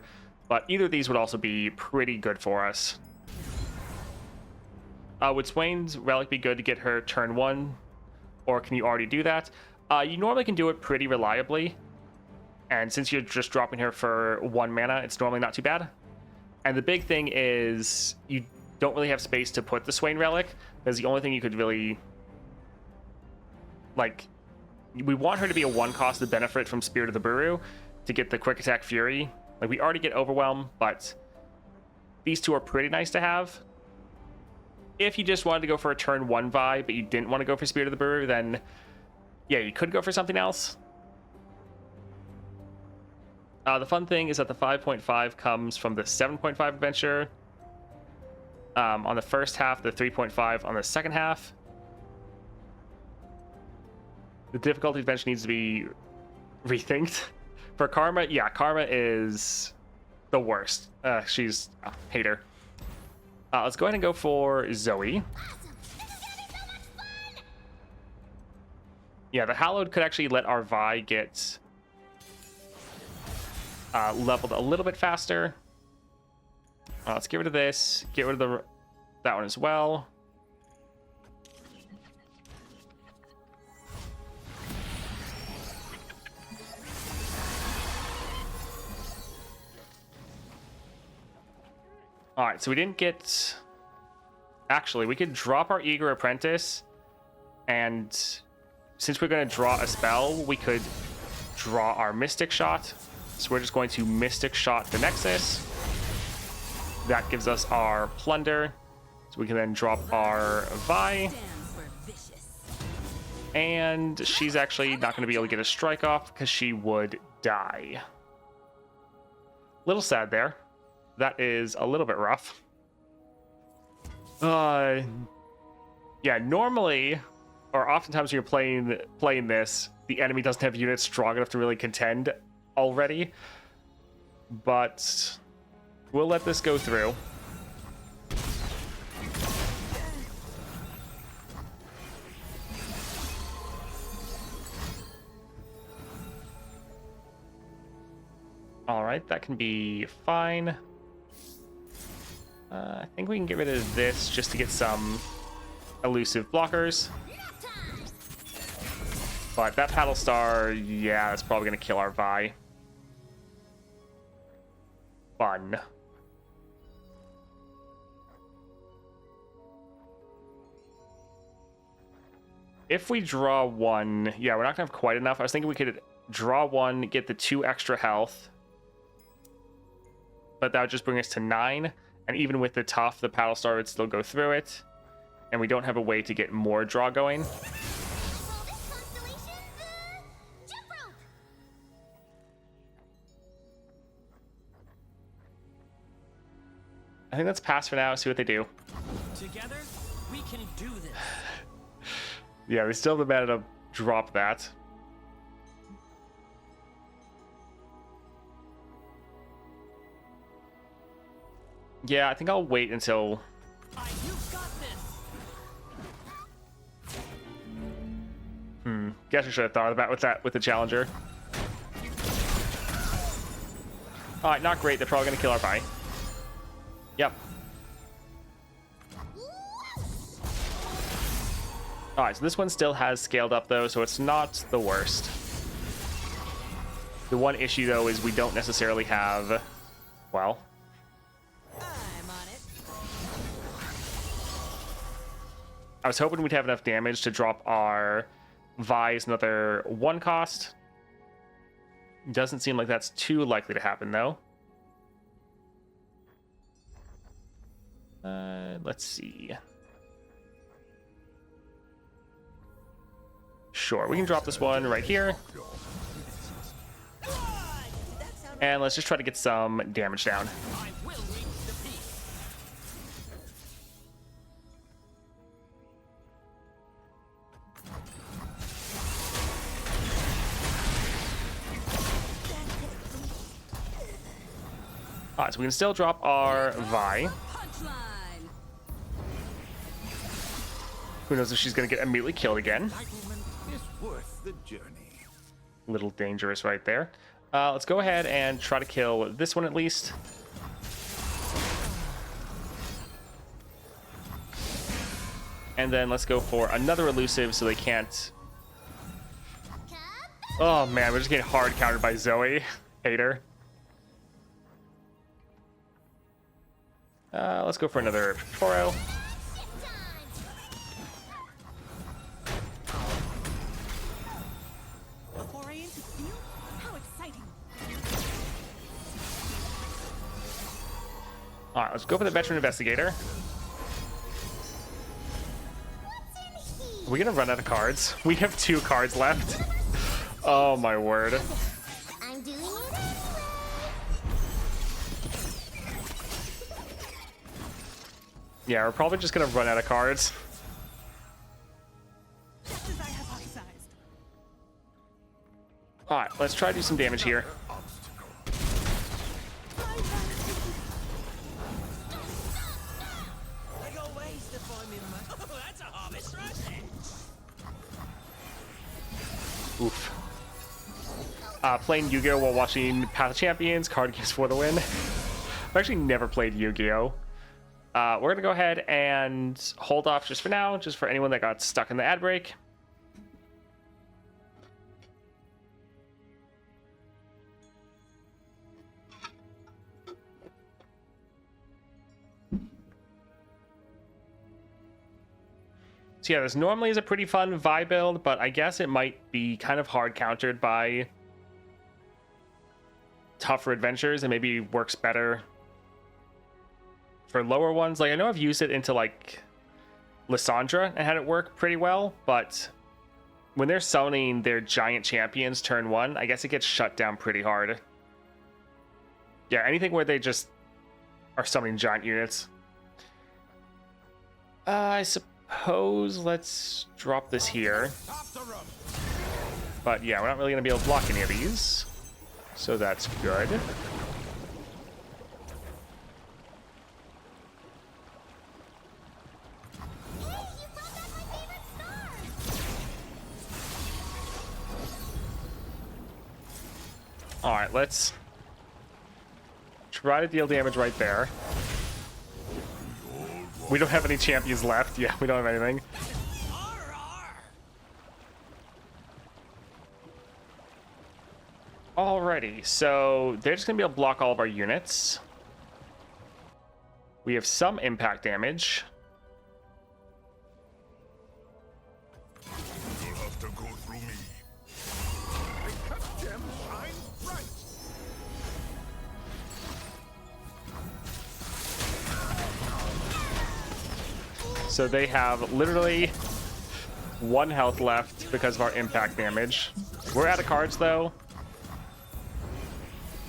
but either of these would also be pretty good for us. Would Swain's Relic be good to get her turn 1, or can you already do that? You normally can do it pretty reliably, and since you're just dropping her for 1 mana, it's normally not too bad. And the big thing is you don't really have space to put the Swain Relic, because the only thing you could really, like, we want her to be a 1-cost to benefit from Spirit of the Buru to get the Quick Attack Fury. Like, we already get Overwhelm, but these two are pretty nice to have. If you just wanted to go for a turn 1 vibe, but you didn't want to go for Spirit of the Buru, then yeah, you could go for something else. The fun thing is that the 5.5 comes from the 7.5 adventure on the first half, the 3.5 on the second half. The difficulty adventure needs to be rethinked. For Karma, yeah, Karma is the worst. She's a hater. Let's go ahead and go for Zoe. Yeah, the Hallowed could actually let our Vi get leveled a little bit faster. Let's get rid of this. Get rid of that one as well. All right, so we didn't get... Actually, we could drop our Eager Apprentice, and since we're going to draw a spell, we could draw our Mystic Shot. So we're just going to Mystic Shot the Nexus. That gives us our Plunder, so we can then drop our Vi. And she's actually not going to be able to get a strike off because she would die. Little sad there. That is a little bit rough. Yeah, normally, or oftentimes when you're playing this, the enemy doesn't have units strong enough to really contend already. But we'll let this go through. All right, that can be fine. I think we can get rid of this just to get some elusive blockers. But that Paddle Star, yeah, that's probably going to kill our Vi. Fun. If we draw 1, yeah, we're not going to have quite enough. I was thinking we could draw 1, get the 2 extra health. But that would just bring us to 9. And even with the tough, the Paddle Star would still go through it. And we don't have a way to get more draw going. I think let's pass for now, see what they do. Together, we can do this. Yeah, we still have the mana to drop that. Yeah, I think I'll wait until... You've got this. Guess I should have thought about with the Challenger. Alright, not great. They're probably going to kill our Vi. Yep. Alright, so this one still has scaled up, though, so it's not the worst. The one issue, though, is we don't necessarily have... Well... I'm on it. I was hoping we'd have enough damage to drop our Vi's another 1 cost. Doesn't seem like that's too likely to happen, though. Let's see. Sure, we can drop this one right here. And let's just try to get some damage down. I will reach the peak. Alright, so we can still drop our Vi. Punchline. Who knows if she's going to get immediately killed again. Entitlement is worth the journey. Little dangerous right there. Let's go ahead and try to kill this one at least. And then let's go for another elusive so they can't... Oh man, we're just getting hard countered by Zoe. Hate her. Let's go for another Toro. A foray into steel? How exciting. Alright, let's go for the Veteran Investigator. Are we gonna run out of cards? We have 2 cards left. Oh my word. I'm doing it anyway. Yeah, we're probably just gonna run out of cards. Just as I hypothesized. Alright, let's try to do some damage here. I got ways to find me my. Oh, that's a harvest right there. Oof. Playing Yu-Gi-Oh! While watching Path of Champions, card games for the win. I've actually never played Yu-Gi-Oh! We're gonna go ahead and hold off just for now, just for anyone that got stuck in the ad break. So yeah, this normally is a pretty fun Vi build, but I guess it might be kind of hard countered by tougher adventures and maybe works better for lower ones. Like, I know I've used it into like Lysandra and had it work pretty well, but when they're summoning their giant champions turn 1, I guess it gets shut down pretty hard. Yeah, anything where they just are summoning giant units. I suppose let's drop this here. But yeah, we're not really going to be able to block any of these. So that's good. Alright, let's try to deal damage right there. We don't have any champions left. Yeah, we don't have anything. Alrighty, so they're just going to be able to block all of our units. We have some impact damage. You'll have to go through me. A cut gem shines bright. So they have literally 1 health left because of our impact damage. We're out of cards though.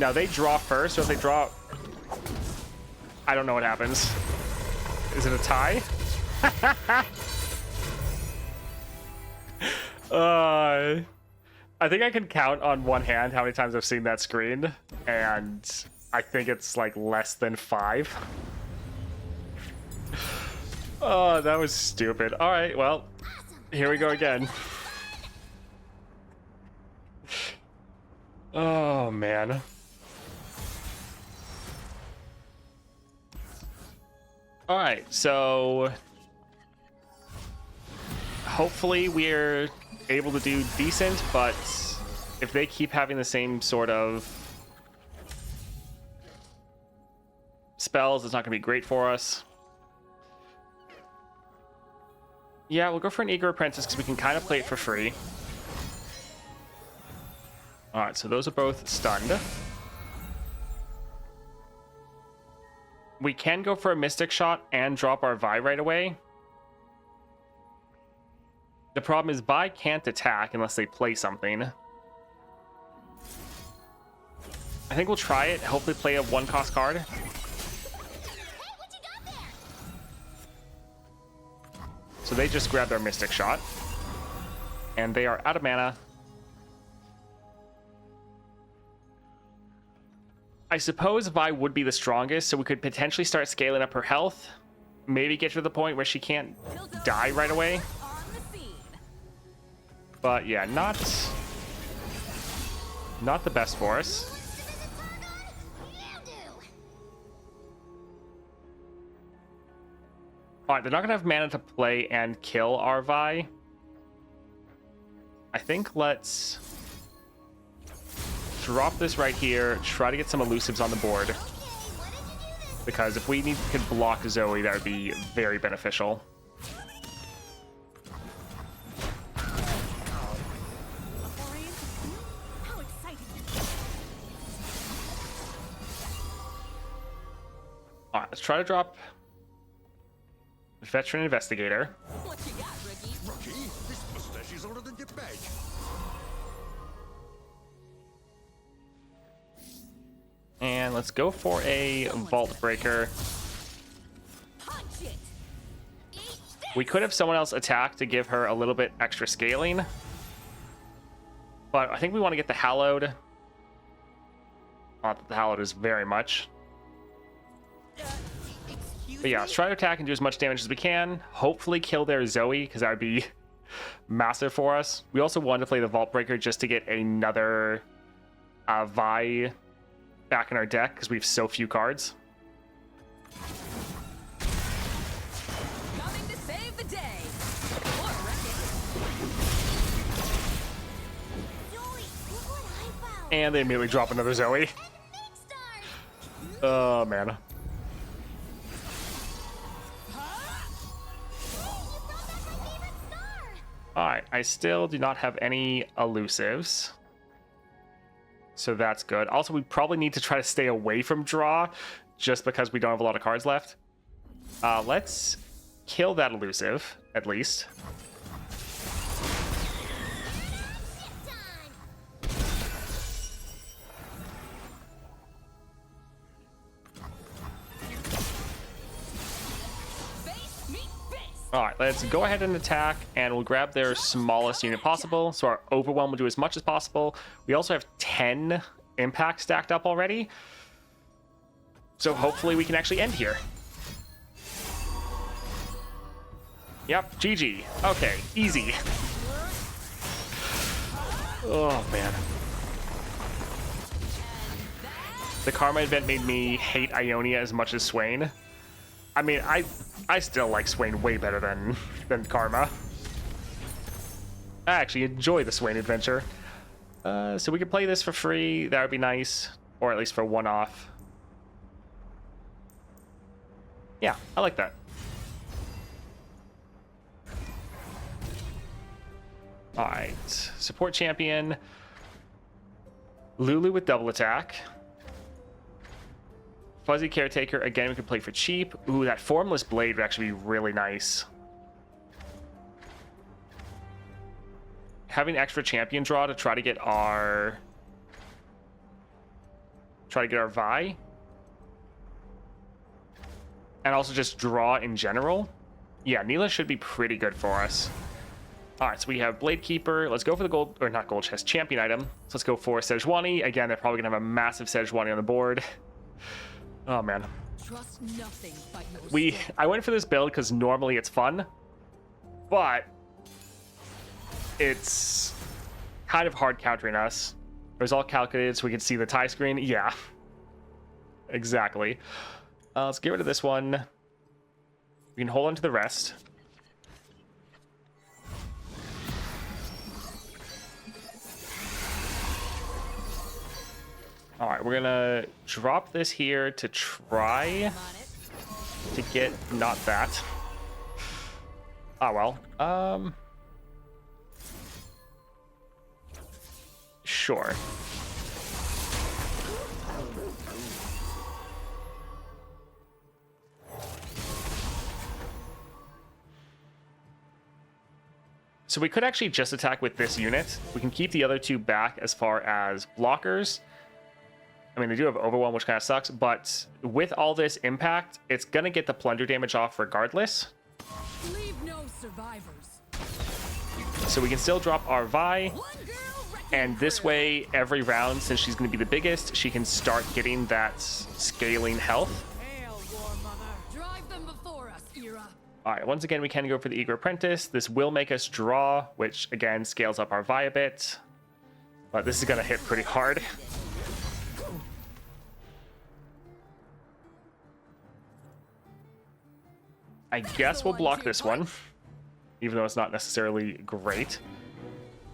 Now they draw first, so if they draw... I don't know what happens. Is it a tie? I think I can count on one hand how many times I've seen that screen, and I think it's like less than 5. Oh, that was stupid. All right, well, here we go again. Oh, man. All right, so hopefully we're able to do decent, but if they keep having the same sort of spells, it's not going to be great for us. Yeah, we'll go for an Eager Apprentice because we can kind of play it for free. All right, so those are both stunned. We can go for a Mystic Shot and drop our Vi right away. The problem is Vi can't attack unless they play something. I think we'll try it. Hopefully play a 1-cost card. So they just grab their Mystic Shot. And they are out of mana. I suppose Vi would be the strongest, so we could potentially start scaling up her health. Maybe get to the point where she can't die right away. But yeah, not the best for us. Alright, they're not going to have mana to play and kill our Vi. I think let's drop this right here, try to get some elusives on the board. Because if we could block Zoe, that would be very beneficial. Alright, let's try to drop Veteran Investigator. What you got, rookie? Rookie, this mustache is older than your bag. And let's go for a Vault Breaker. Punch it. We could have someone else attack to give her a little bit extra scaling. But I think we want to get the Hallowed. Not that the Hallowed is very much. But yeah, let's try to attack and do as much damage as we can. Hopefully kill their Zoe, because that would be massive for us. We also wanted to play the Vault Breaker just to get another Vi back in our deck, because we have so few cards. Coming to save the day. Or wreck it. And they immediately drop another Zoe. Oh, man. Alright, I still do not have any elusives. So that's good. Also, we probably need to try to stay away from draw, just because we don't have a lot of cards left. Let's kill that elusive, at least. Alright, let's go ahead and attack, and we'll grab their smallest unit possible, so our Overwhelm will do as much as possible. We also have 10 impact stacked up already, so hopefully we can actually end here. Yep, GG. Okay, easy. Oh, man. The Karma event made me hate Ionia as much as Swain. I mean, I still like Swain way better than Karma. I actually enjoy the Swain adventure. So we could play this for free. That would be nice. Or at least for one-off. Yeah, I like that. Alright. Support champion. Lulu with double attack. Fuzzy Caretaker, again, we could play for cheap. Ooh, that Formless Blade would actually be really nice. Having extra champion draw to try to get our Vi. And also just draw in general. Yeah, Neela should be pretty good for us. Alright, so we have Blade Keeper. Let's go for the gold, or not gold chest, champion item. So let's go for Sejuani. Again, they're probably going to have a massive Sejuani on the board. Oh, man. Trust nothing but your I went for this build because normally it's fun, but it's kind of hard countering us. It was all calculated so we could see the tie screen. Yeah, exactly. Let's get rid of this one. We can hold on to the rest. All right, we're gonna drop this here to try to get not that. Oh well. Sure. So we could actually just attack with this unit. We can keep the other two back as far as blockers. I mean, they do have Overwhelm, which kind of sucks, but with all this impact, it's going to get the plunder damage off regardless. Leave no survivors. So we can still drop our Vi, and this way, every round, since she's going to be the biggest, she can start getting that scaling health. Hail, War Mother. Drive them before us, Era. All right, once again, we can go for the Eager Apprentice. This will make us draw, which again scales up our Vi a bit, but this is going to hit pretty hard. I guess we'll block this one, even though it's not necessarily great.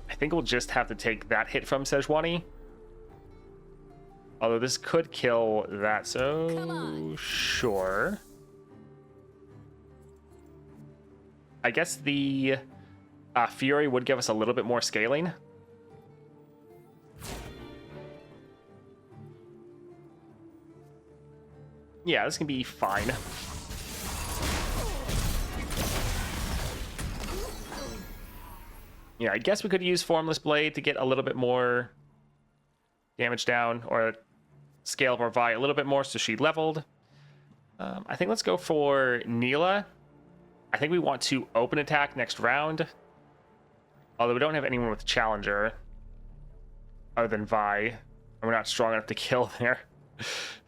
I think we'll just have to take that hit from Sejuani. Although this could kill that, so sure. I guess the Fury would give us a little bit more scaling. Yeah, this can be fine. Yeah, I guess we could use Formless Blade to get a little bit more damage down, or scale up our Vi a little bit more so she leveled. I think let's go for Neela. I think we want to open attack next round. Although we don't have anyone with Challenger other than Vi. And we're not strong enough to kill their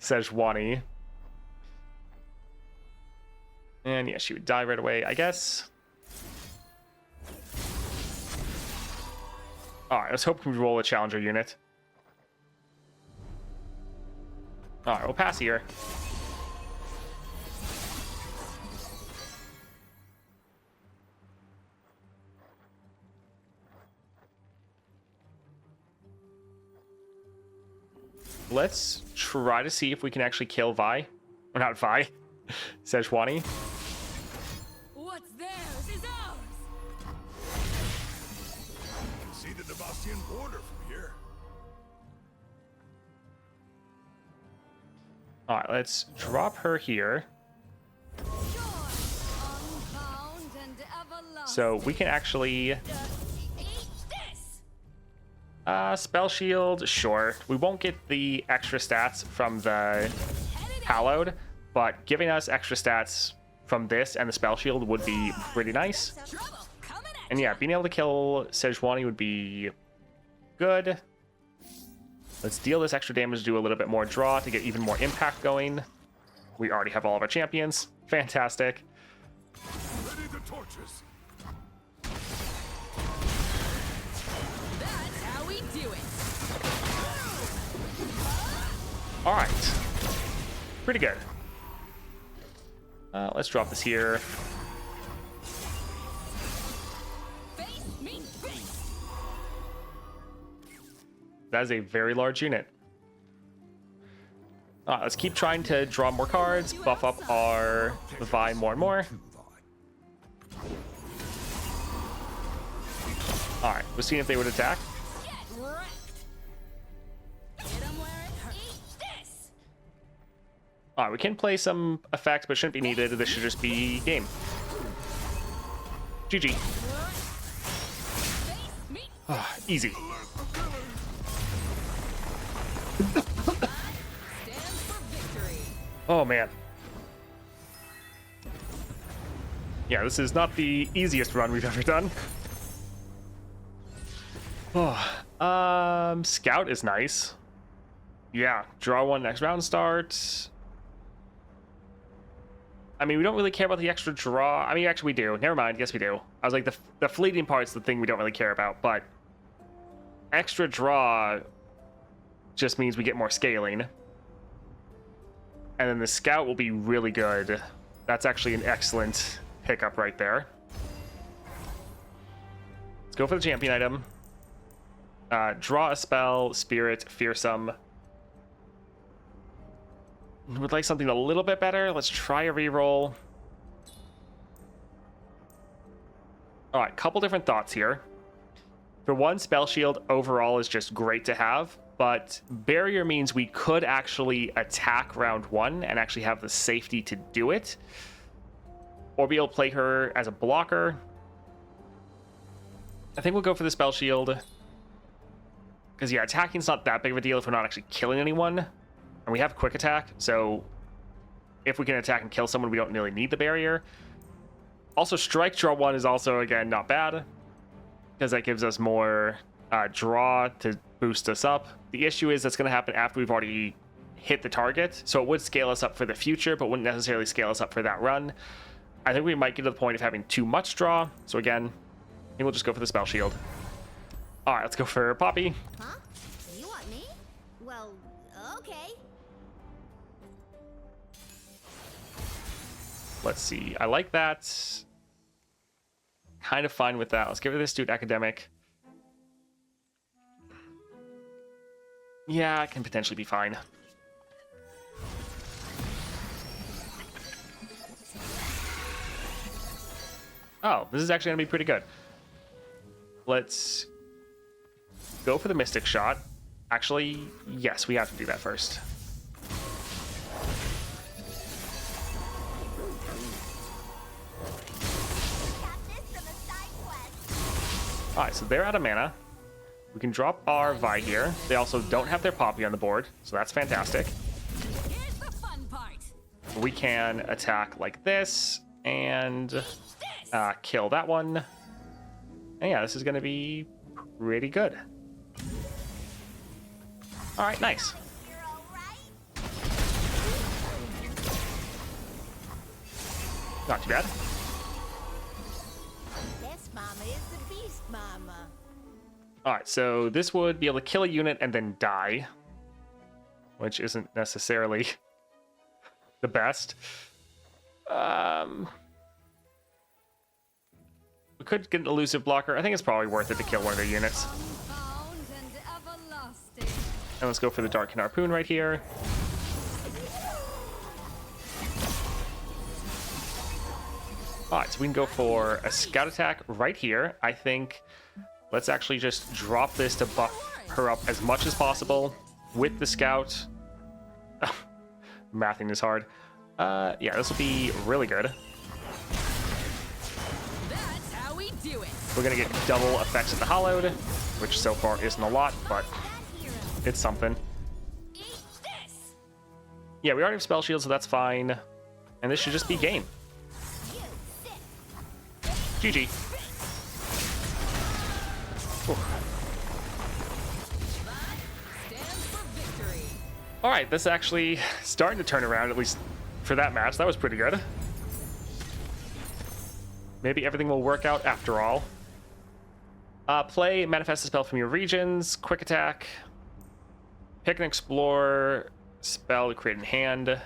Sejuani. And yeah, she would die right away, I guess. Alright, let's hope we roll a Challenger unit. Alright, we'll pass here. Let's try to see if we can actually kill Vi. Or not Vi. Sejuani. What's theirs is ours. can see the Devastian border from here. Alright, let's drop her here. Unbound and everlasting. So we can actually Eat this. spell shield, sure. We won't get the extra stats from the Hallowed, but giving us extra stats from this and the spell shield would be pretty nice. Trouble coming at And yeah, being able to kill Sejuani would be good. Let's deal this extra damage, do a little bit more draw to get even more impact going. We already have all of our champions. Fantastic. Ready the torches. That's how we do it. All right. Pretty good. Let's drop this here. Face meet face. That is a very large unit. Let's keep trying to draw more cards, buff up our Vi more and more. Alright, we're seeing if they would attack. Get wrecked. Hit 'em where it hurts. Eat this. Alright, we can play some effects, but shouldn't be needed. This should just be game. GG. Face meet. Easy. Stands for victory. Oh, man. Yeah, this is not the easiest run we've ever done. Oh, Scout is nice. Yeah, draw one next round start. I mean, we don't really care about the extra draw. I mean, actually we do. Never mind. Yes, we do. I was like, the fleeting part's the thing we don't really care about, but extra draw just means we get more scaling. And then the Scout will be really good. That's actually an excellent pickup right there. Let's go for the champion item. Draw a spell, Spirit, Fearsome. Would like something a little bit better. Let's try a reroll. All right, couple different thoughts here. For one, Spell Shield overall is just great to have, but Barrier means we could actually attack round one and actually have the safety to do it. Or be able to play her as a blocker. I think we'll go for the spell shield. Because, yeah, attacking's not that big of a deal if we're not actually killing anyone. And we have quick attack, so if we can attack and kill someone, we don't really need the barrier. Also, strike draw 1 is also, again, not bad. Because that gives us more draw to boost us up. The issue is that's going to happen after we've already hit the target. So it would scale us up for the future, but wouldn't necessarily scale us up for that run. I think we might get to the point of having too much draw. So again, I think we'll just go for the spell shield. All right, let's go for Poppy. Huh? You want me? Well, okay. Let's see. I like that. Kind of fine with that. Let's give it this dude academic. Yeah, it can potentially be fine. Oh, this is actually going to be pretty good. Let's go for the Mystic Shot. Actually, yes, we have to do that first. Alright, so they're out of mana. We can drop our Vi here. They also don't have their Poppy on the board, so that's fantastic. Here's the fun part. We can attack like this and kill that one. And yeah, this is going to be pretty good. Alright, nice. You're all right. Not too bad. This mama is the beast mama. Alright, so this would be able to kill a unit and then die, which isn't necessarily the best. We could get an elusive blocker. I think it's probably worth it to kill one of their units. Unbound and everlasting. And let's go for the Dark Harpoon right here. Alright, so we can go for a scout attack right here. I think let's actually just drop this to buff her up as much as possible with the scout. Mathing is hard. Yeah, this will be really good. That's how we do it. We're going to get double effects at the Hollowed, which so far isn't a lot, but it's something. Eat this. Yeah, we already have Spell Shield, so that's fine. And this should just be game. You sit. GG. Ooh. Stands for victory. All right, this is actually starting to turn around, at least for that match. That was pretty good. Maybe everything will work out after all. Play Manifest a spell from your regions. Quick attack. Pick an Explore spell to create in hand.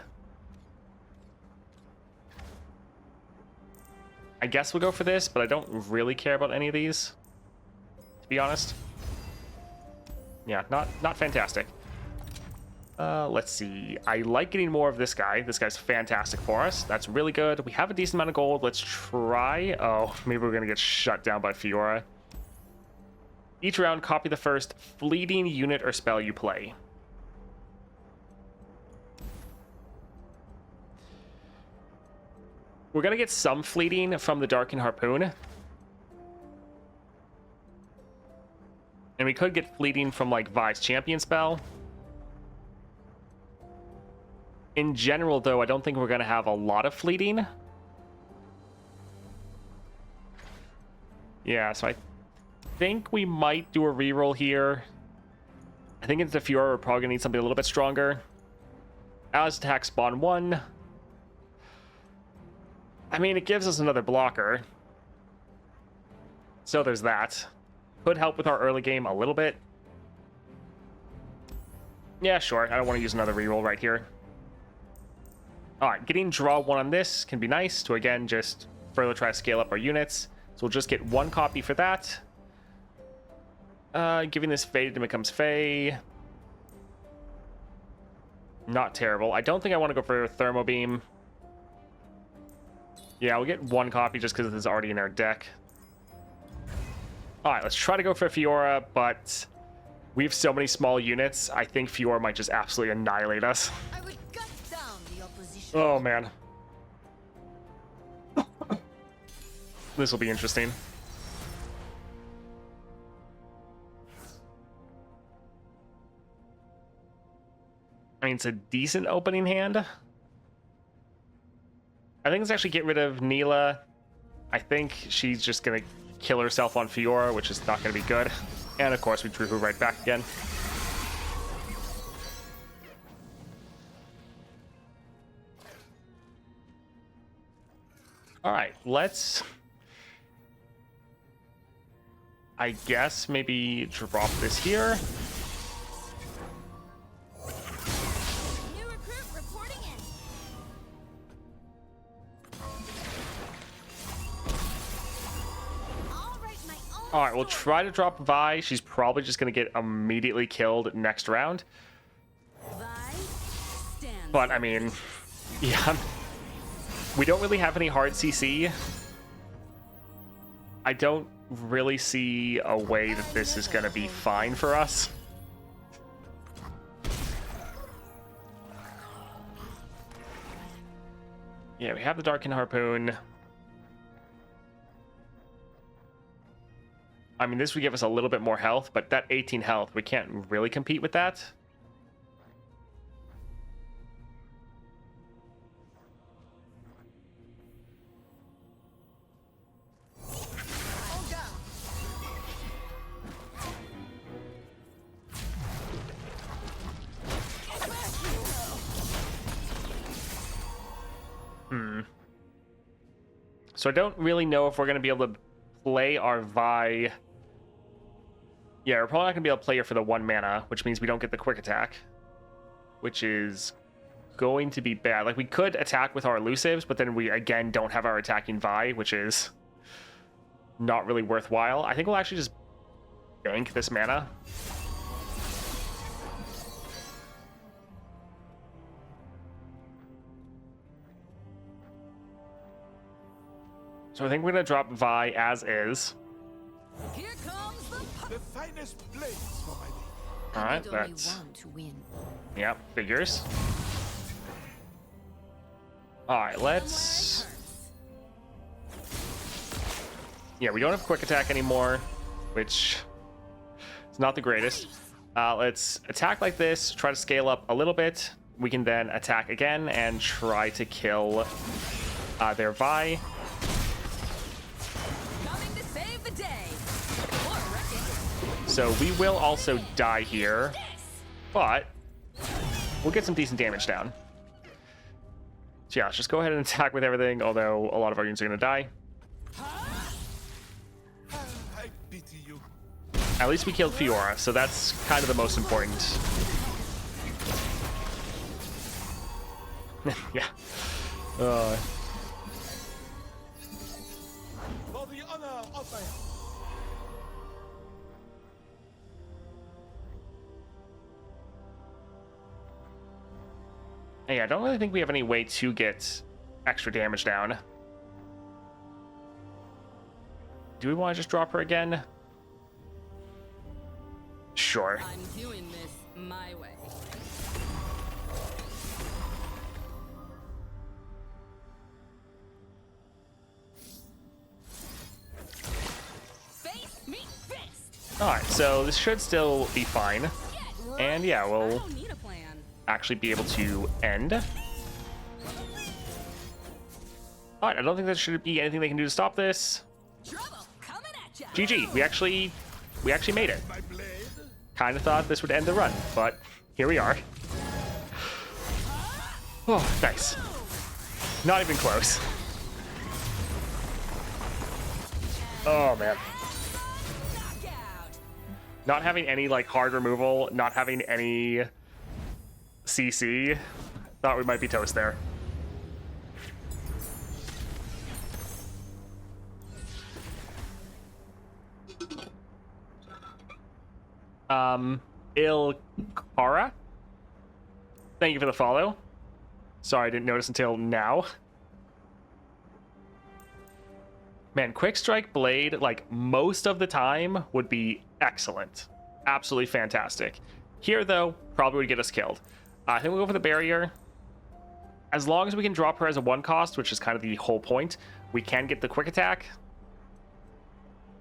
I guess we'll go for this, but I don't really care about any of these, to be honest. Yeah, not fantastic. Let's see. I like getting more of this guy. This guy's fantastic for us. That's really good. We have a decent amount of gold. Let's try. Oh, maybe we're going to get shut down by Fiora. Each round, copy the first fleeting unit or spell you play. We're going to get some fleeting from the Darkened Harpoon. And we could get fleeting from, like, Vi's champion spell. In general, though, I don't think we're going to have a lot of fleeting. Yeah, so I think we might do a reroll here. I think into Fiora, we're probably going to need something a little bit stronger. Alice attack spawn 1. I mean, it gives us another blocker. So there's that. Could help with our early game a little bit. Yeah, sure. I don't want to use another reroll right here. Alright, getting draw 1 on this can be nice to, again, just further try to scale up our units. So we'll just get 1 copy for that. Giving this Faded and becomes Fey. Not terrible. I don't think I want to go for Thermo Beam. Yeah, we'll get 1 copy just because this is already in our deck. Alright, let's try to go for Fiora, but we have so many small units, I think Fiora might just absolutely annihilate us. I would gut down the opposition. Oh, man. This will be interesting. I mean, it's a decent opening hand. I think let's actually get rid of Neela. I think she's just going to kill herself on Fiora, which is not going to be good. And of course, we drew her right back again. All right, let's... I guess maybe drop this here. New recruit reporting in. All right, we'll try to drop Vi. She's probably just going to get immediately killed next round. But, I mean, yeah. We don't really have any hard CC. I don't really see a way that this is going to be fine for us. Yeah, we have the Darken Harpoon. I mean, this would give us a little bit more health, but that 18 health, we can't really compete with that. So I don't really know if we're going to be able to play our Vi. Yeah, we're probably not going to be able to play her for the 1 mana, which means we don't get the quick attack, which is going to be bad. Like, we could attack with our elusives, but then we, again, don't have our attacking Vi, which is not really worthwhile. I think we'll actually just bank this mana. So I think we're going to drop Vi as is. Here comes The finest blades for my lady. All right, Need only that's... one to win. Yep, figures. All right, let's... Yeah, we don't have quick attack anymore, which is not the greatest. Let's attack like this, try to scale up a little bit. We can then attack again and try to kill their Vi. coming to save the day. Or wrecking. So we will also die here, but we'll get some decent damage down. So yeah, let's just go ahead and attack with everything, although a lot of our units are going to die. I pity you. At least we killed Fiora, so that's kind of the most important. Yeah. For the honor of my Hey, I don't really think we have any way to get extra damage down. Do we want to just drop her again? Sure. I'm doing this my way. Face meet fist. Alright, so this should still be fine. And yeah, I we'll don't need a plan. actually be able to end. Alright, I don't think there should be anything they can do to stop this. Trouble coming at ya. GG, we actually made it. my blade. Kind of thought this would end the run, but here we are. Oh, nice. Not even close. Oh, man. Knockout. Not having any, like, hard removal, not having any CC, thought we might be toast there. Ilkara, thank you for the follow. Sorry, I didn't notice until now. Man, Quick Strike Blade, like, most of the time would be excellent. Absolutely fantastic. Here, though, probably would get us killed. I think we'll go for the barrier. As long as we can drop her as a 1 cost, which is kind of the whole point, we can get the quick attack.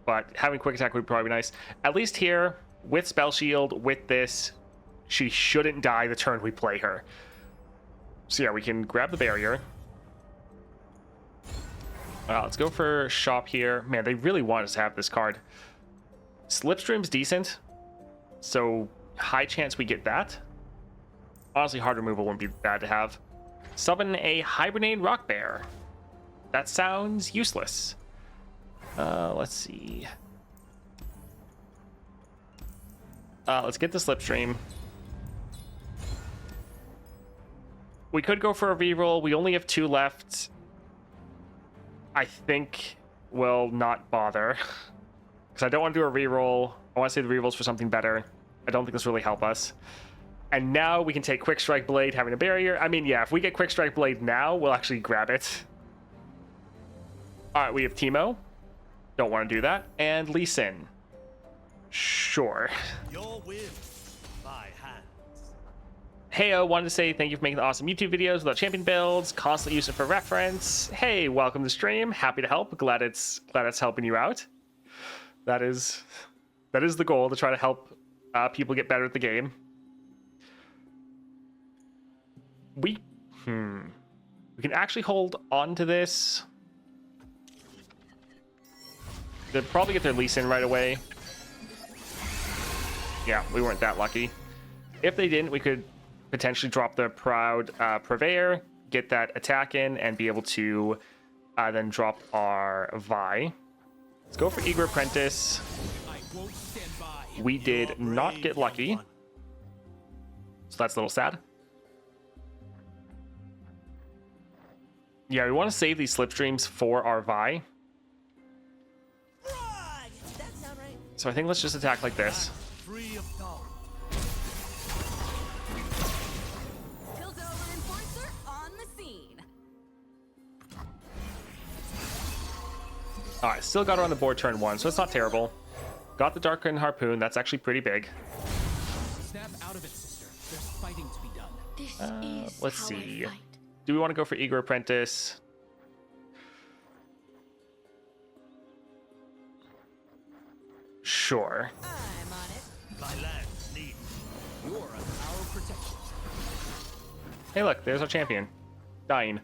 But having quick attack would probably be nice. At least here, with Spell Shield, with this, She shouldn't die the turn we play her. So yeah, we can grab the barrier. Let's go for shop here. Man, they really want us to have this card. Slipstream's decent, so high chance we get that. Honestly, hard removal wouldn't be bad to have. Summon a Hibernate Rock Bear. That sounds useless. Let's see. Let's get the Slipstream. We could go for a reroll. We only have 2 left. I think we'll not bother. Because I don't want to do a reroll. I want to save the rerolls for something better. I don't think this will really help us. And now we can take Quick Strike Blade, having a barrier. I mean, yeah, if we get Quick Strike Blade now, we'll actually grab it. Alright, we have Teemo. Don't want to do that. And Lee Sin. Sure. Your will, my hands. Heyo, wanted to say thank you for making the awesome YouTube videos without champion builds. Constantly use it for reference. Hey, welcome to stream. Happy to help. Glad it's helping you out. That is the goal, to try to help people get better at the game. We can actually hold on to this. They'll probably get their Lee Sin right away. Yeah, we weren't that lucky. If they didn't, we could potentially drop the Proud Purveyor, get that attack in, and be able to then drop our Vi. Let's go for Eager Apprentice. We did not get lucky, so that's a little sad. Yeah, we want to save these Slipstreams for our Vi. So I think let's just attack like this. Free of thought. Piltover Enforcer on the scene. Alright, still got her on the board turn 1, so it's not terrible. Got the Darkin Harpoon, that's actually pretty big. Snap out of it, sister. There's fighting to be done. This is Let's how see. I fight. Do we want to go for Eager Apprentice? Sure. I'm on it. My lands need You're under our protection. Hey, look, there's our champion. Dying.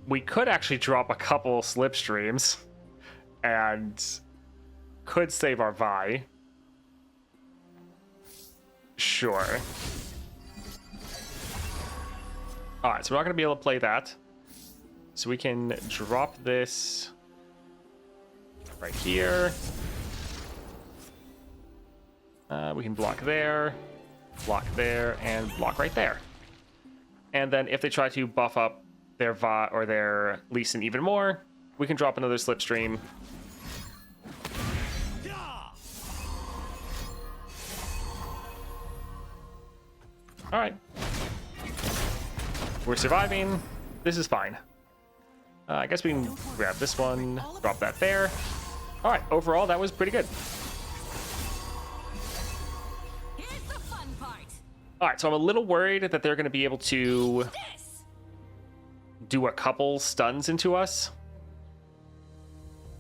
We could actually drop a couple Slipstreams and could save our Vi. Sure. Alright, so we're not going to be able to play that. So we can drop this right here. We can block there, and block right there. And then if they try to buff up their Va or their Lee Sin even more, we can drop another Slipstream. All right. We're surviving. This is fine. I guess we can grab this one, drop that there. All right, overall, that was pretty good. Here's the fun part. All right, so I'm a little worried that they're going to be able to This. do a couple stuns into us,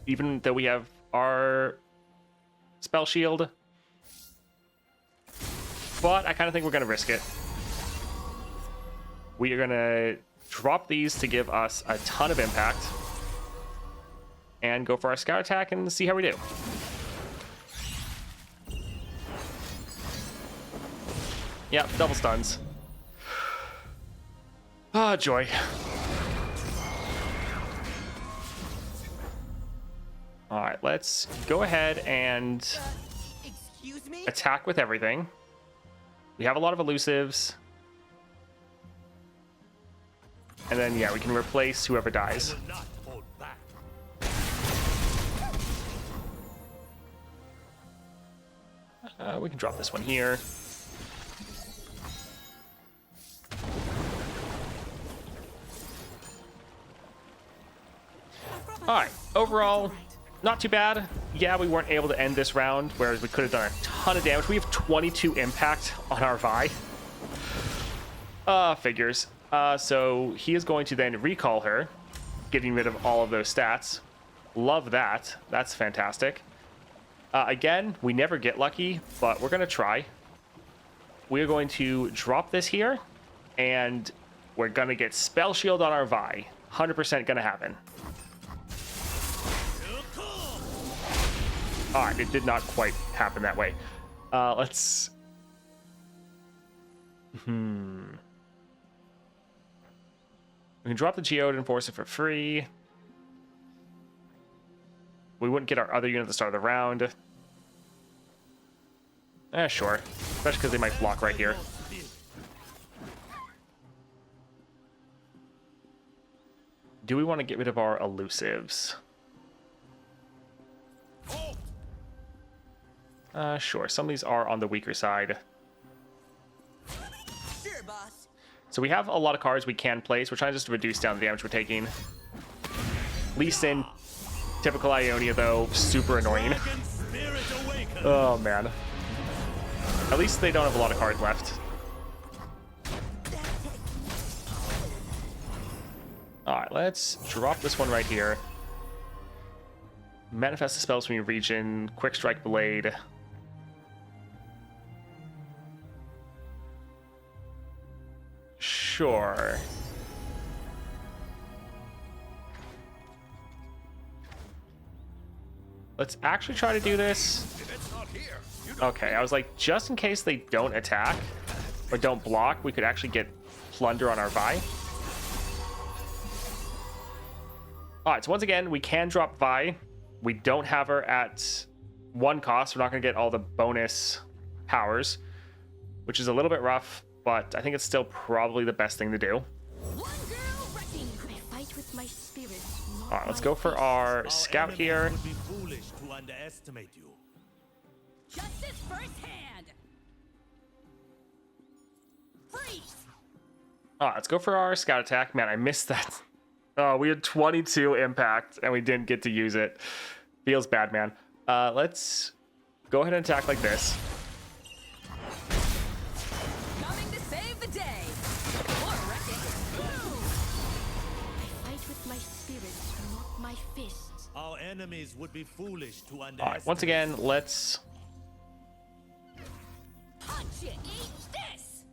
even though we have our spell shield. But I kind of think we're going to risk it. We are going to drop these to give us a ton of impact and go for our scout attack and see how we do. Yep, double stuns. Ah, joy. All right, let's go ahead and Excuse me? attack with everything. We have a lot of elusives. And then, yeah, we can replace whoever dies. will not hold back. We can drop this one here. Alright, overall, not too bad. Yeah, we weren't able to end this round, whereas we could have done a ton of damage. We have 22 impact on our Vi. Figures. So he is going to then recall her, getting rid of all of those stats. Love that. That's fantastic. Again, we never get lucky, but we're going to try. We're going to drop this here, and we're going to get Spell Shield on our Vi. 100% going to happen. Alright, it did not quite happen that way. Let's... We can drop the Geode and force it for free. We wouldn't get our other unit at the start of the round. Sure. Especially because they might block right here. Do we want to get rid of our elusives? Sure. Some of these are on the weaker side. Sure, boss. So we have a lot of cards we can place. We're trying just to reduce down the damage we're taking. Lee Sin, typical Ionia though, super annoying. Oh man. At least they don't have a lot of cards left. Alright, let's drop this one right here. Manifest the spells from your region. Quick Strike Blade. Sure. Let's actually try to do this. Okay, I was like, just in case they don't attack or don't block, we could actually get Plunder on our Vi. Alright, so once again, we can drop Vi. We don't have her at 1 cost. We're not going to get all the bonus powers, which is a little bit rough, but I think it's still probably the best thing to do. One girl wrecking. I fight with my spirit. Alright, let's go for our scout here. Would be foolish to underestimate you. Justice firsthand. Freeze. Alright, let's go for our scout attack. Man, I missed that. Oh, we had 22 impact and we didn't get to use it. Feels bad, man. Let's go ahead and attack like this. Coming to save the day. Or wrecking. Boom. I fight with my spirit, not my fists. Our enemies would be foolish to underestimate. Alright, once again, let's... Punch it. Eat this.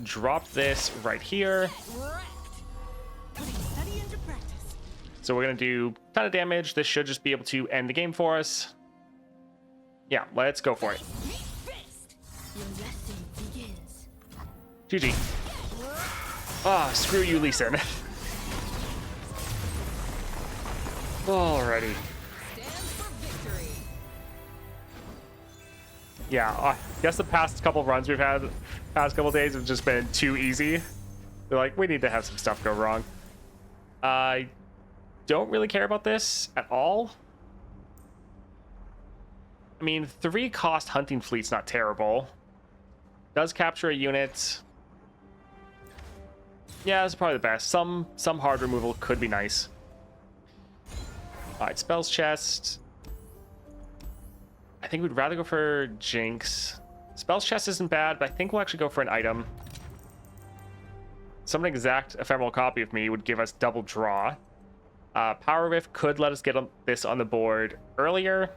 drop this right here. Wrecked. Putting study into practice. So we're going to do a ton of damage. This should just be able to end the game for us. Yeah, let's go for it. Meet fist. Your lesson begins. GG. Ah, screw you, Lee Sin. Alrighty. Stands for victory. Yeah, I guess the past couple runs we've had, past couple days have just been too easy. They're like, we need to have some stuff go wrong. I don't really care about this at all. I mean, 3 cost hunting fleet's not terrible. Does capture a unit. Yeah, that's probably the best. Some hard removal could be nice. Alright, spells chest. I think we'd rather go for Jinx. Spells chest isn't bad, but I think we'll actually go for an item. Some exact ephemeral copy of me would give us double draw. Power Rift could let us get this on the board earlier,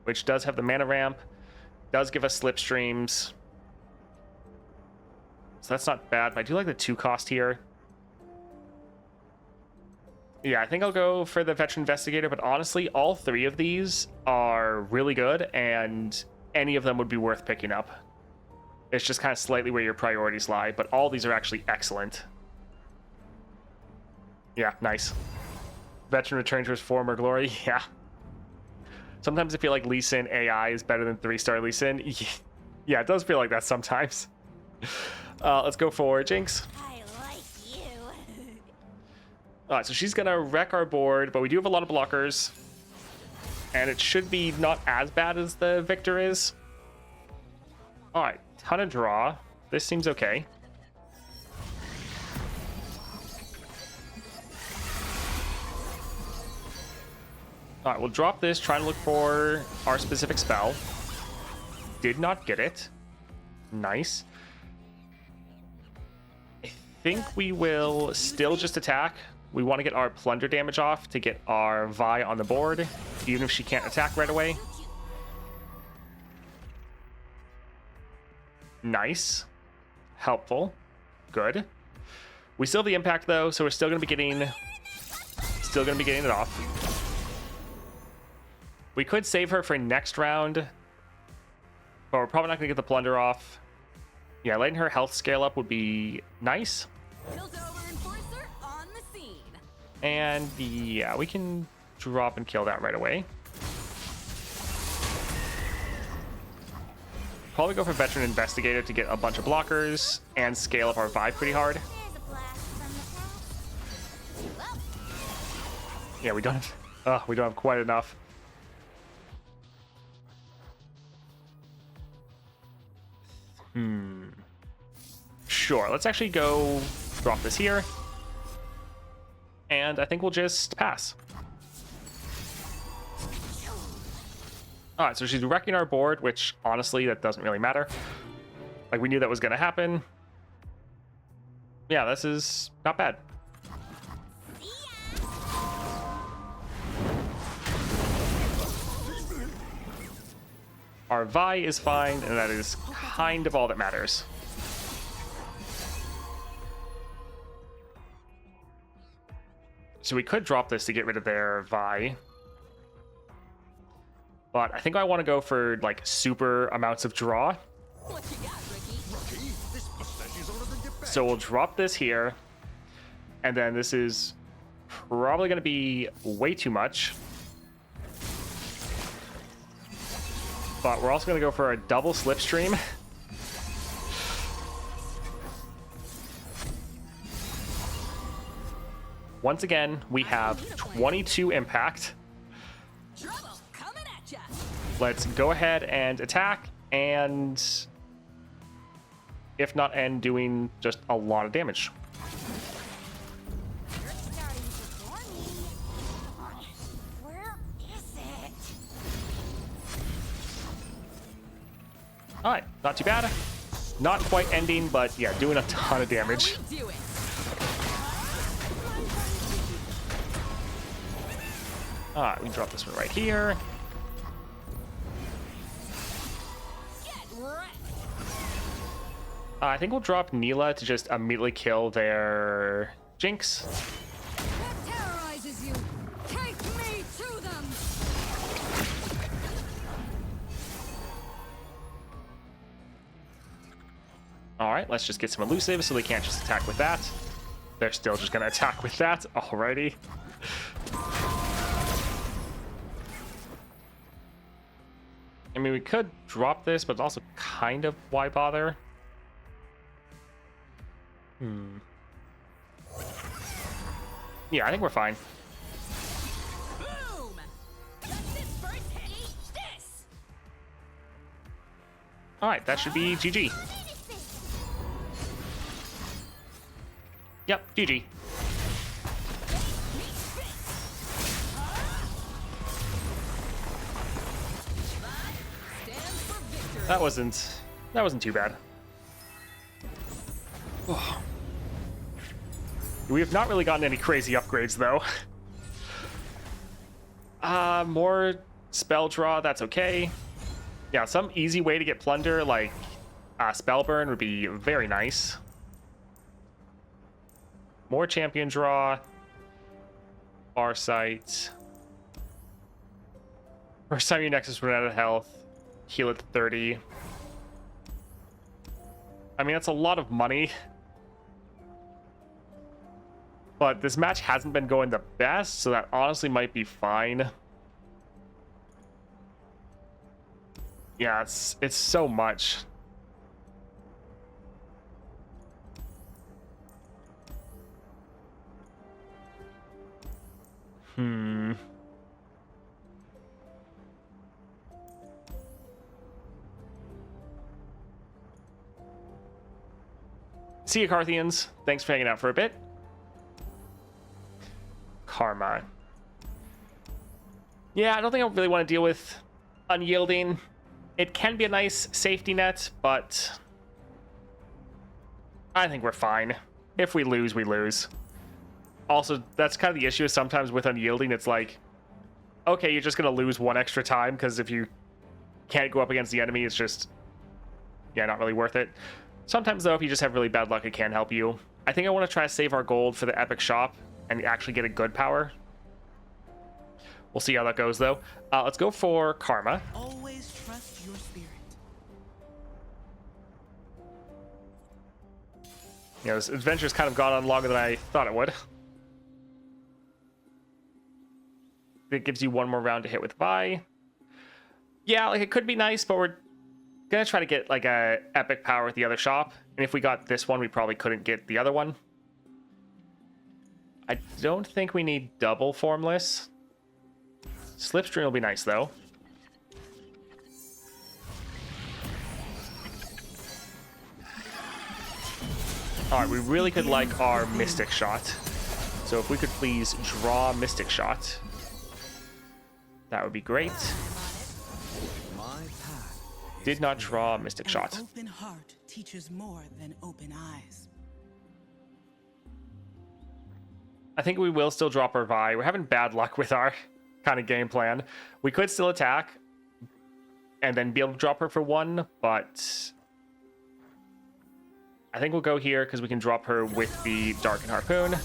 which does have the mana ramp. Does give us slipstreams. So that's not bad, but I do like the 2 cost here. Yeah, I think I'll go for the Veteran Investigator, but honestly, all 3 of these are really good, and any of them would be worth picking up. It's just kind of slightly where your priorities lie, but all these are actually excellent. Yeah, nice. Veteran return to his former glory. Yeah. Sometimes I feel like Lee Sin AI is better than 3-star Lee Sin. Yeah, it does feel like that sometimes. Let's go for Jinx. I like you. Alright, so she's gonna wreck our board, but we do have a lot of blockers. And it should be not as bad as the Victor is. Alright, ton of draw. This seems okay. Alright, we'll drop this, try to look for our specific spell. Did not get it. Nice. I think we will still just attack. We want to get our plunder damage off to get our Vi on the board, even if she can't attack right away. Nice. Helpful. Good. We still have the impact though, so we're still gonna be getting it off. We could save her for next round, but we're probably not gonna get the plunder off. Yeah, letting her health scale up would be nice. Piltover Enforcer on the scene. And yeah, we can drop and kill that right away. Probably go for Veteran Investigator to get a bunch of blockers and scale up our Vi pretty hard. There's a blast from the past. Well, Yeah, we don't have quite enough. Sure, let's actually go drop this here. And I think we'll just pass. Alright, so she's wrecking our board, which honestly, that doesn't really matter. Like, we knew that was going to happen. Yeah, this is not bad. Our Vi is fine, and that is kind of all that matters. So we could drop this to get rid of their Vi. But I think I want to go for, like, super amounts of draw. What you got, Ricky? Rocky, this mustache is older than your back. So we'll drop this here. And then this is probably going to be way too much. But we're also going to go for a double slipstream. Once again, we have 22 impact. Trouble coming at ya. Let's go ahead and attack, and if not end, doing just a lot of damage. you're starting to bore me. Where is it? All right, not too bad. Not quite ending, but yeah, doing a ton of damage. How we do it? All right, we can drop this one right here. Get wrecked. I think we'll drop Neela to just immediately kill their Jinx. What terrorizes you? Take me to them. All right, let's just get some elusive so they can't just attack with that. They're still just gonna attack with that. Alrighty. I mean, we could drop this, but also kind of why bother? Yeah, I think we're fine. Boom. That's this first hit. Eat this. All right, that should be GG. Yep, GG. Stands for victory. That wasn't too bad. We have not really gotten any crazy upgrades though. More spell draw, that's okay. Yeah, some easy way to get plunder like spell burn would be very nice. More champion draw. Farsight. First time your Nexus run out of health. Heal it to 30. I mean, that's a lot of money. But this match hasn't been going the best, so that honestly might be fine. Yeah, it's so much. See you, Carthians. Thanks for hanging out for a bit. Karma. Yeah, I don't think I really want to deal with unyielding. It can be a nice safety net, but I think we're fine. If we lose, we lose. Also, that's kind of the issue is sometimes with unyielding, it's like, okay, you're just going to lose one extra time because if you can't go up against the enemy, it's just, yeah, not really worth it. Sometimes, though, if you just have really bad luck, it can help you. I think I want to try to save our gold for the epic shop and actually get a good power. We'll see how that goes, though. Let's go for Karma. Always trust your spirit. You know, this adventure's kind of gone on longer than I thought it would. It gives you one more round to hit with Vi. Yeah, like it could be nice, but we're gonna try to get like a epic power with the other shop. And if we got this one, we probably couldn't get the other one. I don't think we need double formless. Slipstream will be nice though. Alright, we really could like our Mystic Shot. So if we could please draw Mystic Shot, that would be great. My path Did not draw Mystic An Shot. open heart teaches more than open eyes. I think we will still drop our Vi. We're having bad luck with our kind of game plan. We could still attack and then be able to drop her for one, but I think we'll go here because we can drop her with the Darken Harpoon.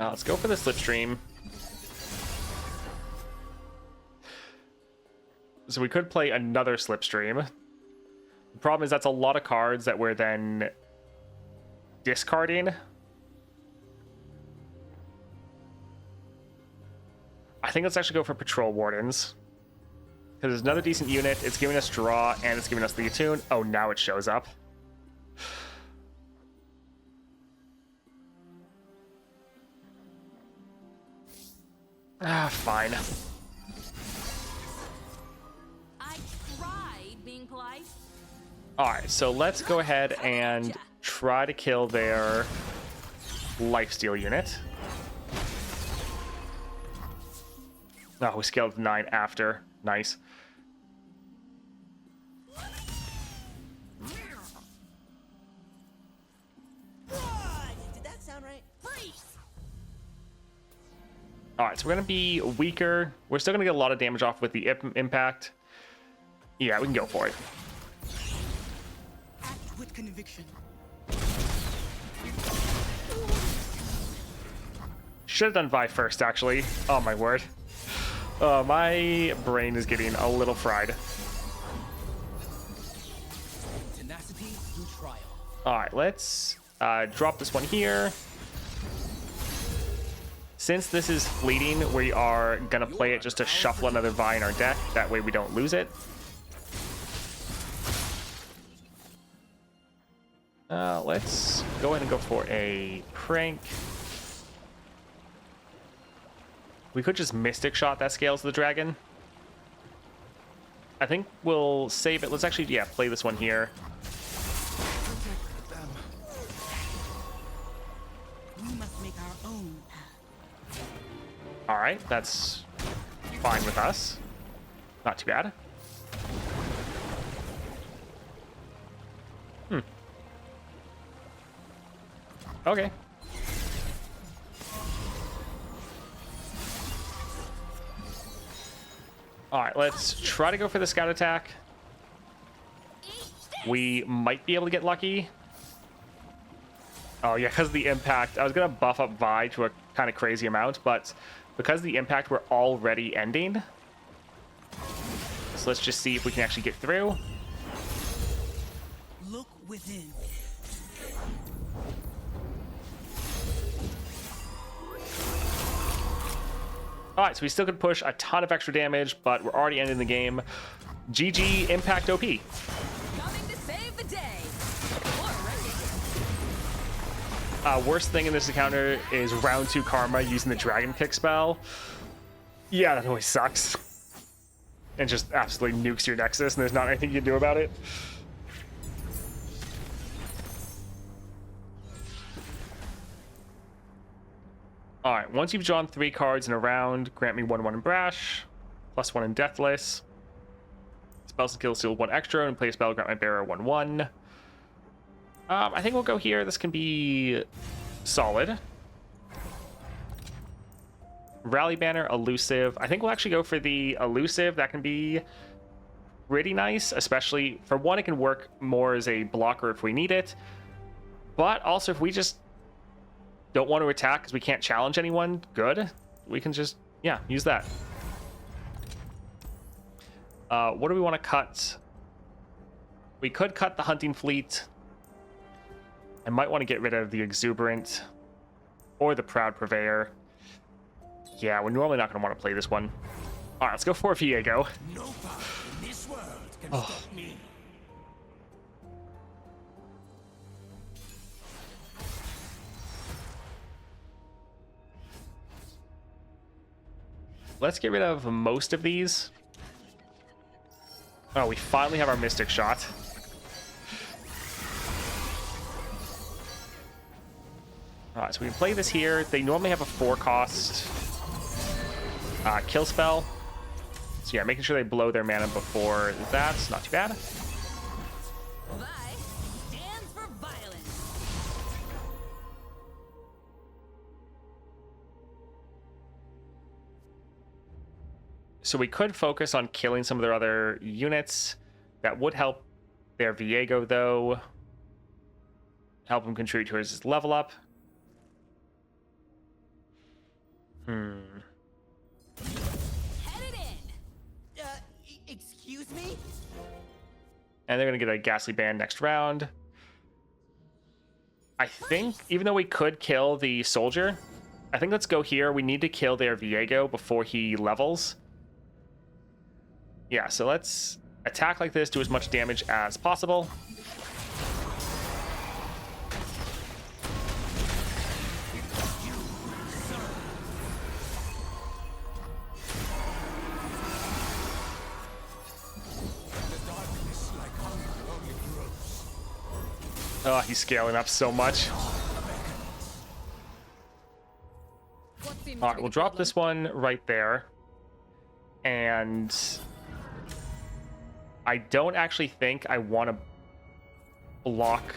Let's go for the Slipstream. So we could play another Slipstream. The problem is that's a lot of cards that we're then discarding. I think let's actually go for Patrol Wardens. Because it's another decent unit. It's giving us draw and it's giving us the attune. Oh, now it shows up. Fine. I tried being polite. Alright, so let's go ahead and try to kill their lifesteal unit. Oh, we scaled to 9 after. Nice. Did that sound right? Please. Alright, so we're going to be weaker. We're still going to get a lot of damage off with the impact. Yeah, we can go for it. Act with conviction. Should have done Vi first, actually. Oh, my word. My brain is getting a little fried. Tenacity through trial. Alright, let's drop this one here. Since this is fleeting, we are going to play it just to shuffle another Vi in our deck. That way we don't lose it. Let's go ahead and go for a prank. We could just Mystic Shot that scales the dragon. I think we'll save it. Let's actually, yeah, play this one here. We must make our own path. All right, that's fine with us. Not too bad. Okay. All right, let's try to go for the scout attack. We might be able to get lucky. Oh, yeah, because of the impact. I was going to buff up Vi to a kind of crazy amount, but because of the impact, we're already ending. So let's just see if we can actually get through. Look within. All right, so we still could push a ton of extra damage, but we're already ending the game. GG, Impact OP. Coming to save the day. Worst thing in this encounter is round 2 Karma using the Dragon Kick spell. Yeah, that always sucks. And just absolutely nukes your Nexus, and there's not anything you can do about it. Alright, once you've drawn 3 cards in a round, grant me 1/1 and Brash. +1 in Deathless. Spells and skills deal 1 extra and play a spell, grant my bearer 1/1. I think we'll go here. This can be solid. Rally Banner, Elusive. I think we'll actually go for the Elusive. That can be pretty nice, especially for one, it can work more as a blocker if we need it. But also, if we just don't want to attack because we can't challenge anyone, good. We can just, yeah, use that. What do we want to cut? We could cut the Hunting Fleet. I might want to get rid of the Exuberant or the Proud Purveyor. Yeah, we're normally not going to want to play this one. All right, let's go for Viego. No power in this world can stop me. Let's get rid of most of these. Oh, we finally have our Mystic Shot. Alright, so we can play this here. They normally have a 4-cost kill spell. So yeah, making sure they blow their mana before that's not too bad. Vi stands for violence. So we could focus on killing some of their other units. That would help their Viego, though. Help him contribute towards his level up. Headed in. Excuse me? And they're going to get a Ghastly Band next round. I think, even though we could kill the Soldier, I think let's go here. We need to kill their Viego before he levels. Yeah, so let's attack like this, do as much damage as possible. Oh, he's scaling up so much. All right, we'll drop this one right there. And I don't actually think I want to block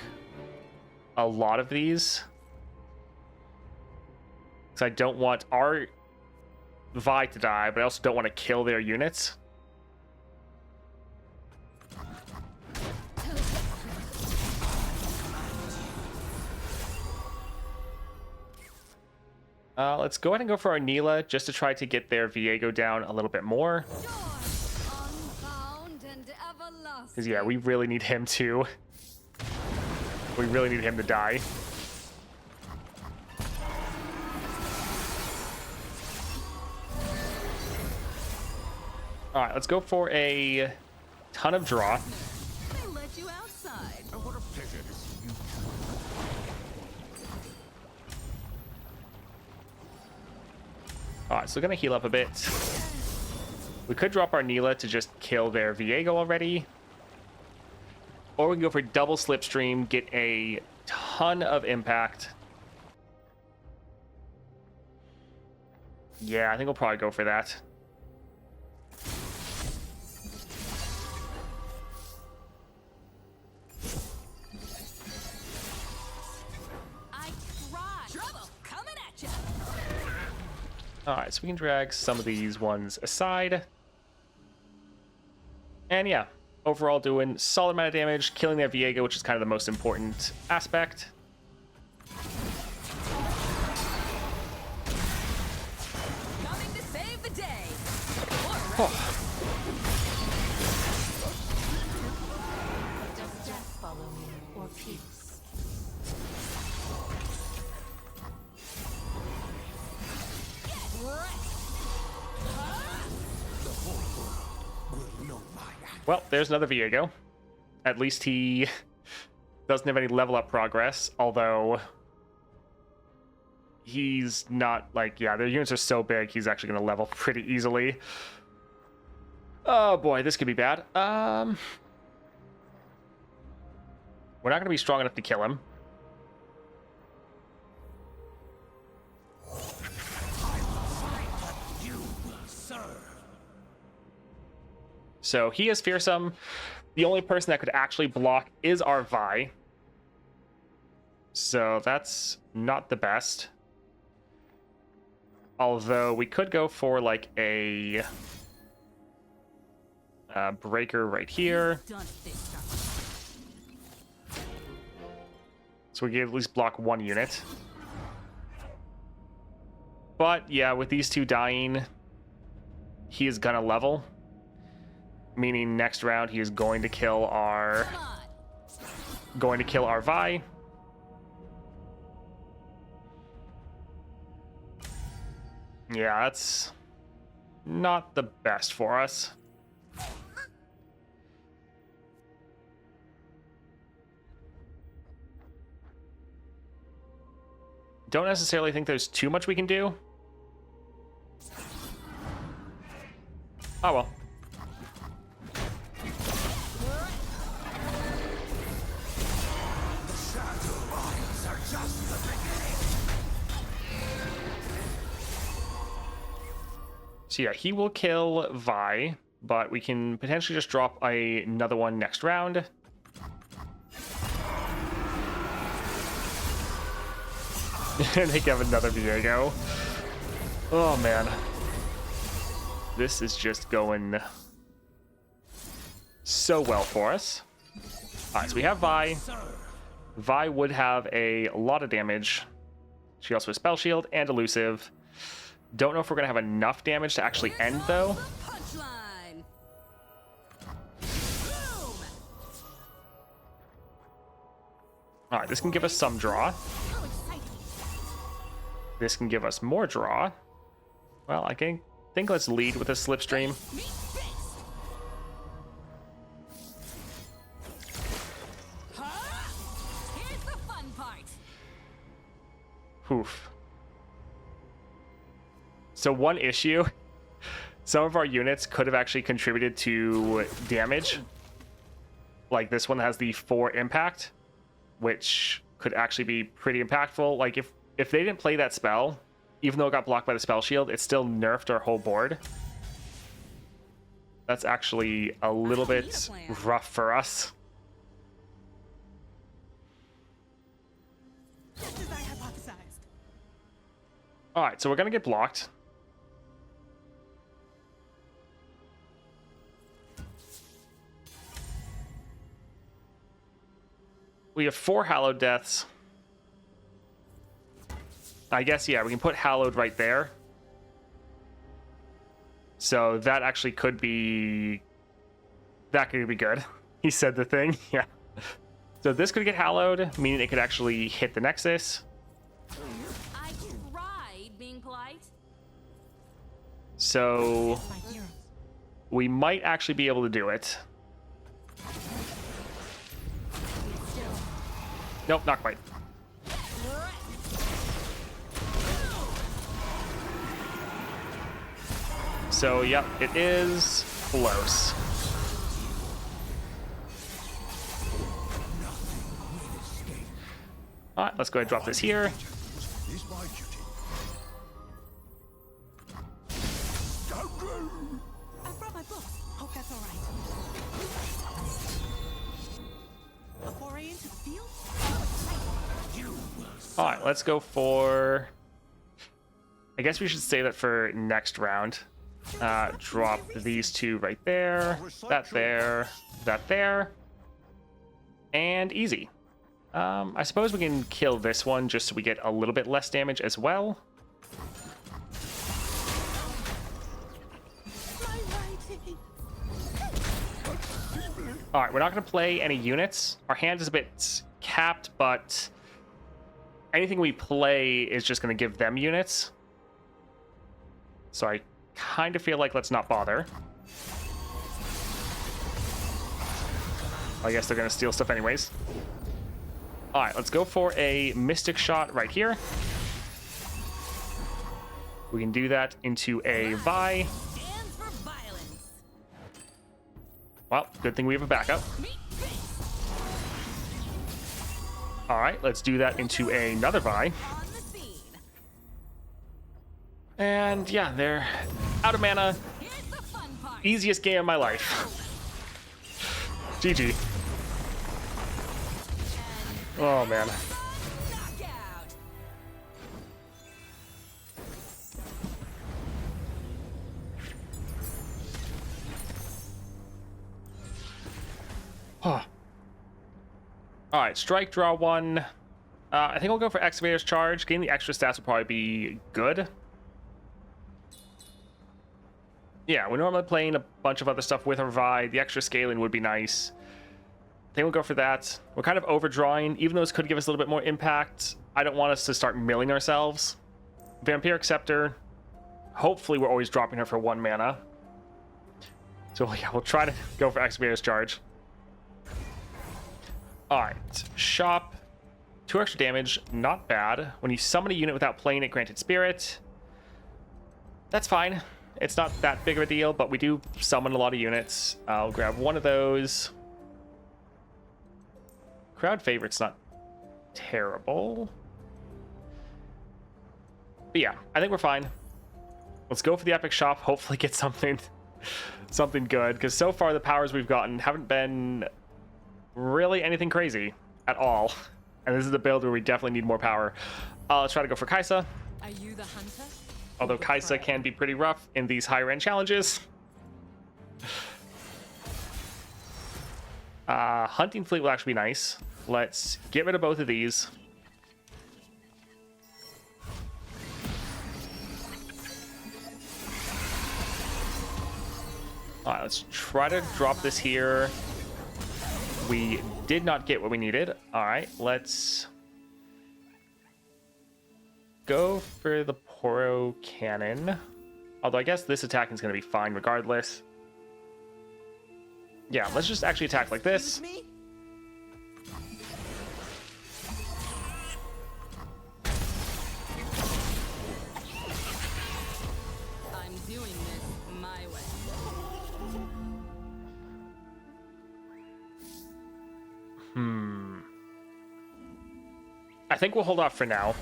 a lot of these. Because I don't want our Vi to die, but I also don't want to kill their units. Let's go ahead and go for our Neela just to try to get their Viego down a little bit more. Because yeah, we really need him to. We really need him to die. All right, let's go for a ton of draw. They let you outside. Oh, what a pleasure to see you. All right, so we're gonna heal up a bit. We could drop our Neela to just kill their Viego already. Or we can go for double Slipstream, get a ton of impact. Yeah, I think we'll probably go for that. I tried. Trouble coming at you. Alright, so we can drag some of these ones aside. And yeah, overall doing solid amount of damage, killing their Viego, which is kind of the most important aspect. Coming to save the day. Does death follow me, or peace? Well, there's another Viego. At least he doesn't have any level up progress, although he's not like, yeah, their units are so big, he's actually going to level pretty easily. Oh boy, this could be bad. We're not going to be strong enough to kill him. So he is fearsome. The only person that could actually block is our Vi. So that's not the best. Although we could go for like a breaker right here. Done it this time. So we can at least block one unit. But yeah, with these two dying, he is gonna level. Meaning next round he is going to kill our Come on. Vi. Yeah, that's not the best for us. Don't necessarily think there's too much we can do. Oh well. So yeah, he will kill Vi, but we can potentially just drop another one next round. And they have another Viego. Oh man. This is just going so well for us. Alright, so we have Vi. Vi would have a lot of damage. She also has Spell Shield and Elusive. Don't know if we're going to have enough damage to actually end, though. Punchline. Boom. Alright, this can give us some draw. How exciting. This can give us more draw. Well, I think let's lead with a Slipstream. Meet face. Huh? Here's the fun part. Oof. So one issue, some of our units could have actually contributed to damage. Like this one has the 4 impact, which could actually be pretty impactful. Like if they didn't play that spell, even though it got blocked by the spell shield, it still nerfed our whole board. That's actually a little bit rough for us. Just as I hypothesized. All right, so we're gonna get blocked. We have 4 Hallowed Deaths. I guess, yeah, we can put Hallowed right there. So that actually could be... That could be good. He said the thing, yeah. So this could get Hallowed, meaning it could actually hit the Nexus. I tried being polite. So My hero. we might actually be able to do it. Nope, not quite. So, yep, it is close. Alright, let's go ahead and drop this here. Is my duty. I brought my books. Hope that's all right. A foray into the field? Alright, let's go for... I guess we should save that for next round. Drop these 2 right there, that there, that there, and easy. I suppose we can kill this one just so we get a little bit less damage as well. Alright, we're not going to play any units. Our hand is a bit capped, but anything we play is just going to give them units. So I kind of feel like let's not bother. I guess they're going to steal stuff anyways. Alright, let's go for a Mystic Shot right here. We can do that into a Vi. Stands for violence. Well, good thing we have a backup. Meet face. Alright, let's do that into another Vi. On the scene. And yeah, they're out of mana. Here's the fun part. Easiest game of my life. GG. Oh, man. Knockout. All right, strike, draw one. I think we'll go for Excavator's Charge. Getting the extra stats will probably be good. Yeah, we're normally playing a bunch of other stuff with Revive. The extra scaling would be nice. I think we'll go for that. We're kind of overdrawing. Even though this could give us a little bit more impact, I don't want us to start milling ourselves. Vampiric Scepter. Hopefully we're always dropping her for 1 mana. So yeah, we'll try to go for Excavator's Charge. Alright, Shop. 2 extra damage, not bad. When you summon a unit without playing it, granted Spirit. That's fine. It's not that big of a deal, but we do summon a lot of units. I'll grab one of those. Crowd Favorite's not terrible. But yeah, I think we're fine. Let's go for the Epic Shop. Hopefully get something good, because so far the powers we've gotten haven't been really anything crazy at all. And this is the build where we definitely need more power. Let's try to go for Kaisa. Are you the hunter? Although Kaisa can be pretty rough in these higher end challenges. Hunting Fleet will actually be nice. Let's get rid of both of these. Alright, let's try to drop this here. We did not get what we needed. Alright, let's go for the Poro Cannon. Although I guess this attack is going to be fine regardless. Yeah, let's just actually attack like this. Me? I'm doing this my way. I think we'll hold off for now.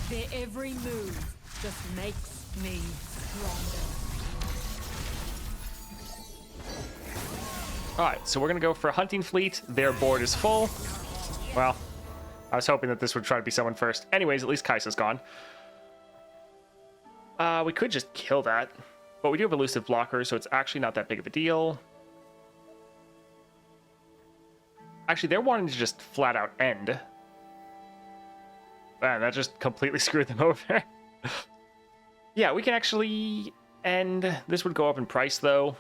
Their every move just makes me stronger. Alright, so we're going to go for Hunting Fleet. Their board is full. Well, I was hoping that this would try to be someone first. Anyways, at least Kaisa's gone. We could just kill that. But we do have Elusive Blocker, so it's actually not that big of a deal. Actually, they're wanting to just flat out end. Man, that just completely screwed them over. Yeah, we can actually end. This would go up in price, though.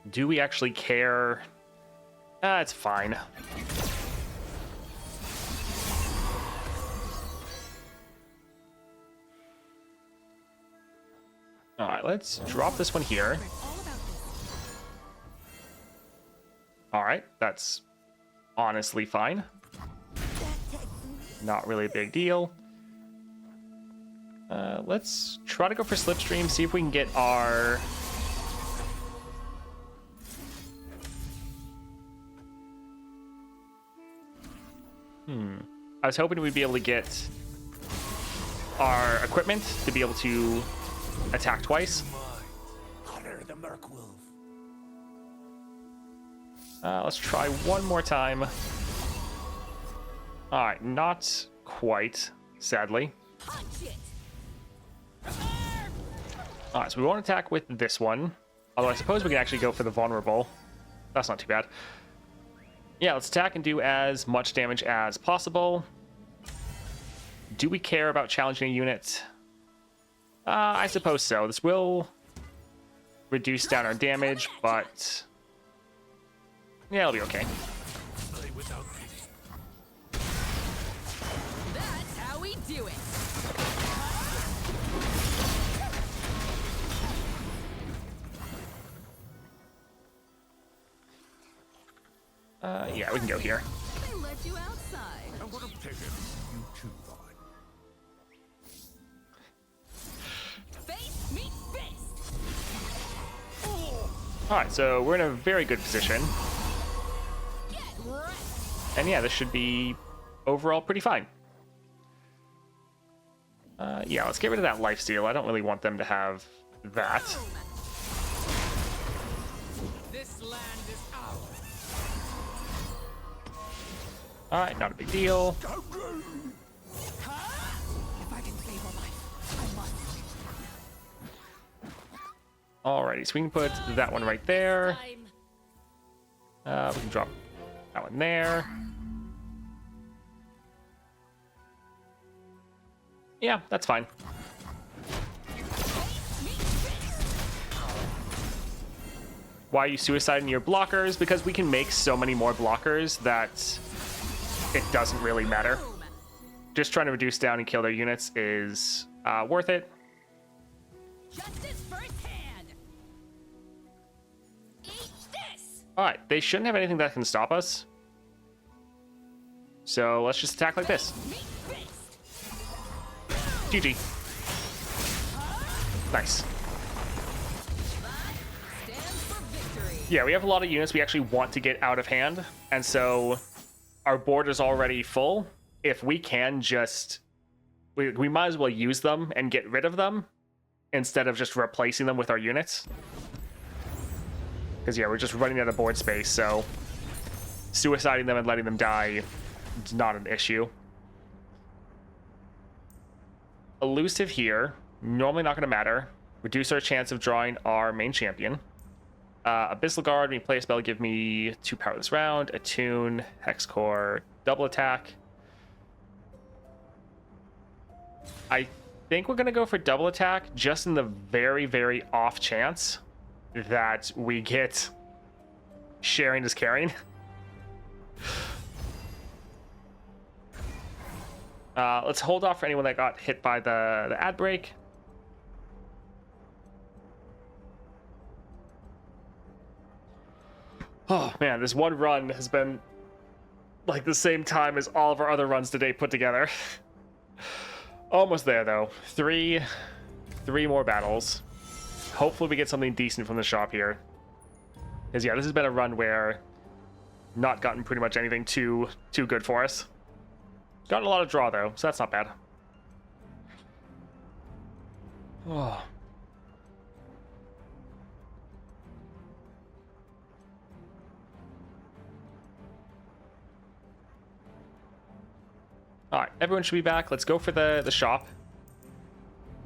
Do we actually care? It's fine. All right, let's drop this one here. All right, that's honestly fine. Not really a big deal. Let's try to go for Slipstream, see if we can get our... I was hoping we'd be able to get our equipment to be able to attack twice. Honor the Merkwolf. Let's try one more time. All right, not quite, sadly. Punch it. All right, so we won't attack with this one. Although I suppose we can actually go for the vulnerable. That's not too bad. Yeah, let's attack and do as much damage as possible. Do we care about challenging a unit? I suppose so. This will reduce down our damage, but yeah, it'll be okay. That's how we do it. Yeah, we can go here. They let you outside. I'm gonna pick him. You too, Vaughn. Face meet fist. All right, so we're in a very good position. Get wrecked. And yeah, this should be overall pretty fine. Yeah, let's get rid of that lifesteal. I don't really want them to have that. This land is ours. All right, not a big deal. If I can save a life, I must. Alrighty, so we can put that one right there. Time. We can drop that one there. Yeah, that's fine. Why are you suiciding your blockers? Because we can make so many more blockers that it doesn't really matter. Just trying to reduce down and kill their units is worth it. Justice firsthand. Eat this. Alright, they shouldn't have anything that can stop us. So let's just attack like this. Meat fist. GG. Nice. Stands for victory. Yeah, we have a lot of units we actually want to get out of hand, and so our board is already full. If we can just... We might as well use them and get rid of them instead of just replacing them with our units. Because, yeah, we're just running out of board space, so suiciding them and letting them die is not an issue. Elusive here. Normally not going to matter. Reduce our chance of drawing our main champion. Abyssal Guard, when you play a spell, give me 2 power this round. Attune, Hex Core, double attack. I think we're going to go for double attack just in the very, very off chance that we get sharing is caring. Let's hold off for anyone that got hit by the ad break. Oh man, this one run has been like the same time as all of our other runs today put together. Almost there though. Three more battles. Hopefully we get something decent from the shop here. Because yeah, this has been a run where not gotten pretty much anything too good for us. Gotten a lot of draw though, so that's not bad. Oh. Alright, everyone should be back. Let's go for the shop.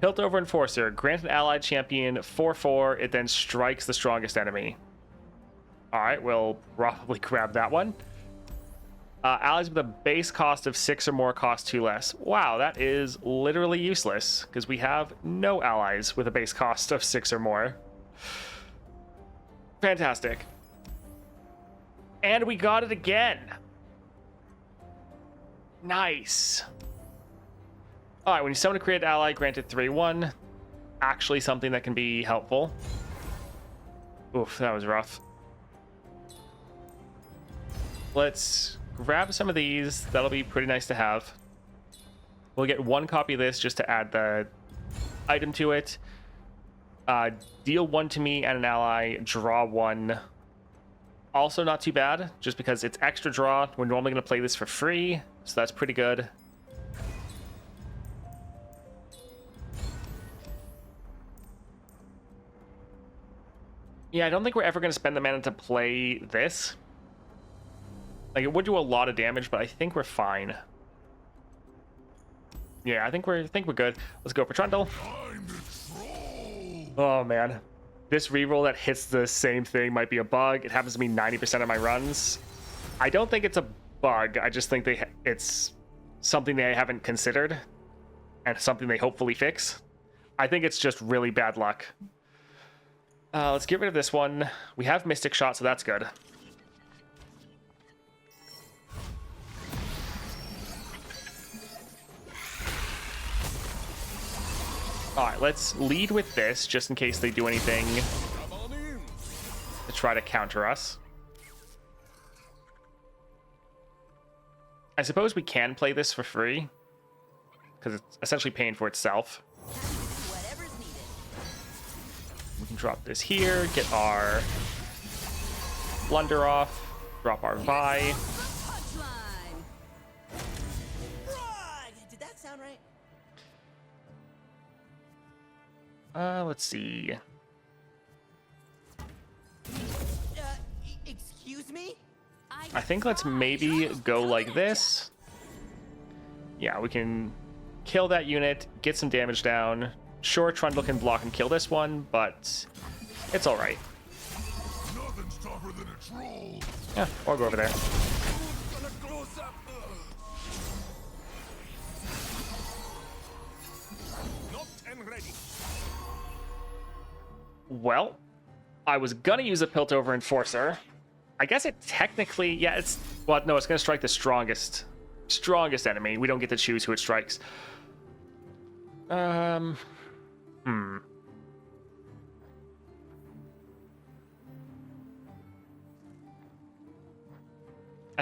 Hiltover Enforcer. Grant an allied champion 4/4. It then strikes the strongest enemy. Alright, we'll probably grab that one. Allies with a base cost of 6 or more cost 2 less. Wow, that is literally useless, because we have no allies with a base cost of 6 or more. Fantastic. And we got it again. Nice. Alright, when you summon a created ally, granted 3/1. Actually something that can be helpful. Oof, that was rough. Let's grab some of these. That'll be pretty nice to have. We'll get 1 copy of this just to add the item to it. Deal 1 to me and an ally. Draw 1. Also not too bad, just because it's extra draw. We're normally going to play this for free, so that's pretty good. Yeah, I don't think we're ever going to spend the mana to play this. Like, it would do a lot of damage, but I think we're fine. Yeah, I think we're good. Let's go for Trundle. Oh man, this reroll that hits the same thing might be a bug. It happens to me 90% of my runs. I don't think it's a bug. I just think it's something they haven't considered and something they hopefully fix. I think it's just really bad luck. Let's get rid of this one. We have Mystic Shot, so that's good. Alright, let's lead with this, just in case they do anything to try to counter us. I suppose we can play this for free, because it's essentially paying for itself. Whatever's needed. We can drop this here, get our Blunder off, drop our Vi. Punchline. Did that sound right? Let's see. Excuse me? I think let's maybe go like this. Yeah, we can kill that unit, get some damage down. Sure, Trundle can block and kill this one, but it's all right. Nothing's tougher than a troll. Yeah, or go over there. Gonna close up. Locked and ready. Well, I was gonna use a Piltover Enforcer. I guess it technically, yeah, it's, well, no, it's gonna strike the strongest enemy. We don't get to choose who it strikes. I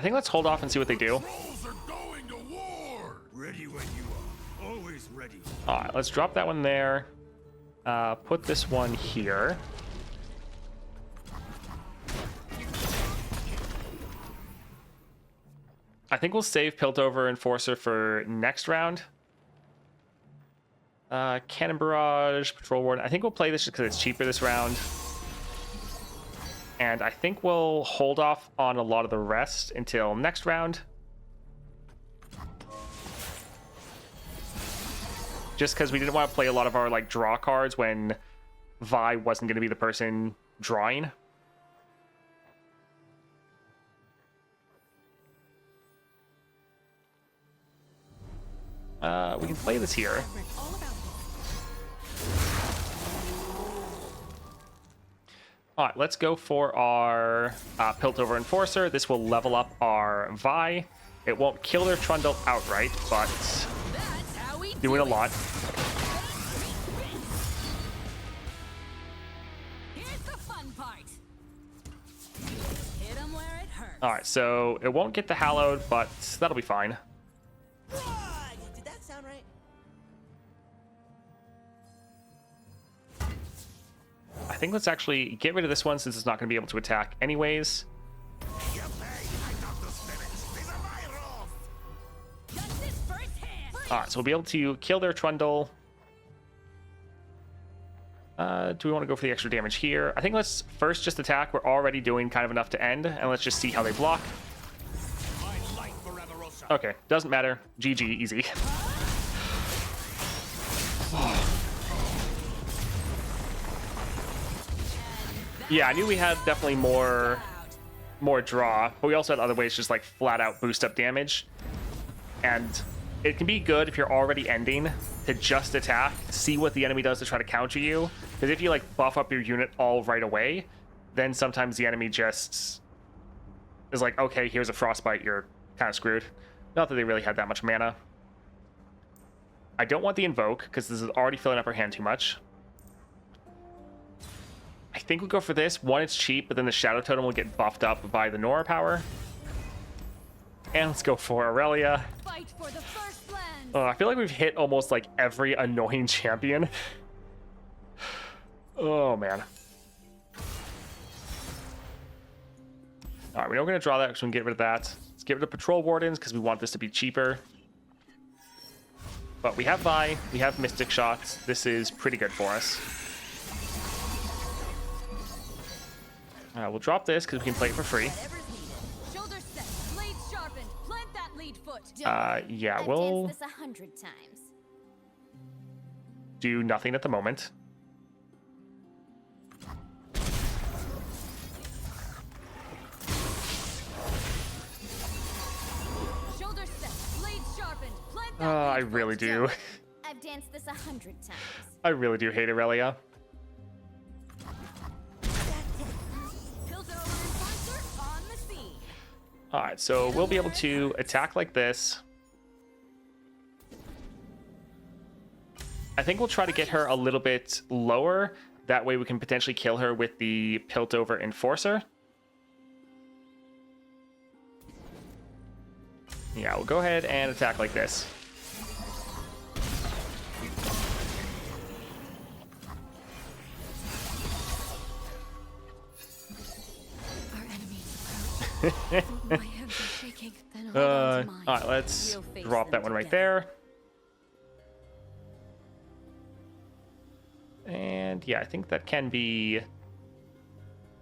think let's hold off and see what they do. Trolls are going to war. Ready when you are. Always ready. All right, let's drop that one there. Put this one here. I think we'll save Piltover Enforcer for next round. Cannon Barrage, Patrol Warden. I think we'll play this just because it's cheaper this round. And I think we'll hold off on a lot of the rest until next round. Just because we didn't want to play a lot of our like draw cards when Vi wasn't going to be the person drawing. We can play this here. All right, let's go for our Piltover Enforcer. This will level up our Vi. It won't kill their Trundle outright, but That's how we doing a lot. Here's the fun part. Hit 'em where it hurts. All right, so it won't get the Hallowed, but that'll be fine. Did that sound right? I think let's actually get rid of this one since it's not going to be able to attack anyways. You pay. I got the spirits. These are my rules. Got this firsthand. All right, so we'll be able to kill their Trundle. Do we want to go for the extra damage here? I think let's first just attack. We're already doing kind of enough to end, and let's just see how they block. My life forever, Rosa. Okay, doesn't matter. GG, easy. Yeah, I knew we had definitely more draw, but we also had other ways to just like flat out boost up damage. And it can be good if you're already ending to just attack, see what the enemy does to try to counter you. Because if you like buff up your unit all right away, then sometimes the enemy just is like, okay, here's a frostbite, you're kind of screwed. Not that they really had that much mana. I don't want the invoke because this is already filling up our hand too much. I think we'll go for this. One, it's cheap, but then the Shadow Totem will get buffed up by the Nora power. And let's go for Aurelia. Fight for the first land. Oh, I feel like we've hit almost like every annoying champion. Oh, man. All right, we know we're going to draw that, so we can get rid of that. Let's get rid of Patrol Wardens because we want this to be cheaper. But we have Vi, we have Mystic Shots. This is pretty good for us. We'll drop this because we can play it for free. Whatever's needed. Shoulder set. Blades sharpened. Plant that lead foot. Yeah, I've we'll danced this 100 times. do nothing at the moment. Shoulder set. Blades sharpened. Plant that I lead really foot. do. I've danced this 100 times. I really do hate Aurelia. Piltover Enforcer on the scene. All right, so we'll be able to attack like this. I think we'll try to get her a little bit lower. That way we can potentially kill her with the Piltover Enforcer. Yeah, we'll go ahead and attack like this. Our enemies approach. My hands are shaking. Then hold on to mine. All right, let's We'll face drop that them one right together. there. And yeah, I think that can be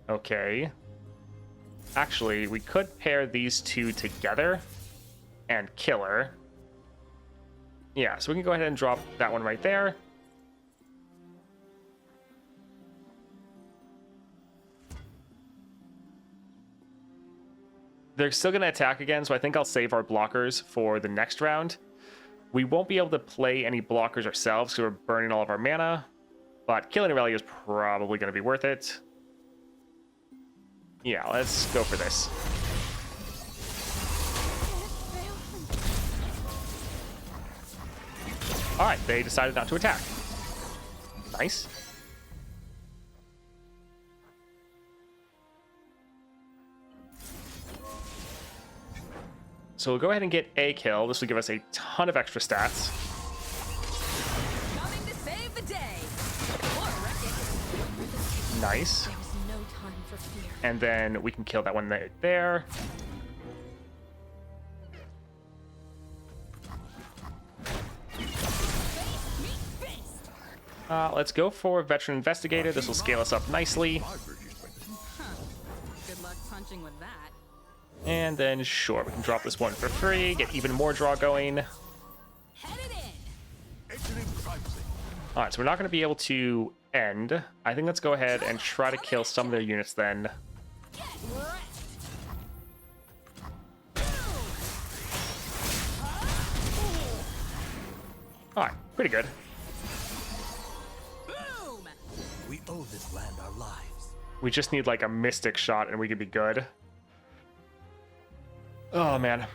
okay. Actually, we could pair these two together and kill her. Yeah, so we can go ahead and drop that one right there. They're still going to attack again, so I think I'll save our blockers for the next round. We won't be able to play any blockers ourselves because we're burning all of our mana, but killing Aurelia is probably going to be worth it. Yeah, let's go for this. Alright, they decided not to attack. Nice. So we'll go ahead and get a kill. This will give us a ton of extra stats. Coming to save the day. Or wreck it. Nice. There was no time for fear. And then we can kill that one there. Let's go for Veteran Investigator. This will scale us up nicely. Good luck punching with that. And then, sure, we can drop this one for free, get even more draw going. Headed in. Alright, so we're not going to be able to end. I think let's go ahead and try to kill some of their units then. Get wrecked. Alright, pretty good. Boom. We owe this land our lives. We just need like a Mystic shot and we could be good. Oh, man.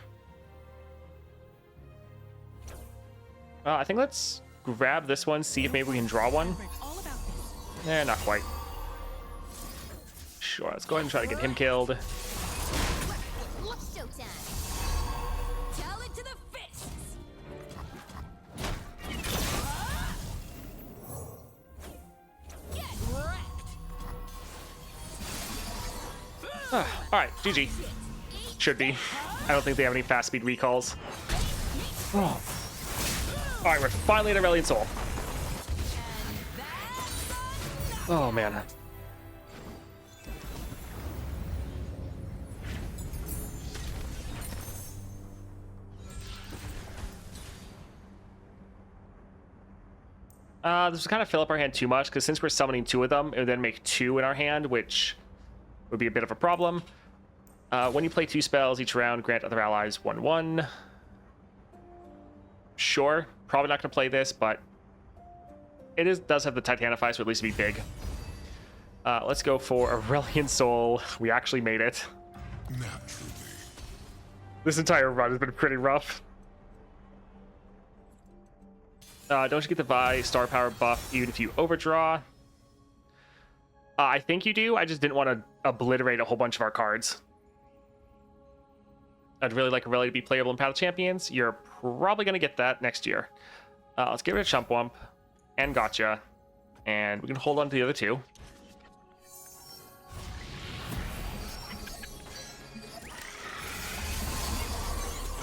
I think let's grab this one, see if maybe we can draw one. All about this. Eh, not quite. Sure, let's go ahead and try to get him killed. What's showtime? Tell it to the fists. Get wrecked. Alright, GG. Should be. I don't think they have any fast speed recalls. Oh. Alright, we're finally at Aurelian Soul. Oh, man. This would kind of fill up our hand too much, because since we're summoning two of them, it would then make two in our hand, which would be a bit of a problem. When you play two spells each round, grant other allies 1/1. Sure, probably not going to play this, but it does have the Titanify, so at least be big. Let's go for Aurelian Soul. We actually made it. Naturally. This entire run has been pretty rough. Don't you get the Vi star power buff even if you overdraw? I think you do. I just didn't want to obliterate a whole bunch of our cards. I'd really like Aurelia to be playable in Path of Champions. You're probably going to get that next year. Let's get rid of Chumpwump and Gotcha. And we can hold on to the other two.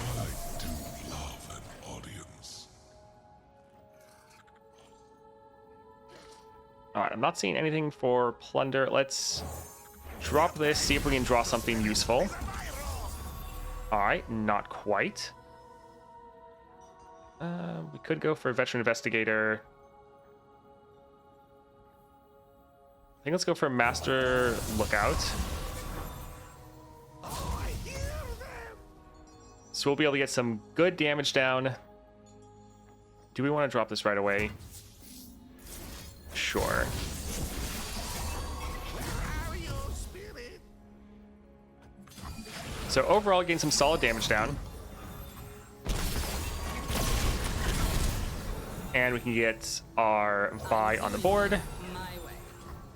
I do love an audience. Alright, I'm not seeing anything for Plunder. Let's drop this, see if we can draw something useful. Alright, not quite. We could go for a Veteran Investigator. I think let's go for Master Lookout. So we'll be able to get some good damage down. Do we want to drop this right away? Sure. So overall, getting some solid damage down. And we can get our Vi on the board. My way.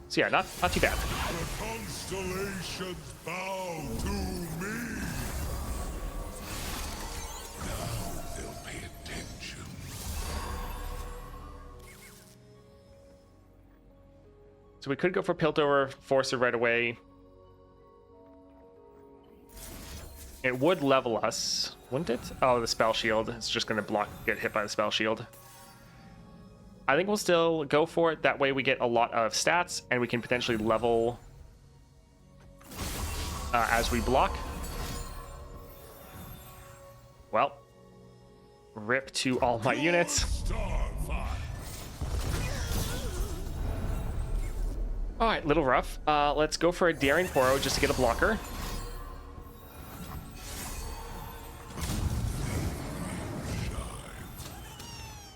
So yeah, not too bad. The constellations bow to me. Now they'll pay attention. So we could go for Piltover Forcer right away. It would level us, wouldn't it? Oh, the spell shield. It's just going to get hit by the spell shield. I think we'll still go for it. That way we get a lot of stats and we can potentially level as we block. Well, rip to all my units. Starfire. All right, little rough. Let's go for a Daring Poro just to get a blocker.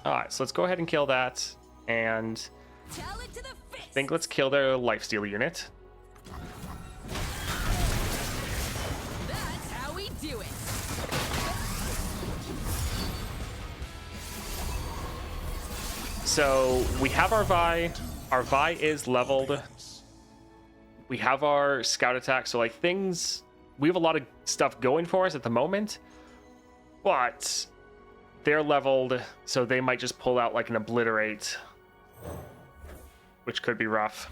All right, so let's go ahead and kill that, and Tell it to the I fist. think let's kill their lifesteal unit. That's how we do it. So we have our Vi. Our Vi is leveled. We have our scout attack. So like things, we have a lot of stuff going for us at the moment, but they're leveled, so they might just pull out like an obliterate, which could be rough.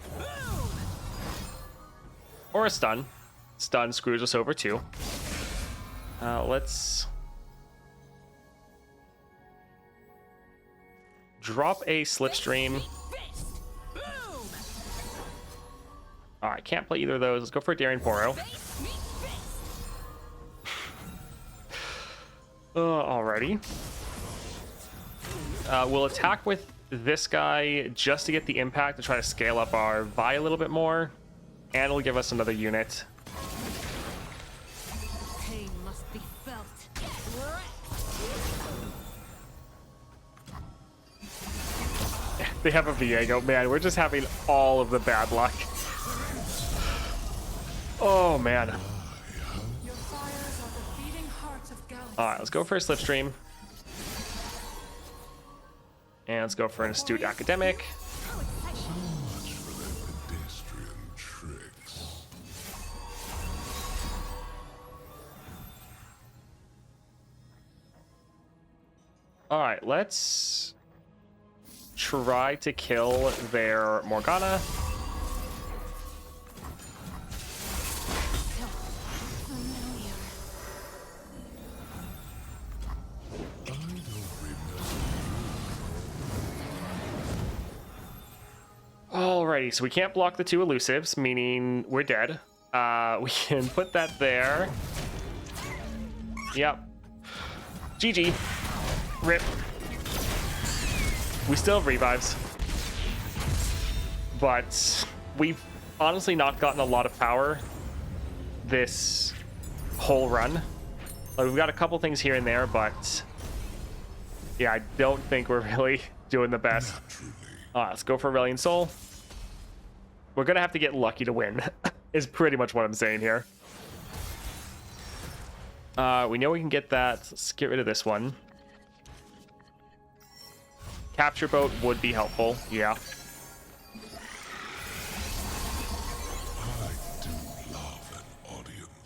Or a stun. Stun screws us over too. Let's drop a slipstream. Fist. Boom. All right, can't play either of those. Let's go for a Daring Poro. Face meet fist. Alrighty. We'll attack with this guy just to get the impact to try to scale up our Vi a little bit more, and it'll give us another unit. Pain must be felt. They have a Viego. Man, we're just having all of the bad luck. Oh, man. Your fires are the beating hearts of galaxies. All right, let's go for a Slipstream. And let's go for an Astute Academic. Pedestrian tricks. All right, let's try to kill their Morgana. Familiar. Alrighty, so we can't block the two elusives, meaning we're dead. We can put that there. Yep. GG. Rip. We still have revives. But we've honestly not gotten a lot of power this whole run. Like, we've got a couple things here and there, but yeah, I don't think we're really doing the best. Let's go for Aurelian Soul. We're gonna have to get lucky to win, is pretty much what I'm saying here. We know we can get that. Let's get rid of this one. Capture boat would be helpful, yeah.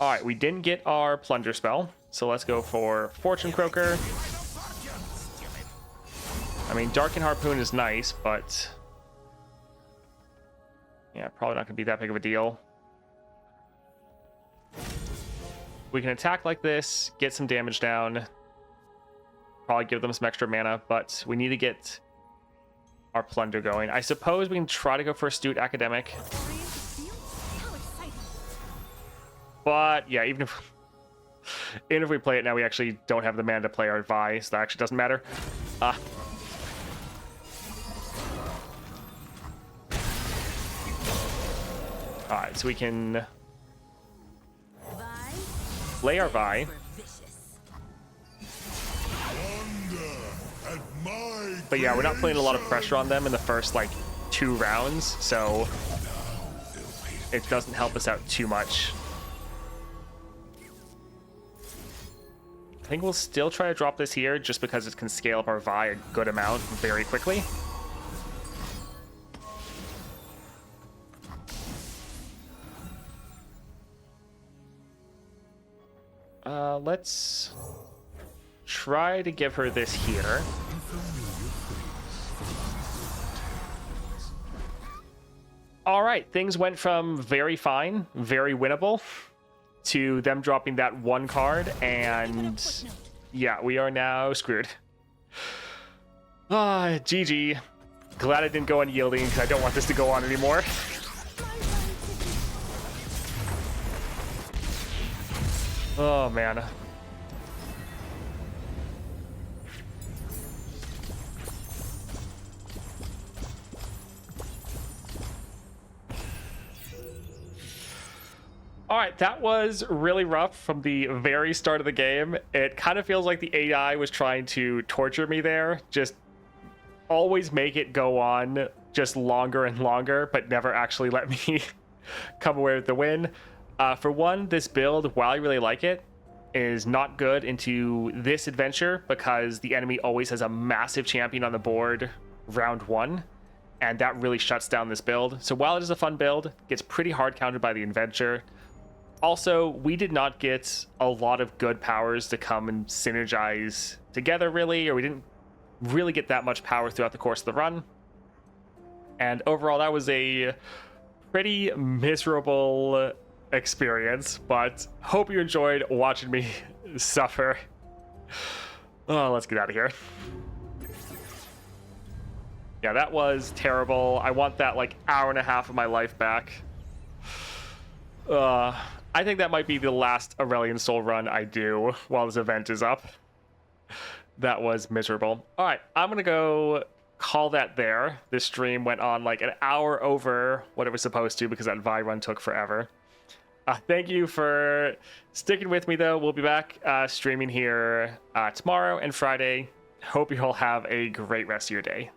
All right, we didn't get our plunger spell, so let's go for Fortune Croaker. I mean, Darken Harpoon is nice, but yeah, probably not gonna be that big of a deal. We can attack like this, get some damage down, probably give them some extra mana, but we need to get our plunder going. I suppose we can try to go for Astute Academic. But yeah, even if we play it now, we actually don't have the mana to play our Vi, so that actually doesn't matter. Alright, so we can play our Vi. But yeah, we're not putting a lot of pressure on them in the first, like, 2 rounds, so it doesn't help us out too much. I think we'll still try to drop this here just because it can scale up our Vi a good amount very quickly. Let's try to give her this here. All right, things went from very fine, very winnable, to them dropping that one card, and yeah, we are now screwed. GG. Glad I didn't go on yielding because I don't want this to go on anymore. Oh, man. All right, that was really rough from the very start of the game. It kind of feels like the AI was trying to torture me there. Just always make it go on just longer and longer, but never actually let me come away with the win. For one, this build, while I really like it, is not good into this adventure because the enemy always has a massive champion on the board round 1, and that really shuts down this build. So while it is a fun build, it gets pretty hard countered by the adventure. Also, we did not get a lot of good powers to come and synergize together, really, or we didn't really get that much power throughout the course of the run. And overall, that was a pretty miserable experience, but hope you enjoyed watching me suffer. Oh, let's get out of here. Yeah, that was terrible. I want that like hour and a half of my life back. I think that might be the last Aurelian Soul run I do while this event is up. That was miserable. All right, I'm gonna go call that there. This stream went on like an hour over what it was supposed to because that Vi run took forever. Thank you for sticking with me, though. We'll be back streaming here tomorrow and Friday. Hope you all have a great rest of your day.